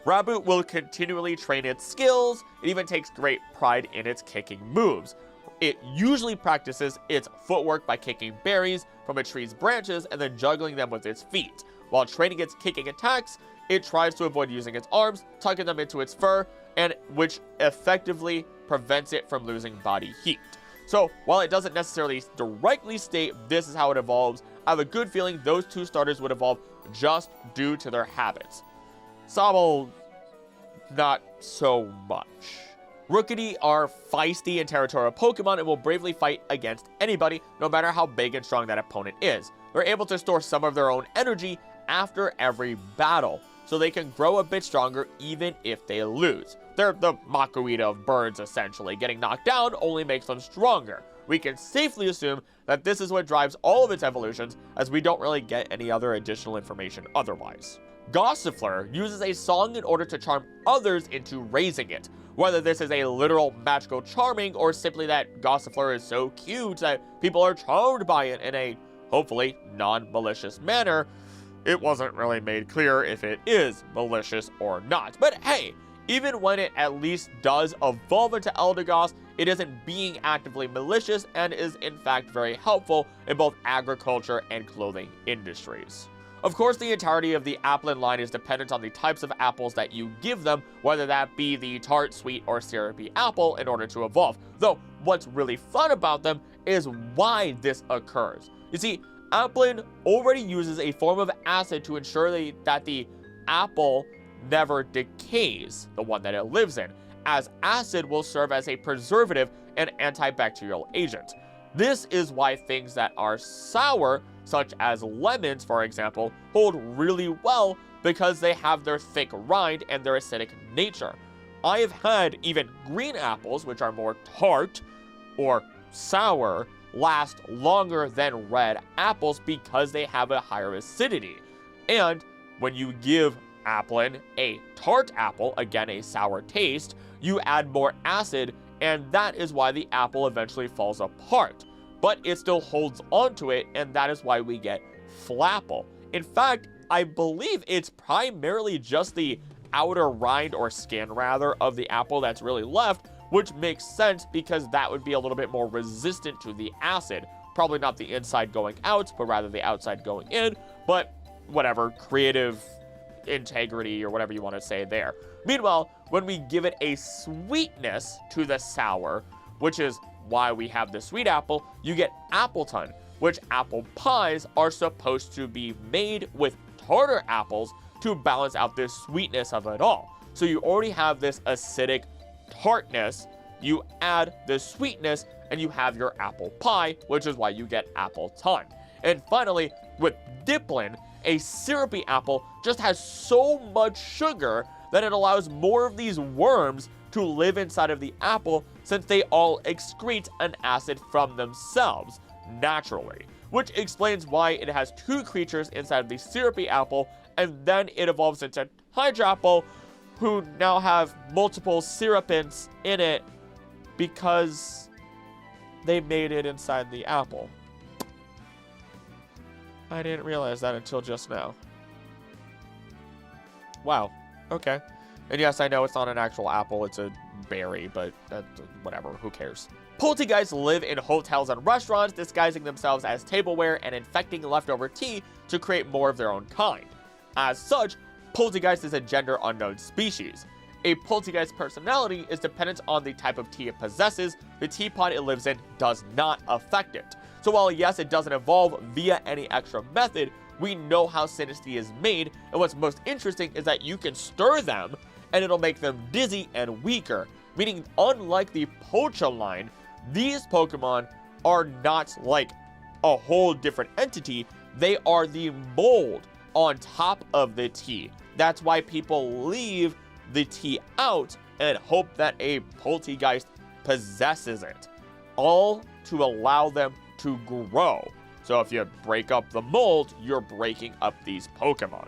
Raboot will continually train its skills. It even takes great pride in its kicking moves. It usually practices its footwork by kicking berries from a tree's branches and then juggling them with its feet. While training its kicking attacks, it tries to avoid using its arms, tucking them into its fur, and which effectively prevents it from losing body heat. So, while it doesn't necessarily directly state this is how it evolves, I have a good feeling those 2 starters would evolve just due to their habits. Sobble, not so much. Rookity are feisty and territorial Pokemon and will bravely fight against anybody, no matter how big and strong that opponent is. They're able to store some of their own energy after every battle, so they can grow a bit stronger even if they lose. They're the Makuhita of birds, essentially. Getting knocked down only makes them stronger. We can safely assume that this is what drives all of its evolutions, as we don't really get any other additional information otherwise. Gossifleur uses a song in order to charm others into raising it. Whether this is a literal magical charming or simply that Gossifleur is so cute that people are charmed by it in a, hopefully, non-malicious manner, it wasn't really made clear if it is malicious or not. But hey, even when it at least does evolve into Eldegoss, it isn't being actively malicious and is in fact very helpful in both agriculture and clothing industries. Of course, the entirety of the Applin line is dependent on the types of apples that you give them, whether that be the tart, sweet, or syrupy apple in order to evolve. Though, what's really fun about them is why this occurs. You see, Applin already uses a form of acid to ensure that the apple never decays, the one that it lives in, as acid will serve as a preservative and antibacterial agent. This is why things that are sour, such as lemons for example, hold really well because they have their thick rind and their acidic nature. I have had even green apples, which are more tart or sour, last longer than red apples because they have a higher acidity. And when you give Applin a tart apple, again a sour taste, you add more acid, and that is why the apple eventually falls apart. But it still holds onto it, and that is why we get Flapple. In fact, I believe it's primarily just the outer rind or skin rather of the apple that's really left, which makes sense because that would be a little bit more resistant to the acid. Probably not the inside going out, but rather the outside going in, but whatever, creative integrity or whatever you want to say there. Meanwhile, when we give it a sweetness to the sour, which is why we have the sweet apple, you get Appleton, which apple pies are supposed to be made with tartar apples to balance out the sweetness of it all. So you already have this acidic tartness, you add the sweetness, and you have your apple pie, which is why you get Appleton. And finally, with Diplin, a syrupy apple just has so much sugar that it allows more of these worms to live inside of the apple, since they all excrete an acid from themselves naturally, which explains why it has two creatures inside of the syrupy apple, and then it evolves into Hydra Apple, who now have multiple syrupants in it because they made it inside the apple. I didn't realize that until just now. Wow. Okay. And yes, I know it's not an actual apple, it's a berry, but whatever, who cares? Poltergeists live in hotels and restaurants, disguising themselves as tableware and infecting leftover tea to create more of their own kind. As such, Poltergeist is a gender unknown species. A poltergeist personality is dependent on the type of tea it possesses. The teapot it lives in does not affect it. So while yes, it doesn't evolve via any extra method, we know how Sinistea is made, and what's most interesting is that you can stir them, and it'll make them dizzy and weaker, meaning unlike the Pocha line, these Pokemon are not like a whole different entity, they are the mold on top of the tea. That's why people leave the tea out and hope that a Poltergeist possesses it, all to allow them to grow. So if you break up the mold, you're breaking up these Pokemon.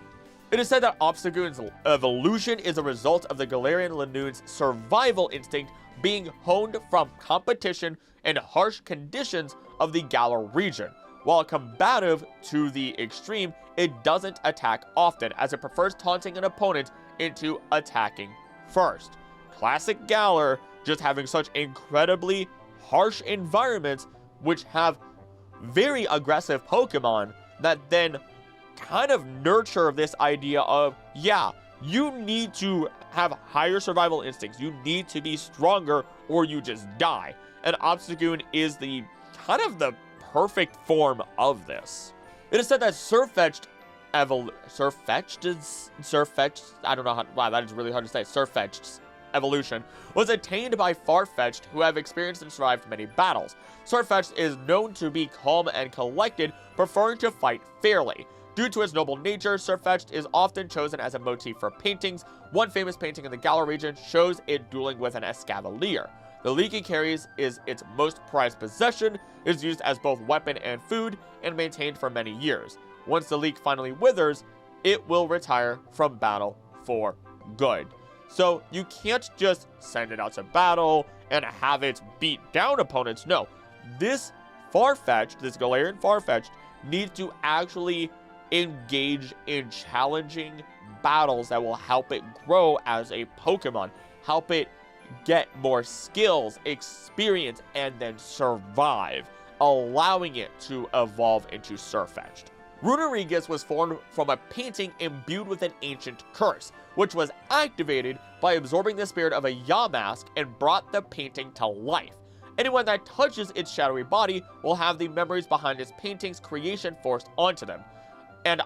It is said that Obstagoon's evolution is a result of the Galarian Lanoon's survival instinct being honed from competition and harsh conditions of the Galar region. While combative to the extreme, it doesn't attack often, as it prefers taunting an opponent into attacking first. Classic Galar just having such incredibly harsh environments which have very aggressive Pokemon that then kind of nurture this idea of, yeah, you need to have higher survival instincts, you need to be stronger or you just die. And Obstagoon is the kind of the perfect form of this. It is said that Surfetch'd, I don't know how, wow, that is really hard to say, Surfetch'd's evolution was attained by Farfetch'd, who have experienced and survived many battles. Surfetch'd is known to be calm and collected, preferring to fight fairly. Due to its noble nature, Surfetch'd is often chosen as a motif for paintings. One famous painting in the Galar region shows it dueling with an Escavalier. The leek it carries is its most prized possession, is used as both weapon and food, and maintained for many years. Once the leek finally withers, it will retire from battle for good. So you can't just send it out to battle and have it beat down opponents. No, this Farfetch'd, this Galarian Farfetch'd, needs to actually engage in challenging battles that will help it grow as a Pokemon, help it get more skills, experience, and then survive, allowing it to evolve into Surfetch'd. Runerigus was formed from a painting imbued with an ancient curse, which was activated by absorbing the spirit of a Yamask and brought the painting to life. Anyone that touches its shadowy body will have the memories behind its painting's creation forced onto them. And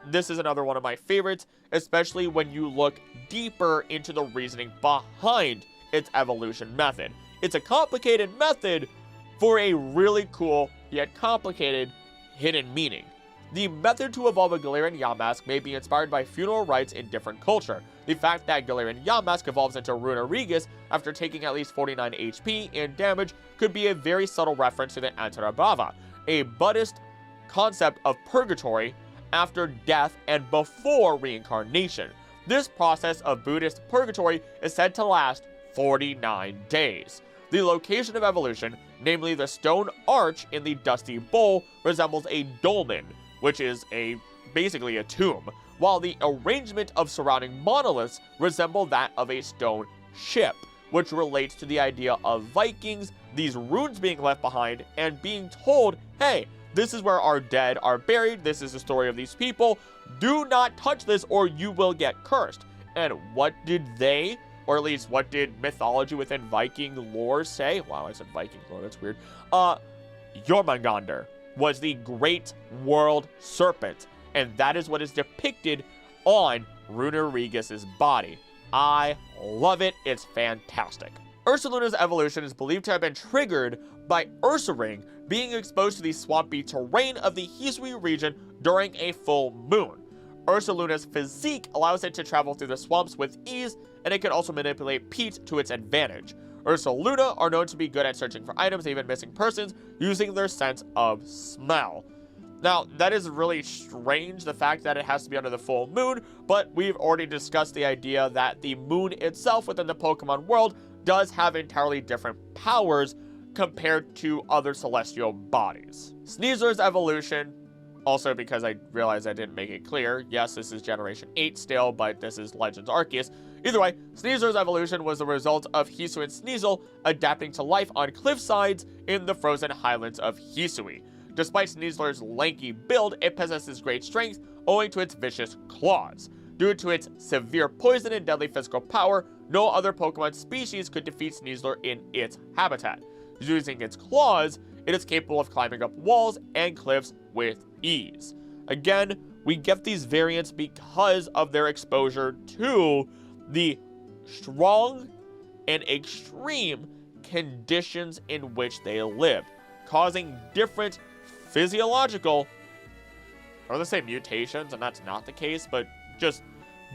this is another one of my favorites, especially when you look deeper into the reasoning behind its evolution method. It's a complicated method for a really cool, yet complicated, hidden meaning. The method to evolve a Galarian Yamask may be inspired by funeral rites in different culture. The fact that Galarian Yamask evolves into Runerigus after taking at least 49 HP and damage could be a very subtle reference to the Antarabhava, a Buddhist concept of purgatory after death and before reincarnation. This process of Buddhist purgatory is said to last 49 days. The location of evolution, namely the stone arch in the Dusty Bowl, resembles a dolmen, which is basically a tomb, while the arrangement of surrounding monoliths resemble that of a stone ship, which relates to the idea of Vikings, these runes being left behind, and being told, hey, This is where our dead are buried. This is the story of these people. Do not touch this or you will get cursed. And what did they, or at least what did mythology within Viking lore say? Wow, I said Viking lore, that's weird. Jormungandr was the great world serpent, and that is what is depicted on Runar Regis's body. I love it. It's fantastic. Ursaluna's evolution is believed to have been triggered by Ursaring being exposed to the swampy terrain of the Hisui region during a full moon. Ursaluna's physique allows it to travel through the swamps with ease, and it can also manipulate peat to its advantage. Ursaluna are known to be good at searching for items, even missing persons, using their sense of smell. Now, that is really strange, the fact that it has to be under the full moon, but we've already discussed the idea that the moon itself within the Pokemon world does have entirely different powers compared to other celestial bodies. Sneasel's evolution, also because I realized I didn't make it clear, yes, this is Generation 8 still, but this is Legends Arceus. Either way, Sneasel's evolution was the result of Hisui and Sneasel adapting to life on cliffsides in the frozen highlands of Hisui. Despite Sneasler's lanky build, it possesses great strength owing to its vicious claws. Due to its severe poison and deadly physical power, no other Pokemon species could defeat Sneasler in its habitat. Using its claws, it is capable of climbing up walls and cliffs with ease. Again, we get these variants because of their exposure to the strong and extreme conditions in which they live, causing different physiological, or let's say mutations, and that's not the case, but just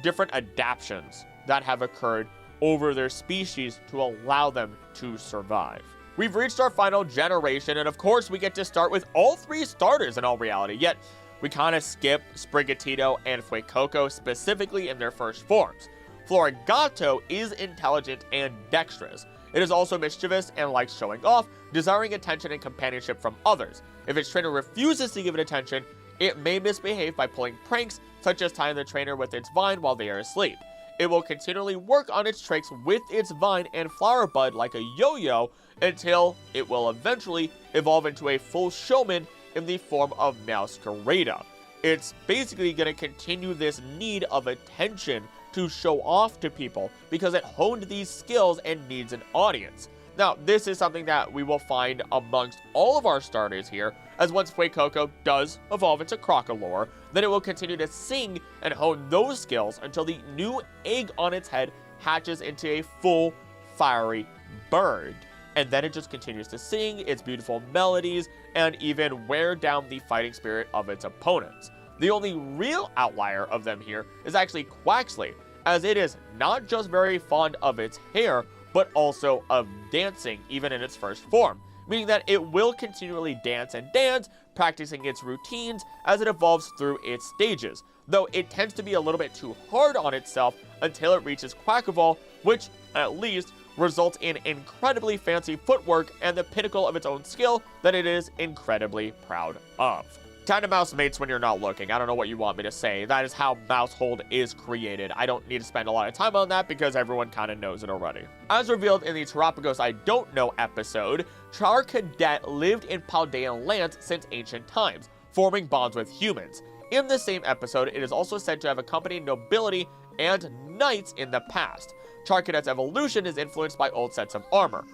different adaptations that have occurred over their species to allow them to survive. We've reached our final generation, and of course we get to start with all three starters in all reality, yet we kind of skip Sprigatito and Fuecoco specifically in their first forms. Florigato is intelligent and dexterous. It is also mischievous and likes showing off, desiring attention and companionship from others. If its trainer refuses to give it attention, it may misbehave by pulling pranks, such as tying the trainer with its vine while they are asleep. It will continually work on its tricks with its vine and flower bud like a yo-yo until it will eventually evolve into a full showman in the form of Masquerada. It's basically going to continue this need of attention to show off to people because it honed these skills and needs an audience. Now, this is something that we will find amongst all of our starters here, as once Fuecoco does evolve into Crocolore, then it will continue to sing and hone those skills until the new egg on its head hatches into a full fiery bird. And then it just continues to sing its beautiful melodies and even wear down the fighting spirit of its opponents. The only real outlier of them here is actually Quaxley, as it is not just very fond of its hair, but also of dancing, even in its first form, meaning that it will continually dance and dance, practicing its routines as it evolves through its stages, though it tends to be a little bit too hard on itself until it reaches Quackball, which, at least, results in incredibly fancy footwork and the pinnacle of its own skill that it is incredibly proud of. Tiny-mouse mates when you're not looking. I don't know what you want me to say. That is how Mousehold is created. I don't need to spend a lot of time on that because everyone kind of knows it already. As revealed in the Terapagos I Don't Know episode, Charcadet lived in Paldean lands since ancient times, forming bonds with humans. In the same episode, it is also said to have accompanied nobility and knights in the past. Charcadet's evolution is influenced by old sets of armor.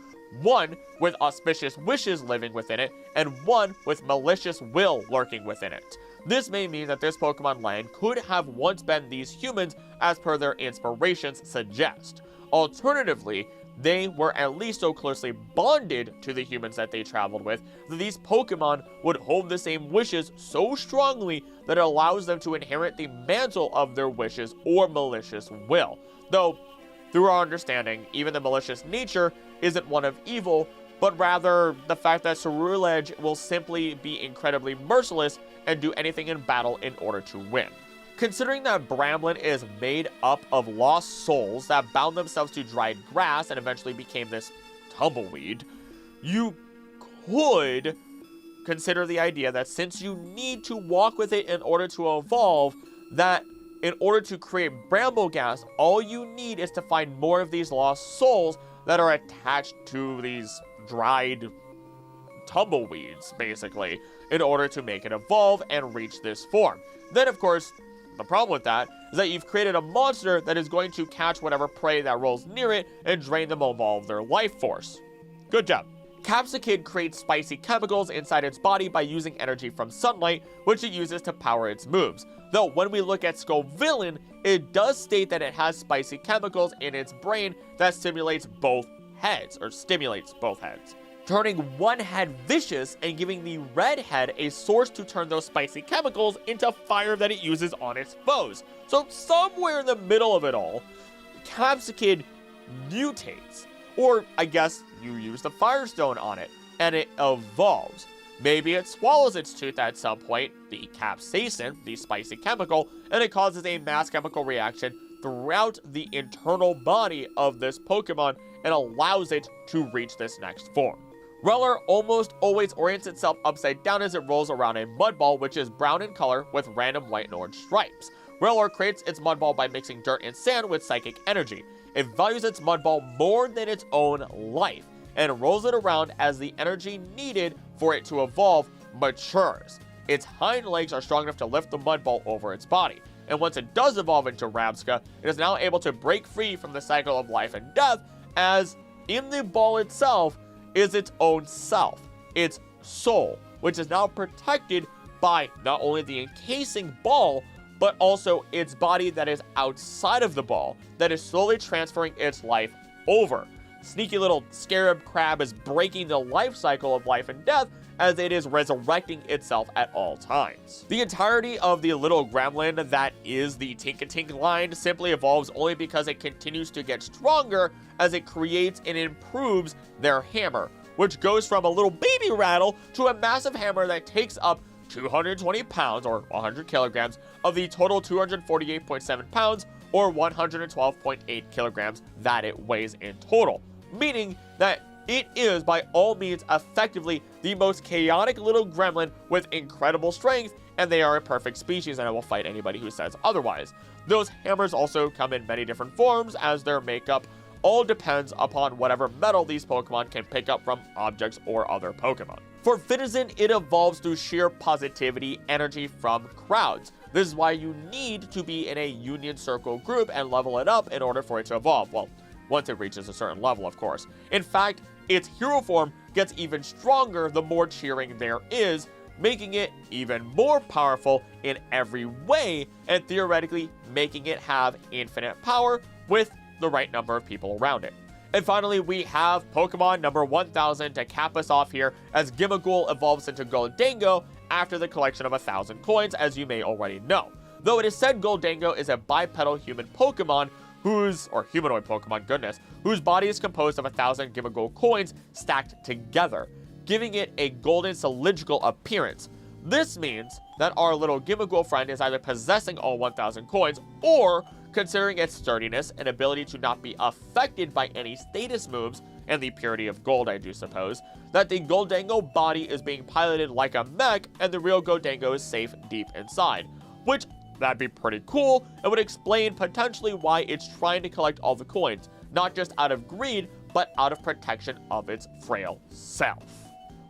One with auspicious wishes living within it, and one with malicious will lurking within it. This may mean that this Pokemon land could have once been these humans as per their inspirations suggest. Alternatively, they were at least so closely bonded to the humans that they traveled with that these Pokemon would hold the same wishes so strongly that it allows them to inherit the mantle of their wishes or malicious will. Though, through our understanding, even the malicious nature isn't one of evil, but rather the fact that Cerulege will simply be incredibly merciless and do anything in battle in order to win. Considering that Bramblin is made up of lost souls that bound themselves to dried grass and eventually became this tumbleweed, you could consider the idea that since you need to walk with it in order to evolve, that in order to create Brambleghast, all you need is to find more of these lost souls that are attached to these dried tumbleweeds, basically, in order to make it evolve and reach this form. Then, of course, the problem with that is that you've created a monster that is going to catch whatever prey that rolls near it and drain them of all of their life force. Good job. Capsicid creates spicy chemicals inside its body by using energy from sunlight, which it uses to power its moves. Though when we look at Scovillain, it does state that it has spicy chemicals in its brain that stimulates both heads. Turning one head vicious and giving the red head a source to turn those spicy chemicals into fire that it uses on its foes. So somewhere in the middle of it all, Capsicid mutates. Or, I guess, you use the Firestone on it, and it evolves. Maybe it swallows its tooth at some point, the capsaicin, the spicy chemical, and it causes a mass chemical reaction throughout the internal body of this Pokemon and allows it to reach this next form. Reller almost always orients itself upside down as it rolls around a mud ball, which is brown in color with random white and orange stripes. Reller creates its mud ball by mixing dirt and sand with psychic energy. It values its mud ball more than its own life, and rolls it around as the energy needed for it to evolve matures. Its hind legs are strong enough to lift the mud ball over its body, and once it does evolve into Rabsca, it is now able to break free from the cycle of life and death, as in the ball itself is its own self, its soul, which is now protected by not only the encasing ball, but also its body that is outside of the ball, that is slowly transferring its life over. Sneaky little scarab crab is breaking the life cycle of life and death as it is resurrecting itself at all times. The entirety of the little gremlin that is the Tinkatink line simply evolves only because it continues to get stronger as it creates and improves their hammer, which goes from a little baby rattle to a massive hammer that takes up 220 pounds or 100 kilograms of the total 248.7 pounds or 112.8 kilograms that it weighs in total, meaning that it is by all means effectively the most chaotic little gremlin with incredible strength, and they are a perfect species, and I will fight anybody who says otherwise. Those hammers also come in many different forms, as their makeup all depends upon whatever metal these Pokemon can pick up from objects or other Pokemon. For Fitizen, it evolves through sheer positivity energy from crowds. This is why you need to be in a Union Circle group and level it up in order for it to evolve. Well, once it reaches a certain level, of course. In fact, its hero form gets even stronger the more cheering there is, making it even more powerful in every way, and theoretically making it have infinite power with the right number of people around it. And finally, we have Pokemon number 1000 to cap us off here, as Gimmighoul evolves into Goldango after the collection of 1,000 coins, as you may already know. Though it is said Goldango is a bipedal human Pokemon humanoid Pokemon, goodness, whose body is composed of 1,000 Gimmighoul coins stacked together, giving it a golden cylindrical appearance. This means that our little Gimmighoul friend is either possessing all 1,000 coins, or considering its sturdiness and ability to not be affected by any status moves, and the purity of gold, I do suppose, that the Goldango body is being piloted like a mech, and the real Goldango is safe deep inside. Which, that'd be pretty cool, and would explain potentially why it's trying to collect all the coins, not just out of greed, but out of protection of its frail self.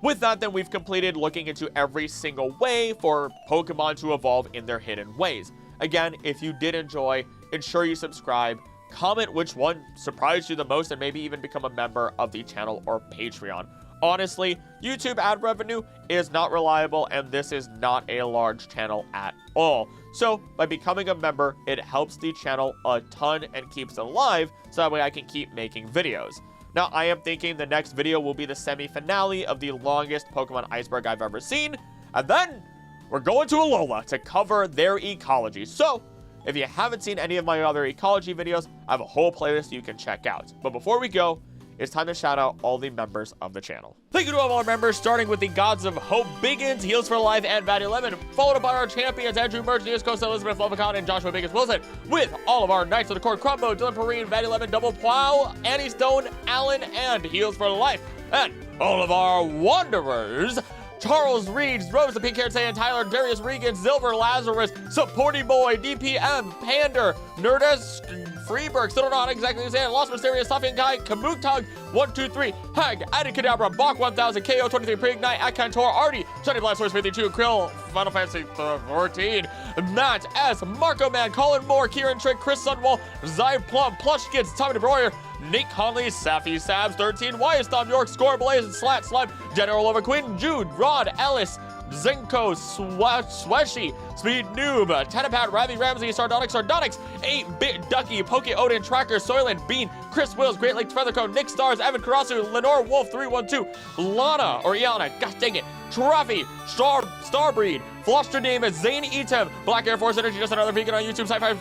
With that, then, we've completed looking into every single way for Pokemon to evolve in their hidden ways. Again, if you did enjoy, ensure you subscribe, comment which one surprised you the most, and maybe even become a member of the channel or Patreon. Honestly, YouTube ad revenue is not reliable, and this is not a large channel at all. So by becoming a member, it helps the channel a ton and keeps it alive, so that way I can keep making videos. Now, I am thinking the next video will be the semi-finale of the longest Pokemon iceberg I've ever seen, and then we're going to Alola to cover their ecology. So if you haven't seen any of my other ecology videos, I have a whole playlist you can check out. But before we go, it's time to shout out all the members of the channel. Thank you to all our members, starting with the Gods of Hope Biggins, Heals for Life, and Vatty Lemon, followed by our champions, Andrew Merch, Neos Costa, Elizabeth Lovacon, and Joshua Biggins Wilson, with all of our Knights of the Court, Crumbo, Dylan Perrine, Vatty Lemon, Double Plow, Annie Stone, Allen, and Heals for Life, and all of our Wanderers, Charles Reeds, Rose the Pink Haired Saiyan, Tyler, Darius Regan, Silver, Lazarus, Supporty Boy, DPM, Pander, Nerdus, Freeberg, still don't know how to exactly say it. Lost Mysterious, Stuffing Guy, Kamutug, 123, Hag, Adicadabra, Bach 1000, KO 23, Preignite, Akantor, Artie, Shiny Blastoise 52, Krill, Final Fantasy 14, Matt S, Marco Man, Colin Moore, Kieran Trick, Chris Sunwall, Zy Plum, Plush Kids, Tommy DeBroyer, Nick Conley, Safi Sabs 13, Wyatt Storm York, Score Blaze, Slat Slime, General Over Quinn, Jude, Rod, Ellis, Zenko, Sweshy, Speed Noob, Tenapat, Ravi Ramsey, Sardonyx, 8-Bit Ducky, Poke Odin, Tracker, Soylent, Bean, Chris Wills, Great Lakes Feathercone, Nick Stars, Evan Karasu, Lenore Wolf 312, Lana, or Iana, gosh dang it, Trophy, Starbreed, Flostrodamus, Zane Etem, Black Air Force Energy, just another vegan on YouTube, Sci-Fi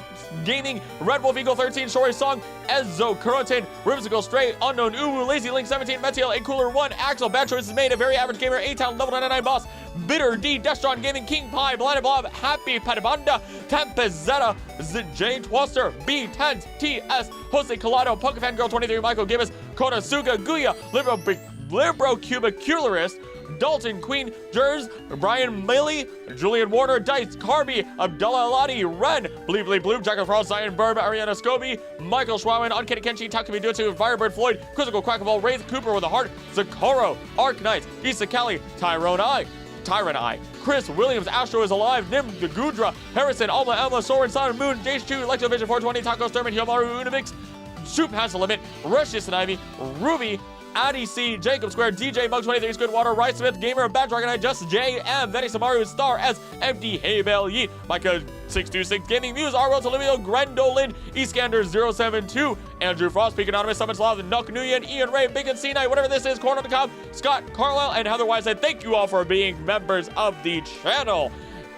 Gaming, Red Wolf Eagle 13, Shory Song, Ezzo, Kurotin, Ribsicle, Stray, Unknown, Uwu, Lazy Link 17, Metiel, A Cooler 1, Axel, Bad Choices Made, A Very Average Gamer, A-Town, Level 99 Boss, Bitter D, Destron Gaming, King Pie, Blinded Blob, Happy Patabanda, Tempest Zeta, Jane Twaster, B10, TS, Jose Colado, Pokefan Girl 23, Michael Gibbs, Konosuga, Guya, Libro Cubicularist, Dalton, Queen, Jers, Brian Millie, Julian Warner, Dice, Carby, Abdullah Aladi, Ren, Bleep Bloop, Jack of Frost, Zion Burb, Ariana Scobie, Michael Schwauman, Uncanny Kenshi, Takumi Dutsu, Firebird Floyd, Quizzical Quackable, Wraith Cooper with a heart, Zakoro, Arc Knights, Issa Kelly, Tyrone I, Chris Williams, Astro is alive, Nim, the Gudra, Harrison, Alma, Emma, Soren, Sun, Moon, Jace2, Lectovision 420, Taco Sturman, Hyomaru, Unimix, Soup Has a Limit, Rushes and Ivy, Ruby, Addy C, Jacob Square, DJ Mug 23, Squidwater, Rice Smith, Gamer, Bad Dragon Eye, Just JM, Venny Samaru, Star S, MD, Haybell Yeet, Micah 626, Gaming Muse, R. Olivia, Grendolin, Eastgander 072, Andrew Frost, Peak Anonymous, Summons Law, Nuck Nguyen, Ian Ray, Big and C Night, whatever this is, Corn on the Cob, Scott Carlisle, and Heather Wise. And thank you all for being members of the channel.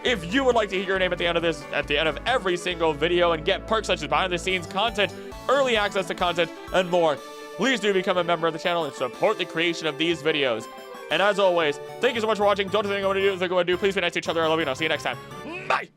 If you would like to hear your name at the end of every single video and get perks such as behind the scenes content, early access to content, and more, please do become a member of the channel and support the creation of these videos. And as always, thank you so much for watching. Don't do anything I'm going to do. Please be nice to each other. I love you and I'll see you next time. Bye!